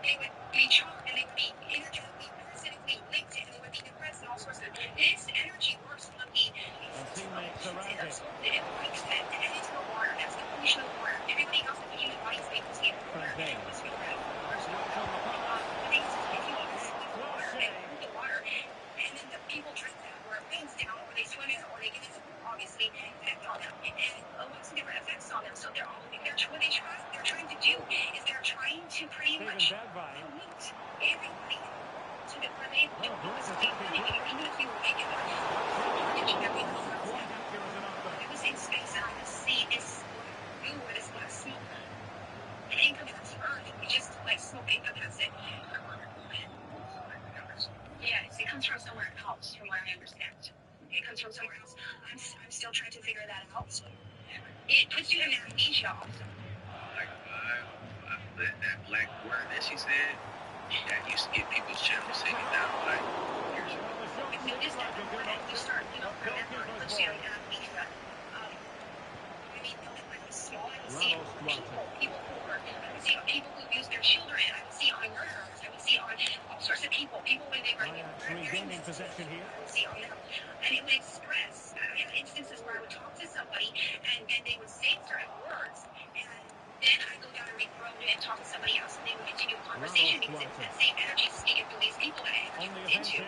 They would be charged and they would be energetically, parasitically linked and they would be depressed and all sorts of. This energy works on the. Teammates around it. It likes that, and it is the water. That's the pollution of the water. Everybody else in the human body is able to get water. And then the people drink that, or it rains down, or they swim in, or they get it, obviously, effect on them. And lots of different effects on them. So they're all, what they're trying to do is they're trying to pretty much pollute everybody to the where they even if you were making it was in space and I could see this goo or this black smoke. It ain't coming from Earth, it just like smoke ain't coming past it. Yeah, it comes from somewhere else, from what I understand. It comes from somewhere else. I'm still trying to figure that out. It puts you in amnesia also. That black word that she said, that used to get people's channels taken down like years ago. If you just have to you start, remember, it puts you in amnesia. I mean, when I was small, I would see people who use their children. I would see on murderers. I would see on all sorts of people when they were regaining possession here. I would see on them. And it would express. I had instances where I would talk to somebody and they would say certain words. And then I go down a road and talk to somebody else and they would continue a conversation because it's that same energy speaking through these people that I have into.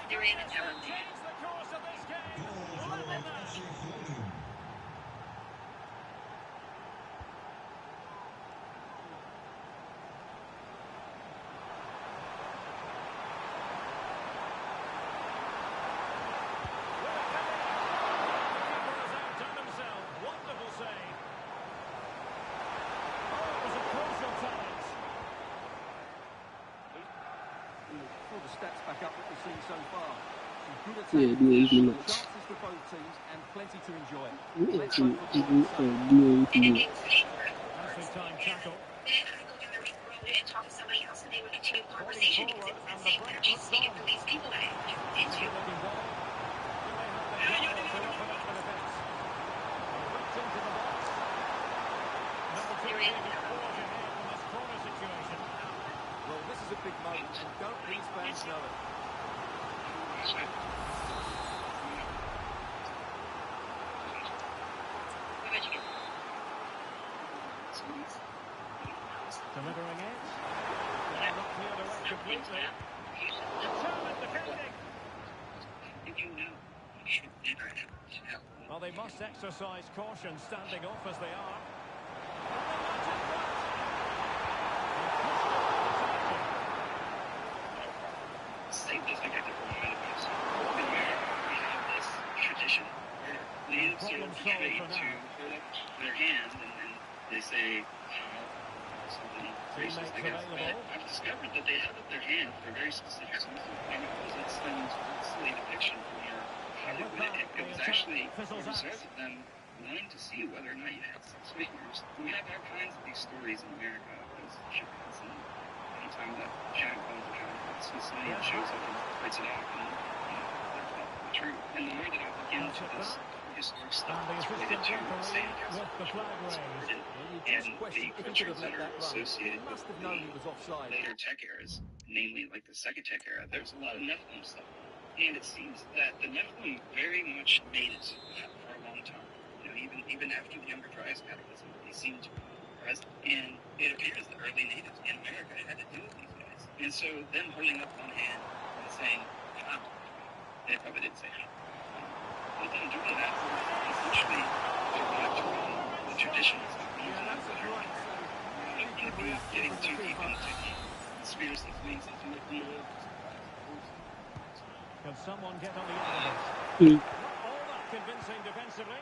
They're in a talent. Stats back up what we've seen so far. Some good Yeah, attacking, doing much. chances for both teams and plenty to enjoy. Passing time tackle. Then I go down the road and talk to somebody else and they would continue the conversation because it's that same energy speaking through these people that I have into. Well, this is a big moment, and don't these fans know it? Delivering it. Well, not cleared away completely. Determined defending. Well, they must exercise caution standing off as they are. Same as I got to remind of this. In America, we have this tradition where natives are trained to hold up their hand and they say, something racist, I guess. But I've discovered that they held up their hand for a very specific reason. And it wasn't some silly depiction from your Hollywood. It was actually a result of them wanting to see whether or not you had six fingers. We have all kinds of these stories in America as chickens, and anytime that giant bones are kind of Smithsonian shows up and writes it off, and that's not true. And the more that I look into this historic stuff that's related to sandcastles, and the cultures that are associated with the later tech eras, namely like the second tech era, there's a lot of Nephilim stuff. And it seems that the Nephilim very much made it for a long time. You know, even after the Younger Dryas cataclysm, they seemed to be present. And it appears the early natives in America had to do with these guys. And so them holding up one hand and saying, how? They probably didn't say how. But them doing that essentially derived from the traditions of the time that are getting too deep into the conspiracy things and doing it. Can someone get on the end of it? Not all that convincing defensively.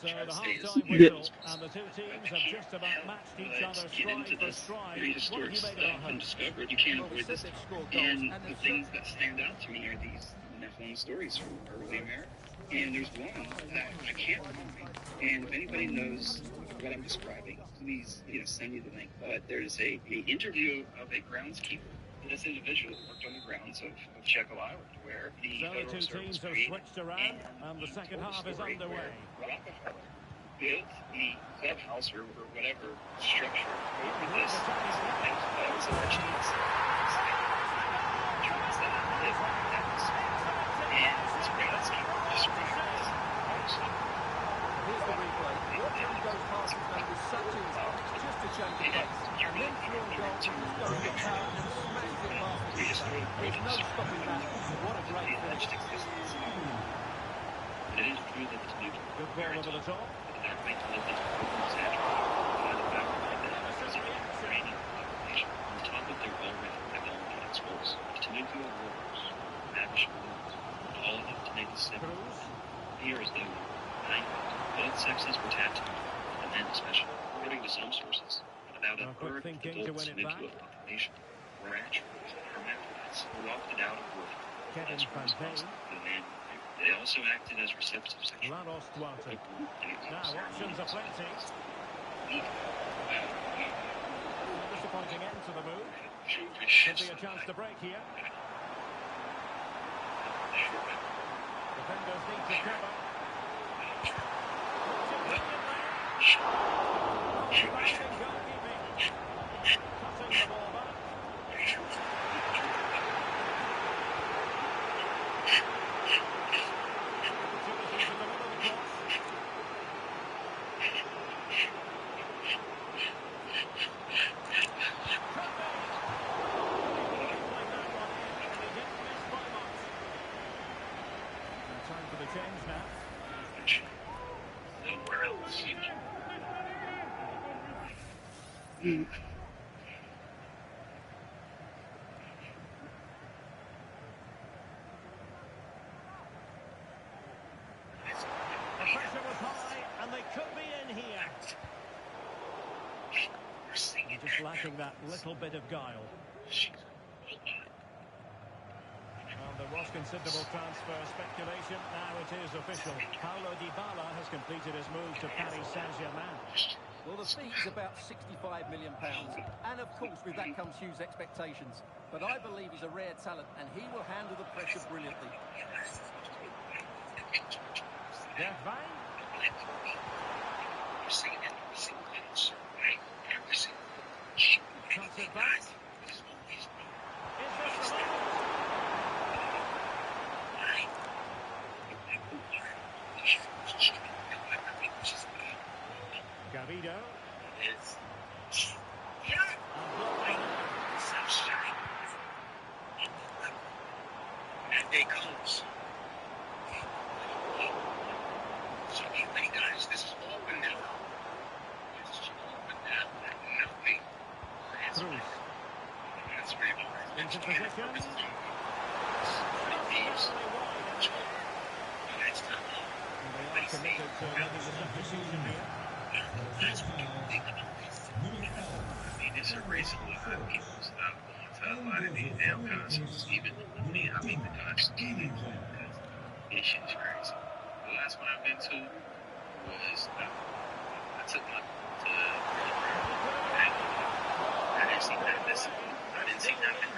So the half-time whistle, and the two teams have just about matched each other stride for stride. Very historic stuff and discovered. You can't avoid this stuff. And the things that stand out to me are these Nephilim stories from early America. And there's one that I can't find. And if anybody knows what I'm describing, please send me the link. But there's a interview of a groundskeeper. This individual worked on the grounds of Jekyll Island, where the two teams have switched around, and the second half is underway. Rockefeller built the clubhouse or whatever structure over this. That was allegedly and this groundskeeper described this house. Here's the replay. Watching goes past his man with such ease, it's just a change of pace. And then through a goal, he's going to power and smash it past the keeper. There's no stopping that. What a great finish. It is true that it's new. Good ball over the top. On top of their already developed exports, Tanuki warriors, lavish balloons, all of them to make the seven. Here is the 9. Both sexes were tattooed, the men especially. According to some sources, about a third of the adult Tanuki population were actually hermaphrodites who opted out of work as a response to the man. They also acted as receptive sexually. Now options are plenty. Disappointing end to the move. Could be a chance to break here. Defenders need to cover. Goalkeeping. Cutting the ball back. Pressure was high, and they could be in here. They're just lacking that little bit of guile. Well, there was considerable transfer speculation. Now it is official. Paulo Dybala has completed his move to Paris Saint-Germain. Well, the fee's about £65 million. And, of course, with that comes huge expectations. But I believe he's a rare talent, and he will handle the pressure brilliantly. Gervain. Cuts it back. Is this the moment? Gavido. It's so shiny. That day comes. So hey guys, this is all vanilla. This is all vanilla. Nothing. Cruz. That's really hard. Into possession. And they are committed to making the substitution here. That's what you think about this. I mean, it's a race of live people stop going to a lot of these damn concerts. Even me, I mean the concerts. This shit is crazy. The last one I've been to was I took my to I didn't see nothing. I didn't see nothing.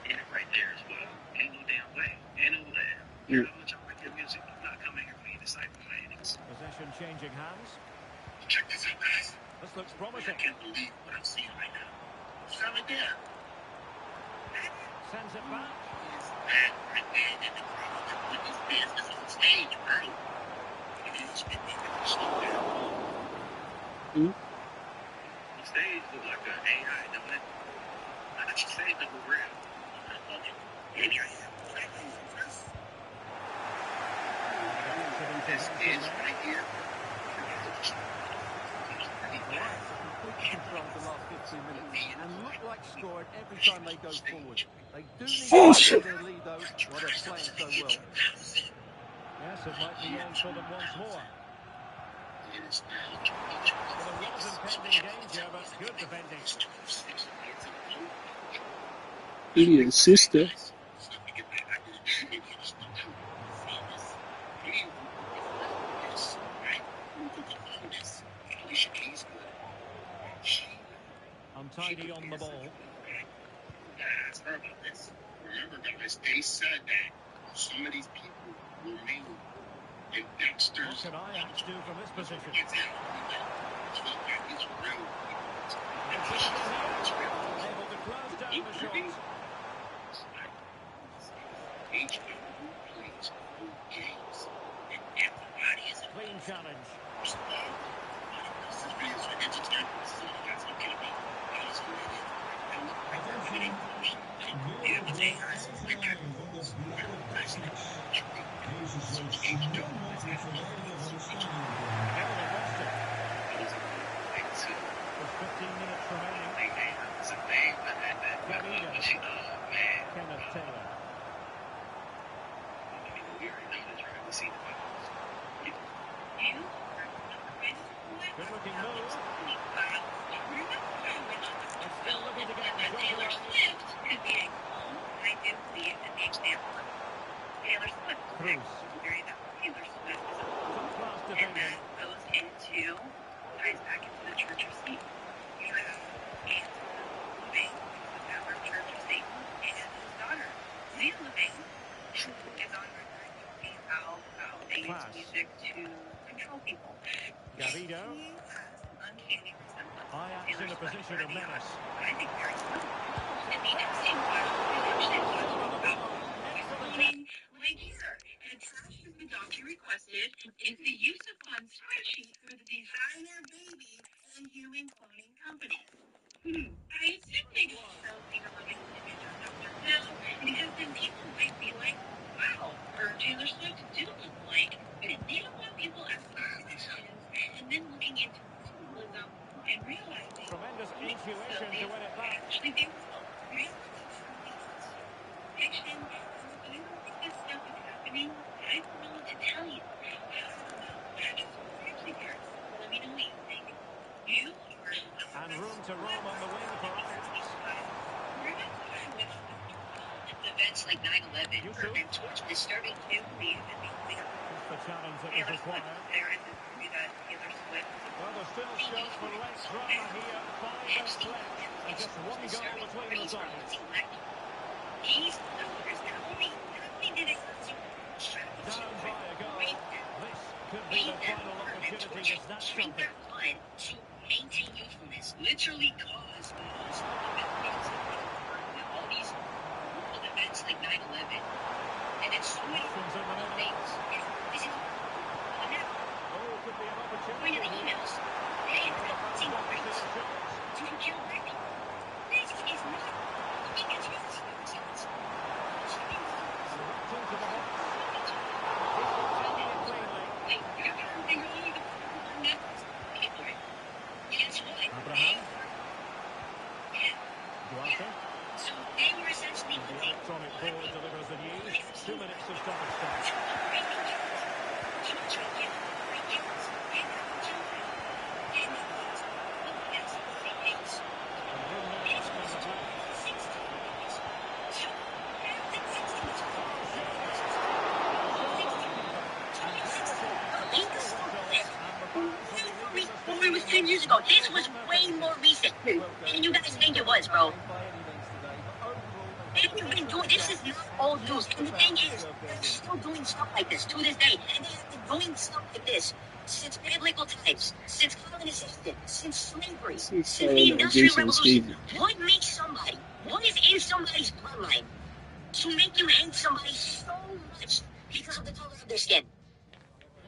And right there as well. Ain't no damn way. Ain't no way. You know how much I like your music. I'm not coming here for you to cite my innings. Possession changing hands. Check this out, guys. This looks promising. I can't believe what I'm seeing right now. It's right there. Sends it back. It's that right there in the crowd that put this business on stage, right? Slow down. The stage look like an AI, don't it? Not you say the real. This is right here. Control the last 15 minutes and look like scoring every time they go forward. They do need to keep their lead though while they're playing so well. Yes, it might be on for them once more. Well, there was impending danger, but good defending. Your sister. Untidy on the ball. Ask her about this. Remember, guys, they said that some of these people were made in Dexter's. What can Ajax do from this position? It's real. Able to close down the shots. Each of them plays full games, and everybody is a Clean challenge. this video is interesting. So you guys don't get about the other day, guys, I got There's 15 minutes remaining. It's a name, but Kenneth Taylor. we already know the drive. We see the buttons. Good looking move. And still looking to get the shot Taylor away. Swift could be a goal. I do believe in the example of Taylor Swift. Cruz. Very that Taylor Swift is a Top class and defending. that goes into ties back into the Church of Satan. You have Anne Levine, the founder of Church of Satan, and his daughter, Zia Levine, is on record talking about how they use music to control people. Gavido. She has an uncanny resemblance to Ajax Taylor in a Swift, position of menace. but I think very similar. And the FC25 production talking about cloning like here. And trash as the doctor requested is the use of fund spreadsheet for the designer baby and human cloning company. I assume they don't show Zena Levine's image on Dr. Phil because then people might be like, wow, her and Taylor Swift do look alike, but they don't want people asking questions and then looking into the symbolism and realizing Tremendous intuition to win it back. actually they will. Reality truly is fiction. And if you don't think this stuff is happening, I don't know what to tell you. I don't know. So seriously, parents, let me know what you think. You are And room to roam on the wing for Ajax. events like 9/11 Yusuf. urban towards disturbing nuclear and nuclear. Just the challenge that was Taylor Swift required. was there in this movie that Taylor Swift. Well, there's still scope for late drama here. 5 minutes left. And just one goal between the sides. He's the first not only did it Down by a goal. This could be the final opportunity to snatch something. blood to maintain youthfulness. Literally cause most of the victims of all these world events like 9/11. And it's so many Options in the middle. things. This is into the emails. Hey, it's got single rights to kill black people. This is not inconspiracy. Abraham. Duarte. So they were essentially The electronic board delivers the news. 2 minutes of stoppage time. Before it was 10 years ago. This was way more recent than you guys think it was, bro. This is not old news. And the thing is, they're still doing stuff like this to this day. And they have been doing stuff like this since biblical times, since colonization, since slavery, since the Industrial Revolution. What makes somebody, what is in somebody's bloodline to make you hate somebody so much because of the color of their skin?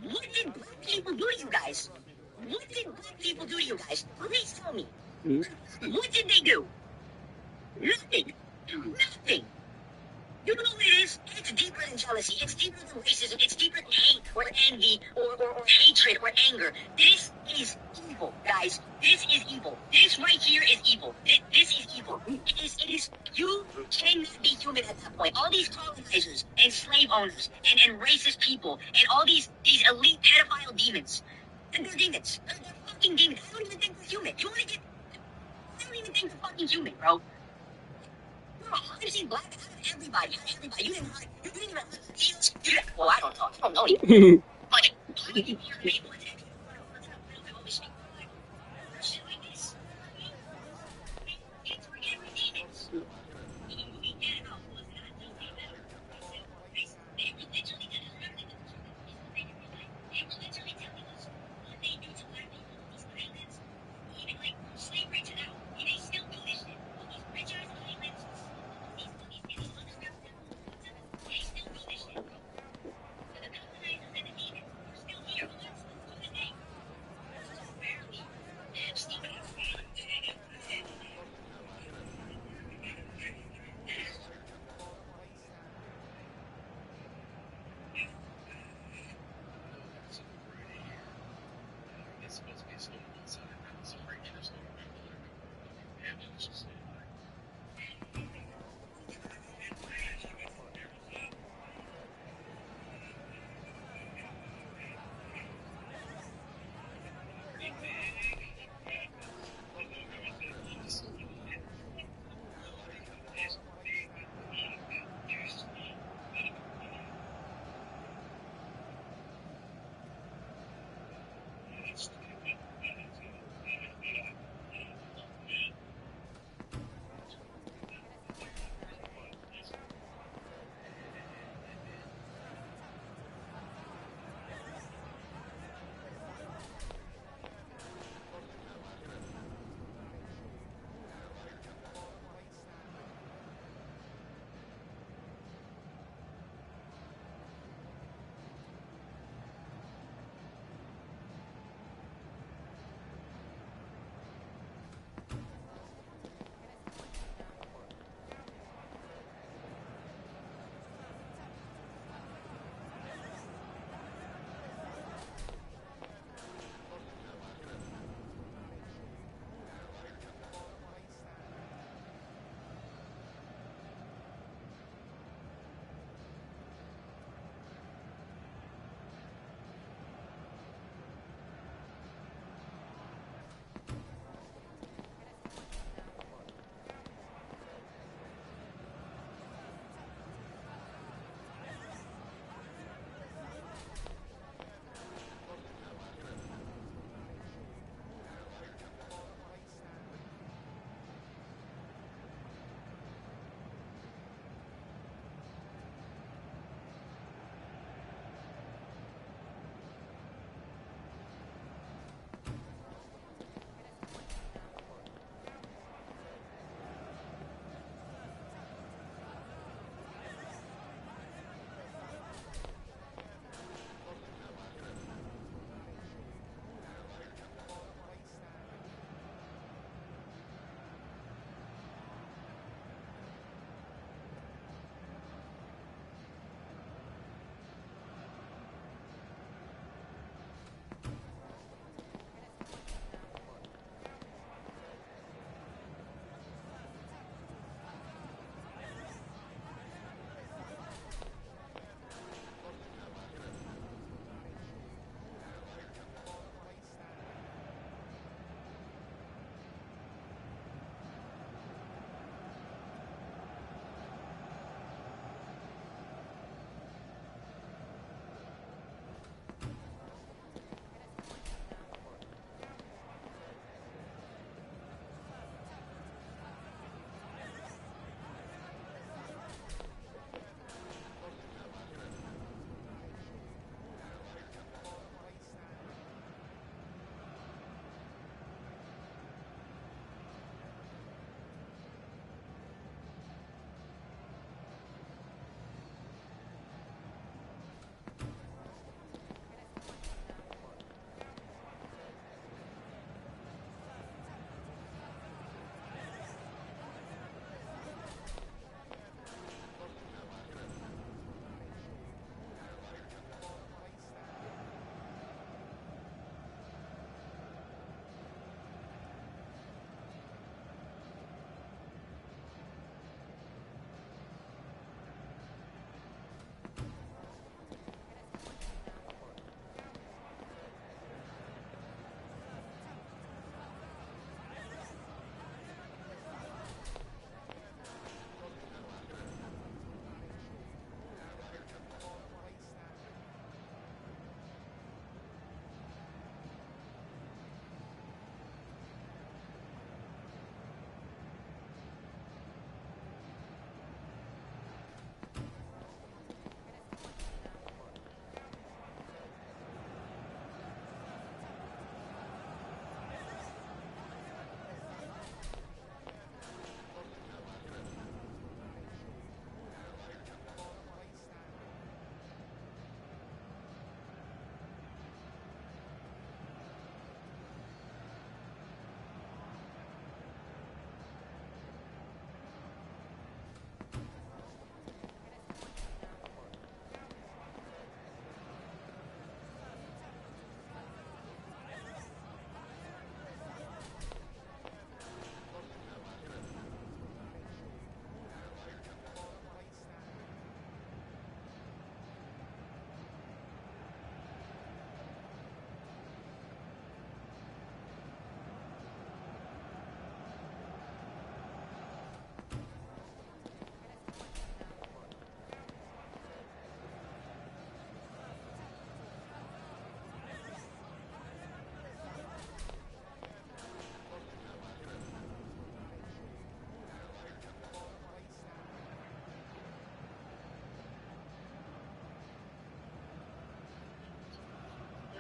What did black people do to you guys? What did black people do to you guys? Please tell me. What did they do? Nothing. Nothing. You know what it is? It's deeper than jealousy. It's deeper than racism. It's deeper than hate or envy or hatred or anger. This is evil, guys. This is evil. This right here is evil. This is evil. It is, you cannot be human at that point. All these colonizers and slave owners and racist people and all these elite pedophile demons. And they're demons. They're fucking demons. I don't even think they're human. You wanna get, I don't even think they're fucking human, bro. I've seen black out of everybody. You didn't even heels. Well, I don't talk. I don't know you. But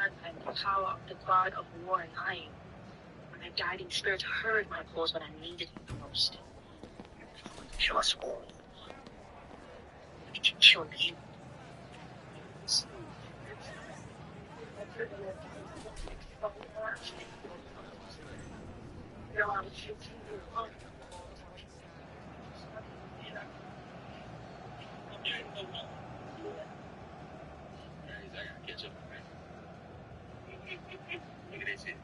sun and the power of the god of war and iron. My guiding spirit heard my calls when I needed it the most. Kill us all. It can kill you. I gotta catch up. Look at that shit.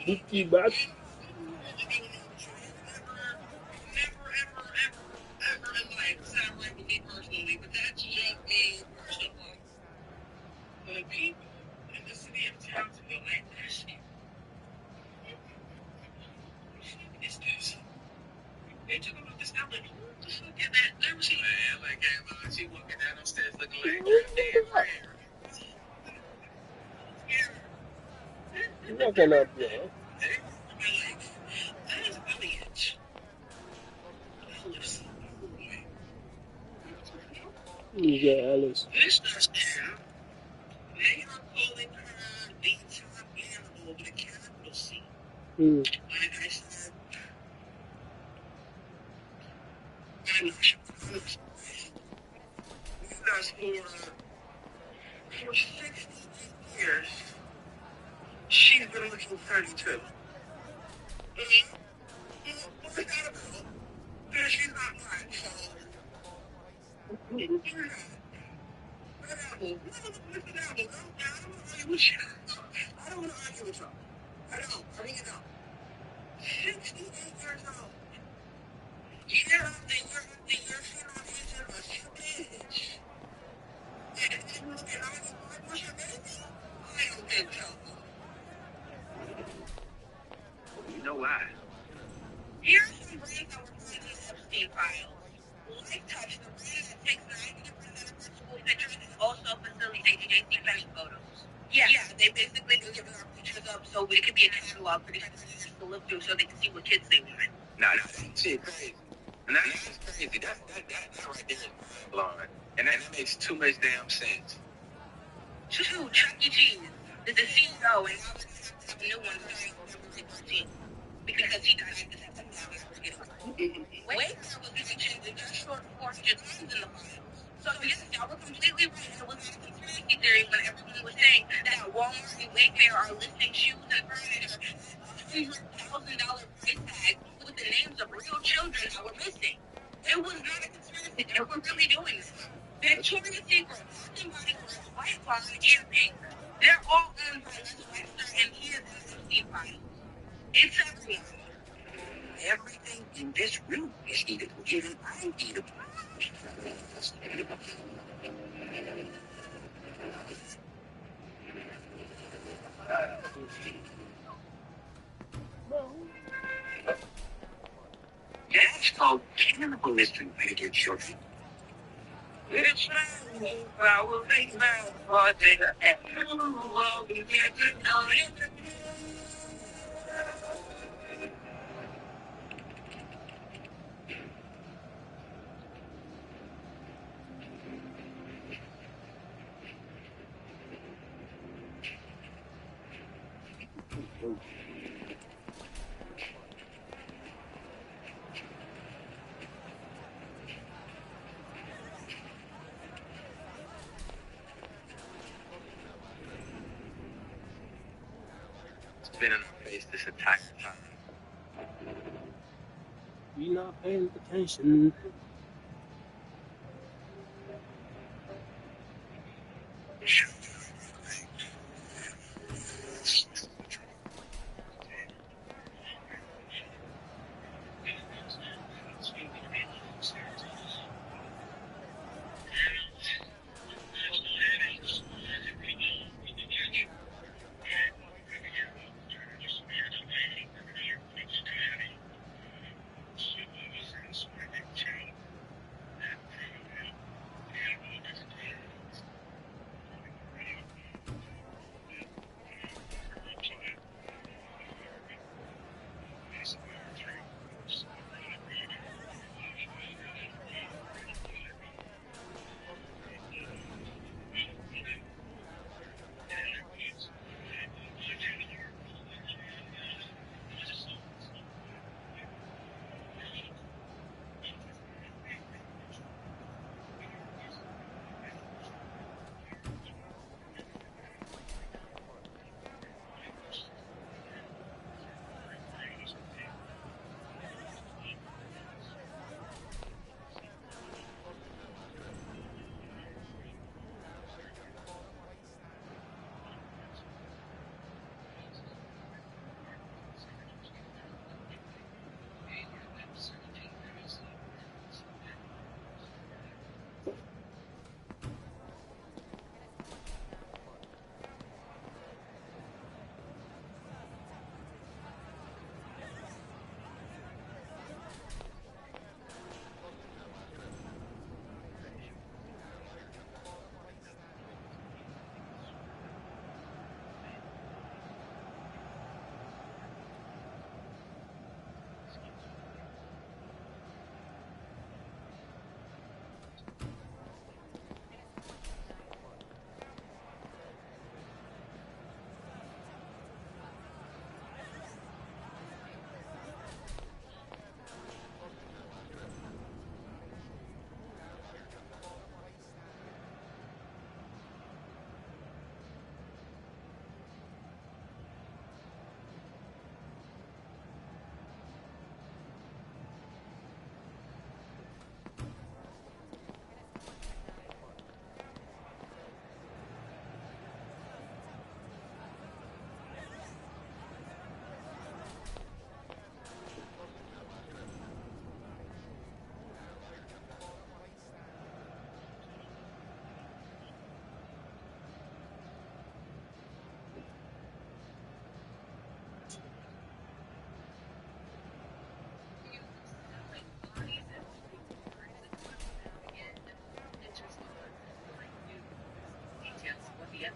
Dicky back. Never, ever in life sound right with me personally, but that's just me personally. The people in the city of Townsville ain't that shit. It's this. They took him out this outlet. What the fuck is that? Never seen man like came out. She walking down those stairs looking like damn rare. You're not gonna be. That is brilliant. Yeah, Alice. This does count. They are calling her the top animal with a capital C. Like I said, I'm not sure. Because for 68 years, she's been looking 32. What's that about? Because she's not black, so. You're not. Listen, Apple, I don't want to argue with you. I don't want to argue with you. I don't. I mean, you know. 68 years old. Year after year after year, she's not answering a bitch. And then you look at all your blood pressure, baby? I don't think so. You know why? Here are some brands that were found in the Epstein files. Life Touch, the brand that takes 90% of her school pictures, also facilitates JCPenney photos. Yeah, they basically been giving our pictures up so it could be a catalog for these brands to look through so they can see what kids they want. Nah, that shit crazy. And that's crazy. That right there is mind blowing. And that makes too much damn sense. Two, Chuck E. Cheese is the CEO, and now they're going to have a new one starting February 13th. Because he died at the September Wayfair was mentioned in just short of 400 times in the files. So yes, y'all were completely right. It was not a conspiracy theory when everyone was saying that Walmart and Wayfair are listing shoes and furniture at $100,000 price tags with the names of real children that were missing. It was not a conspiracy. They were really doing this. Victoria's Secret, Bath and Body Works, White Barn, and Pink. They're all owned by Les Webster, and he is in the Epstein files. It's everyone. Everything in this room is eatable. Even I'm eatable. That's called cannibalism, my dear children. It's I will think about what they will get to know it. It's been in our face this entire time. You're not paying attention.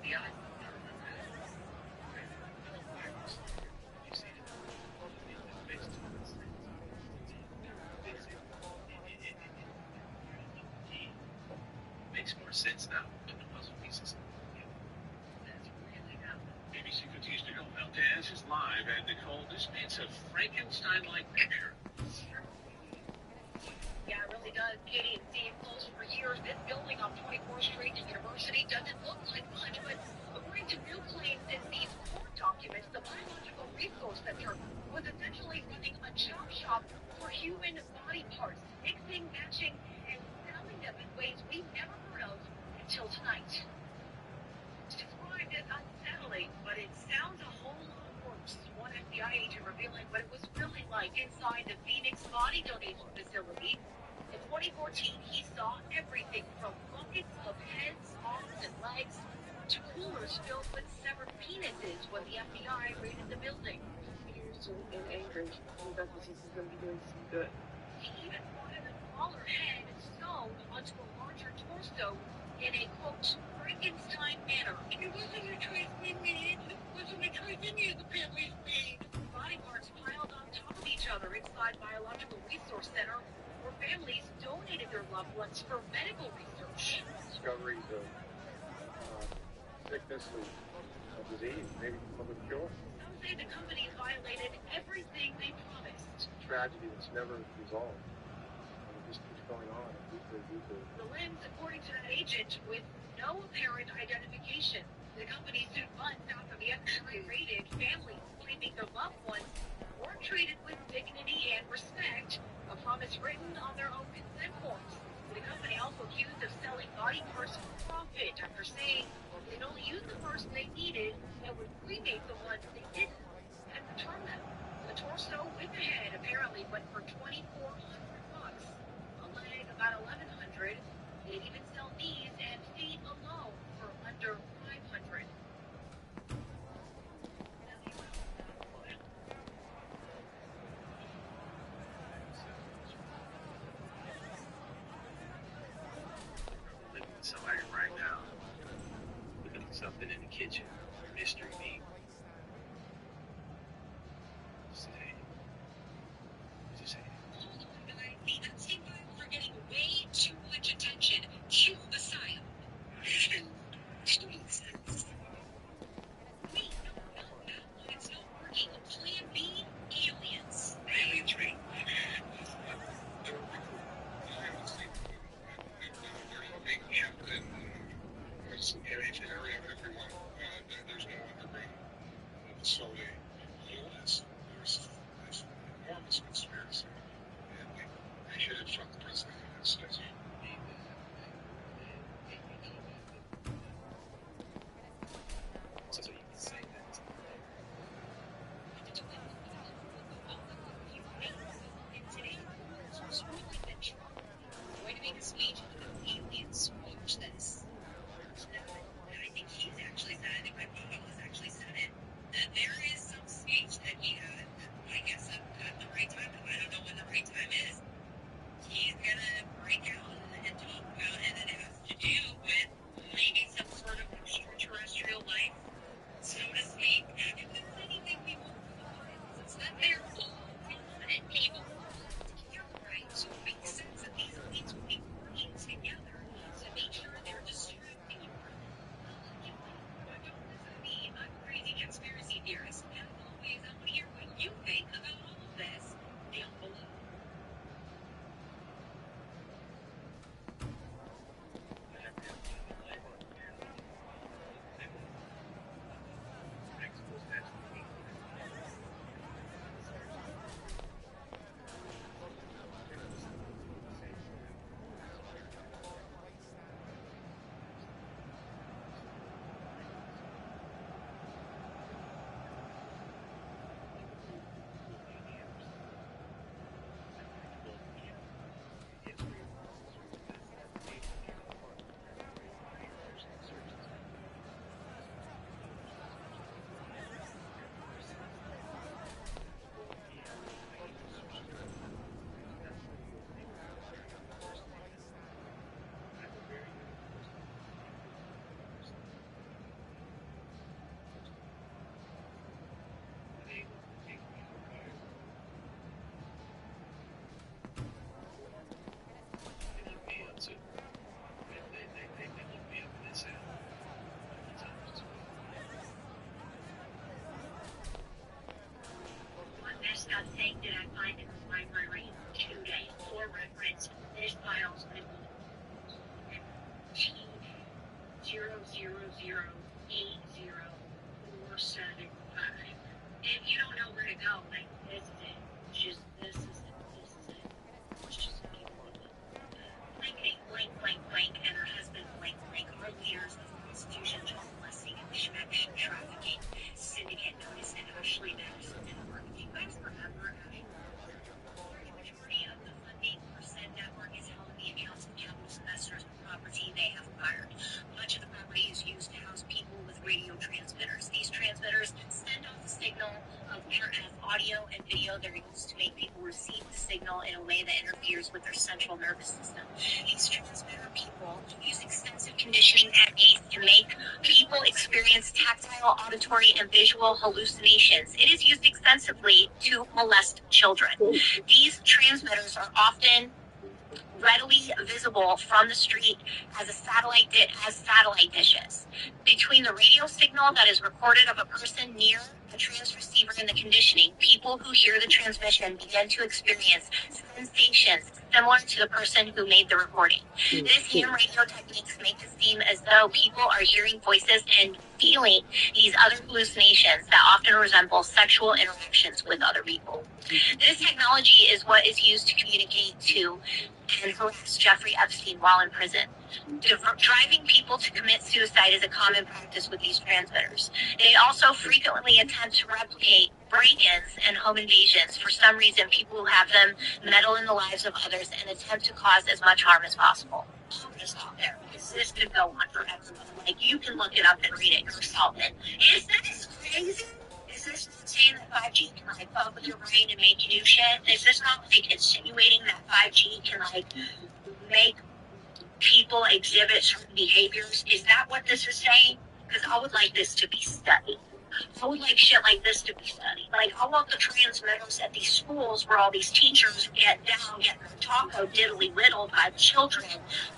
FBI. Makes more sense now than the puzzle pieces. ABC continues to go. Valdez is live, and Nicole, this paints a Frankenstein-like picture. Yeah, it really does. Katie and Steve, closed for years. This building on 24th Street University doesn't look like much, but according to new claims in these court documents, the Biological Resource Center was essentially running a chop shop for human body parts, mixing, matching, and selling them in ways we never heard of until tonight. It's described as unsettling, but it sounds a whole lot worse. One FBI agent revealing what it was really like inside the Phoenix body donation facility. In 2014, he saw everything from buckets of heads, arms, and legs to coolers filled with severed penises when the FBI raided the building. Confused and angry. That this is going to be doing some good. He even wanted a smaller head sewn onto a larger torso in a, quote, Frankenstein manner. It wasn't a choice we made. It wasn't a choice any of the families made. Body parts piled on top of each other inside Biological Resource Center, where families donated their loved ones for medical research. Discoveries of sickness and disease, maybe from a cure. Some say the company violated everything they promised. Tragedy that's never resolved. And it just keeps going on deeper and deeper. The limbs, according to that agent, with no apparent identification. The company sued months after the FBI raided families claiming their loved ones weren't treated with dignity and respect, a promise written on their own consent forms. The company also accused of selling body parts for profit after saying they'd only use the parts they needed and would cremate the ones they didn't and return them. The torso with the head apparently went for $2,400. A leg about $1,100. They'd even sell knees and feet alone for under $500. Living with somebody right now, looking at something in the kitchen, mystery meat. The FC25 are getting way too much attention. Cue the sign. Wait, no, it's not working. Plan B, aliens. Aliens, right? Big captain, some aliens area of everyone. There's no underground If you don't know where to go, like, this is it. Just, this is it. This is it. Let's just keep moving. Blankety blank, blank, blank, and her husband blank, blank are leaders of prostitution, child molesting, and trafficking syndicate known as Ashley Madison Network. Do you guys remember Ashley? The majority of the funding for said network is held in the accounts of capitalist investors with property they have acquired. Much of the property is used to house people with radio transmitters. These transmitters send off the signal of RF audio and video. They're used to make people receive the signal in a way that interferes with their central nervous system. These transmitter people use extensive conditioning techniques to make people experience tactile, auditory, and visual hallucinations. It is used extensively to molest children. These transmitters are often readily visible from the street as satellite dishes. Between the radio signal that is recorded of a person near the transceiver and the conditioning, people who hear the transmission begin to experience sensations similar to the person who made the recording. This ham radio techniques make it seem as though people are hearing voices and feeling these other hallucinations that often resemble sexual interactions with other people. This technology is what is used to communicate to and harass Jeffrey Epstein while in prison. Driving people to commit suicide is a common practice with these transmitters. They also frequently attempt to replicate break-ins and home invasions. For some reason, people who have them meddle in the lives of others and attempt to cause as much harm as possible. I'm gonna stop there because this could go on forever. Like, you can look it up and read it yourself. And is this crazy? Is this not saying that 5G can, like, fuck with your brain and make you do shit? Is this not, like, insinuating that 5G can, like, make people exhibit certain behaviors? Is that what this is saying? Because I would like this to be studied. I would like shit like this to be studied. Like, I want the transmitters at these schools where all these teachers get down, getting their taco diddly whittled by children.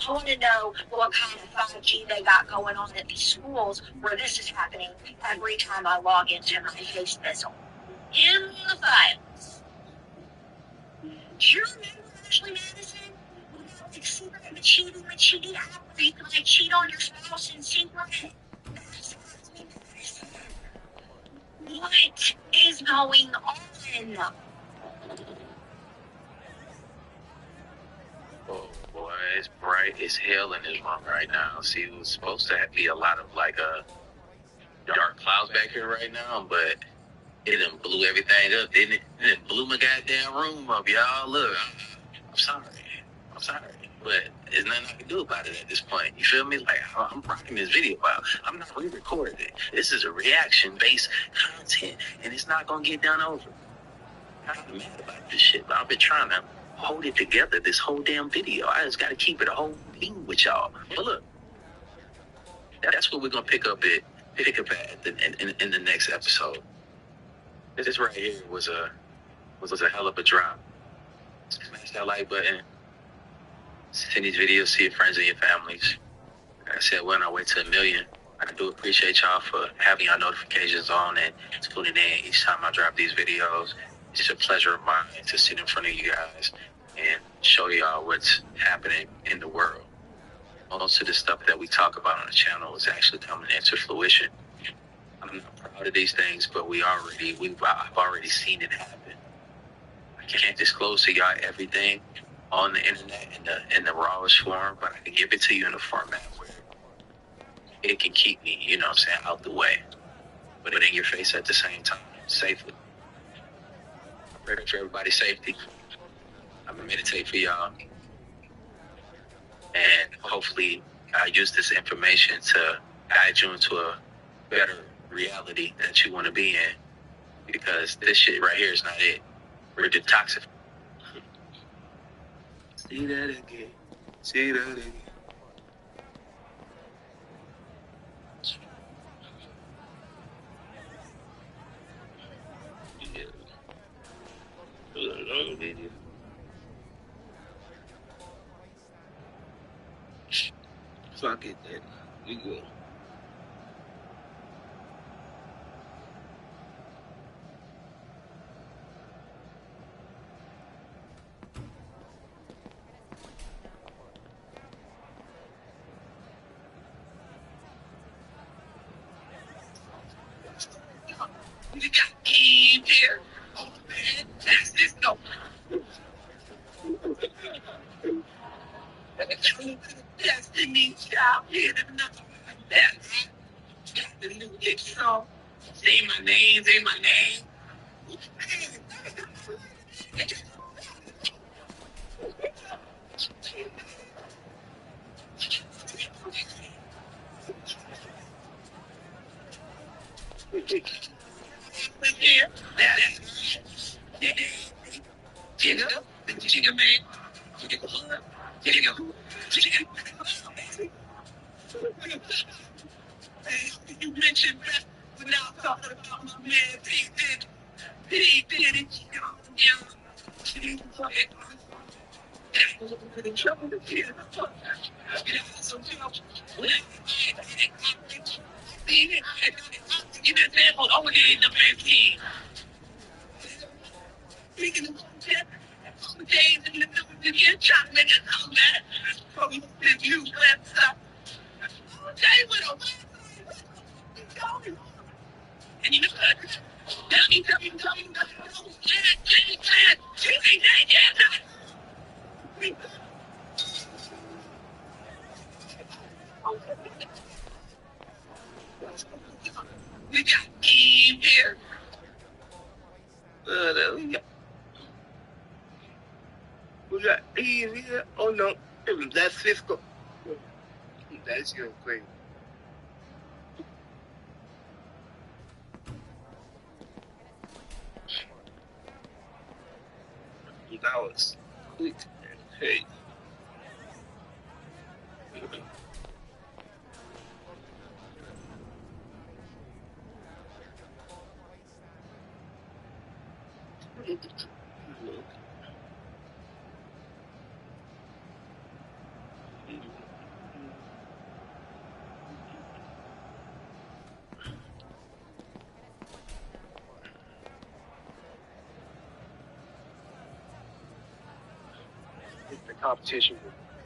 I want to know what kind of 5G they got going on at these schools where this is happening every time I log into my face missile. In the files. Do you remember Ashley Madison? Like, secret cheating app where you can, like, cheat on your spouse in secret? That's Ashley Madison. What is going on? Oh boy, it's bright as hell in this room right now. See, it was supposed to be a lot of like dark clouds back here right now, but it done blew everything up, didn't it? It done blew my goddamn room up, y'all. Look, I'm sorry. But there's nothing I can do about it at this point. You feel me? Like, I'm rocking this video out. I'm not re-recording it. This is a reaction-based content, and it's not going to get done over. I'm mad about this shit, but I've been trying to hold it together this whole damn video. I just got to keep it a whole thing with y'all. But look, that's what we're going to pick up at in the next episode. This right here was a hell of a drop. Smash that like button. Send these videos to your friends and your families. Like I said, we're on our way to 1 million. I do appreciate y'all for having your notifications on and tuning in each time I drop these videos. It's just a pleasure of mine to sit in front of you guys and show y'all what's happening in the world. Most of the stuff that we talk about on the channel is actually coming into fruition. I'm not proud of these things, but I've already seen it happen. I can't disclose to y'all everything on the internet in the rawest form, but I can give it to you in a format where it can keep me, you know what I'm saying, out the way, but in your face at the same time, safely. I pray for everybody's safety. I'm gonna meditate for y'all, and hopefully I use this information to guide you into a better reality that you want to be in, because this shit right here is not it. We're detoxifying. See that again. See that again. Yeah. It was a long video. Fuck it then. We go. We got Eve here. Oh man, that's this no. Destiny child here tonight. That's got the new hit song. Say my name, say my name. Jigga man. Jigga. You mentioned that, but now I'm talking about my man P. Did it. Trouble to get some trouble. You just said, oh, we need the best team. Speaking of content, days in the middle of the year, trying to make us come back from this new website. They went away. And you know what? Tell me. We got Eve here. We got Eve here. Oh no, that's Cisco. That's your thing. $2. Click and pay. The competition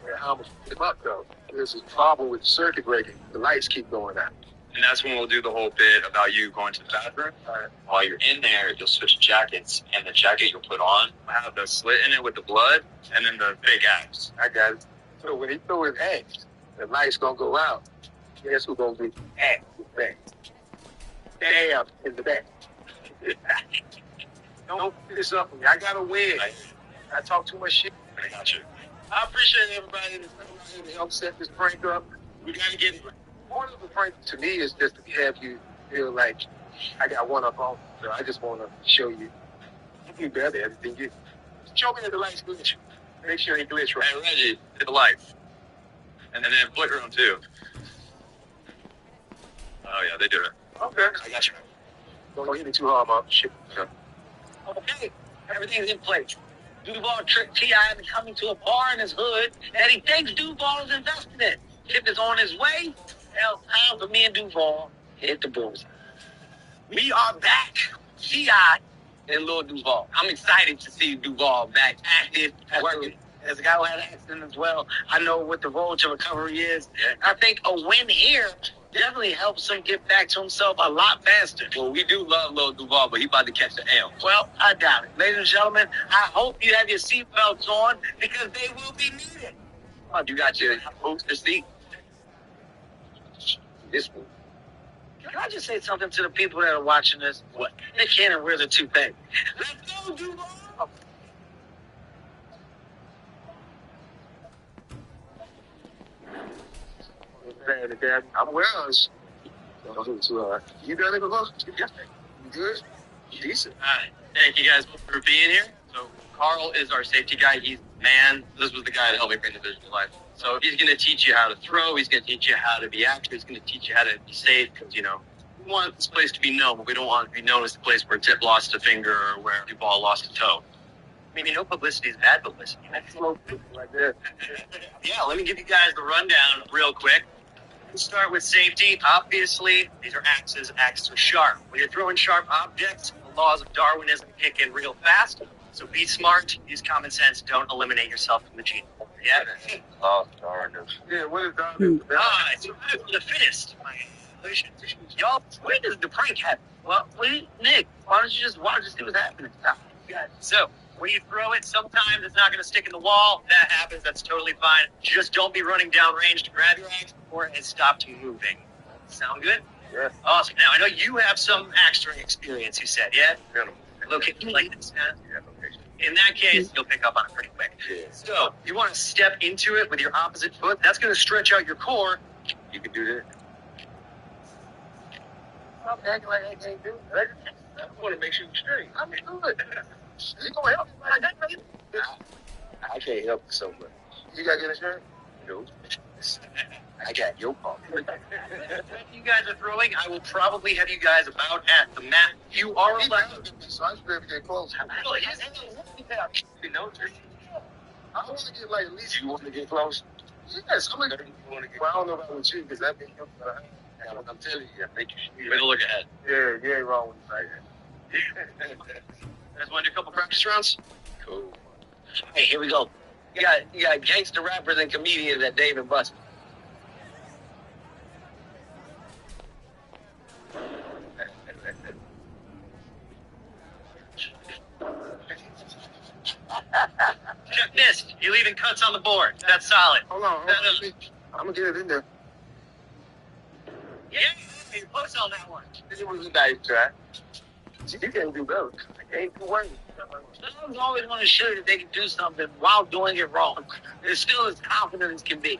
with how much the up though. There's a problem with circuit breaking. The lights keep going out. And that's when we'll do the whole bit about you going to the bathroom. While you're in there, you'll switch jackets, and the jacket you'll put on will have the slit in it with the blood, and then the fake axe. I got it. So when he throw his axe, the lights gonna go out. Guess who's gonna be axe with back? Damn in the back. Don't put this up with me. I gotta win. I talk too much shit. I got you. I appreciate everybody that's coming out here to help set this prank up. We gotta get part of the prank to me is just to have you feel like I got one up on. So I just want to show you better everything you. Show me that the lights glitch. Make sure they glitch right. Hey, Reggie, hit the lights. And then flicker them too. Oh yeah, they do it. Okay. I got you. Don't hit me too hard, Bob. Shit. Okay, everything's in place. Duval tricked T.I. into coming to a bar in his hood that he thinks Duval is invested in. Chip is on his way. Hell, time for me and Duval to hit the bullseye. We are back. T.I. and Lil Duval. I'm excited to see Duval back active, working. As a guy who had an accident as well, I know what the road to recovery is. I think a win here definitely helps him get back to himself a lot faster. Well, we do love Lil Duval, but he about to catch the L. Well, I doubt it. Ladies and gentlemen, I hope you have your seatbelts on because they will be needed. Oh, you got your booster seat? This one. Can I just say something to the people that are watching this? What? They can't and wear the toupee. Let's go, Duval! I'm well. Don't hit too hard. You done it before? You good? Decent. Thank you guys for being here. So Carl is our safety guy. He's man. This was the guy that helped me bring the vision to life. So he's going to teach you how to throw. He's going to teach you how to be active. He's going to teach you how to be safe because, you know, we want this place to be known, but we don't want it to be known as the place where Tip lost a finger or where Duval lost a toe. I mean, no publicity is bad publicity. That's low right there. Yeah, let me give you guys the rundown real quick. We'll start with safety. Obviously, these are axes. Axes are sharp. When you're throwing sharp objects, the laws of Darwinism kick in real fast. So be smart, use common sense, don't eliminate yourself from the gene pool. Yeah? Oh, Darwinism. Yeah, what is Darwinism? It's the fittest. Y'all, where does the prank happen? Well, Nick, why don't you just see what's happening? So, when you throw it, sometimes it's not going to stick in the wall. That happens. That's totally fine. Just don't be running down range to grab your axe before it has stopped you moving. Sound good? Yeah. Awesome. Now, I know you have some axe throwing experience, you said, yeah? Located like this, huh? Yeah, location. In that case, you'll pick up on it pretty quick. Yeah. So, you want to step into it with your opposite foot. That's going to stretch out your core. You can do that. I'm acting like I can't do it. I want to make sure you're straight. I'm good. You gonna help me? I can't help you so much. You got to get insurance? No. I got your part. When you guys are throwing, I will probably have you guys about at the mat. You are allowed. So I should be able to get close. You know, I want to get like at least. You want to get close? Yes. I'm gonna. Well, I don't know about with you because that be. I'm telling you, I think you should. Way to look ahead. Yeah, you ain't wrong with that. You guys want to do a couple practice rounds? Cool. Hey, here we go. You got gangster rappers and comedians at Dave and Buster. Check this. You're leaving cuts on the board. That's solid. Hold on. I'm gonna get it in there. Yeah, you're close on that one. This was a nice try. You can't do better. I can't do worse. Some always want to show you that they can do something while doing it wrong. They're still as confident as can be.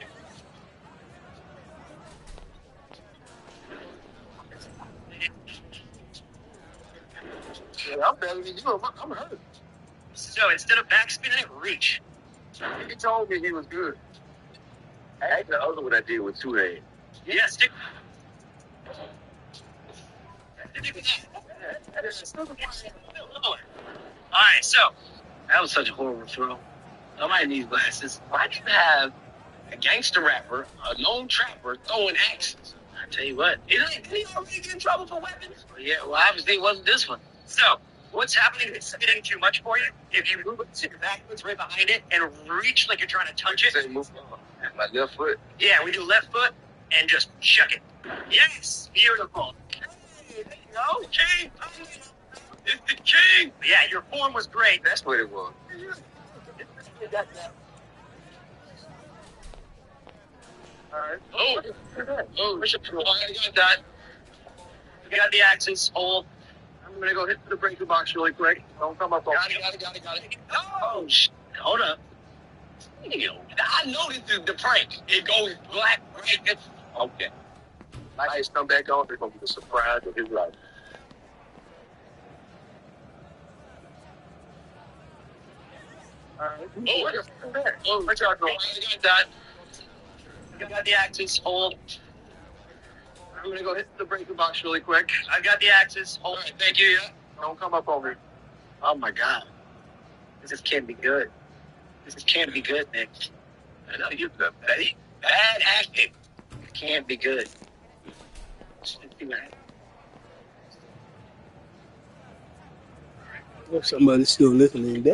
Yeah, I'm better than you. I'm hurt. So instead of backspinning it, reach. He told me he was good. Actually, the other one I did with 2 hands. Yeah, stick. Alright, so that was such a horrible throw. Somebody needs glasses. Why do you have a gangster rapper, a known trapper, throwing axes? I tell you what, did he already get in trouble for weapons? Yeah, well, obviously it wasn't this one. So, what's happening is getting too much for you. If you move it, sit backwards right behind it, and reach like you're trying to touch it. Say move on. My left foot. Yeah, we do left foot, and just chuck it. Yes, beautiful. Hey, there you go, King. It's the king. Yeah, your form was great. That's what it was. All right. Oh, Bishop, I got that. You got the axes. Hold. I'm gonna go hit the breaker box really quick. Don't come up on. Got it. Oh, hold up. I know this is the prank. It goes black, right? Okay. Lights come back on. They're gonna be the surprise of his life. All right. What y'all doing? I got that. You got the axes. Hold. I'm gonna go hit the breaker box really quick. I got the axes. Hold. Right, thank you. Yeah. Don't come up on me. Oh my God. This can't be good. This can't be good, Nick. I know you're good, Betty. Bad acting. It can't be good. Somebody's still listening.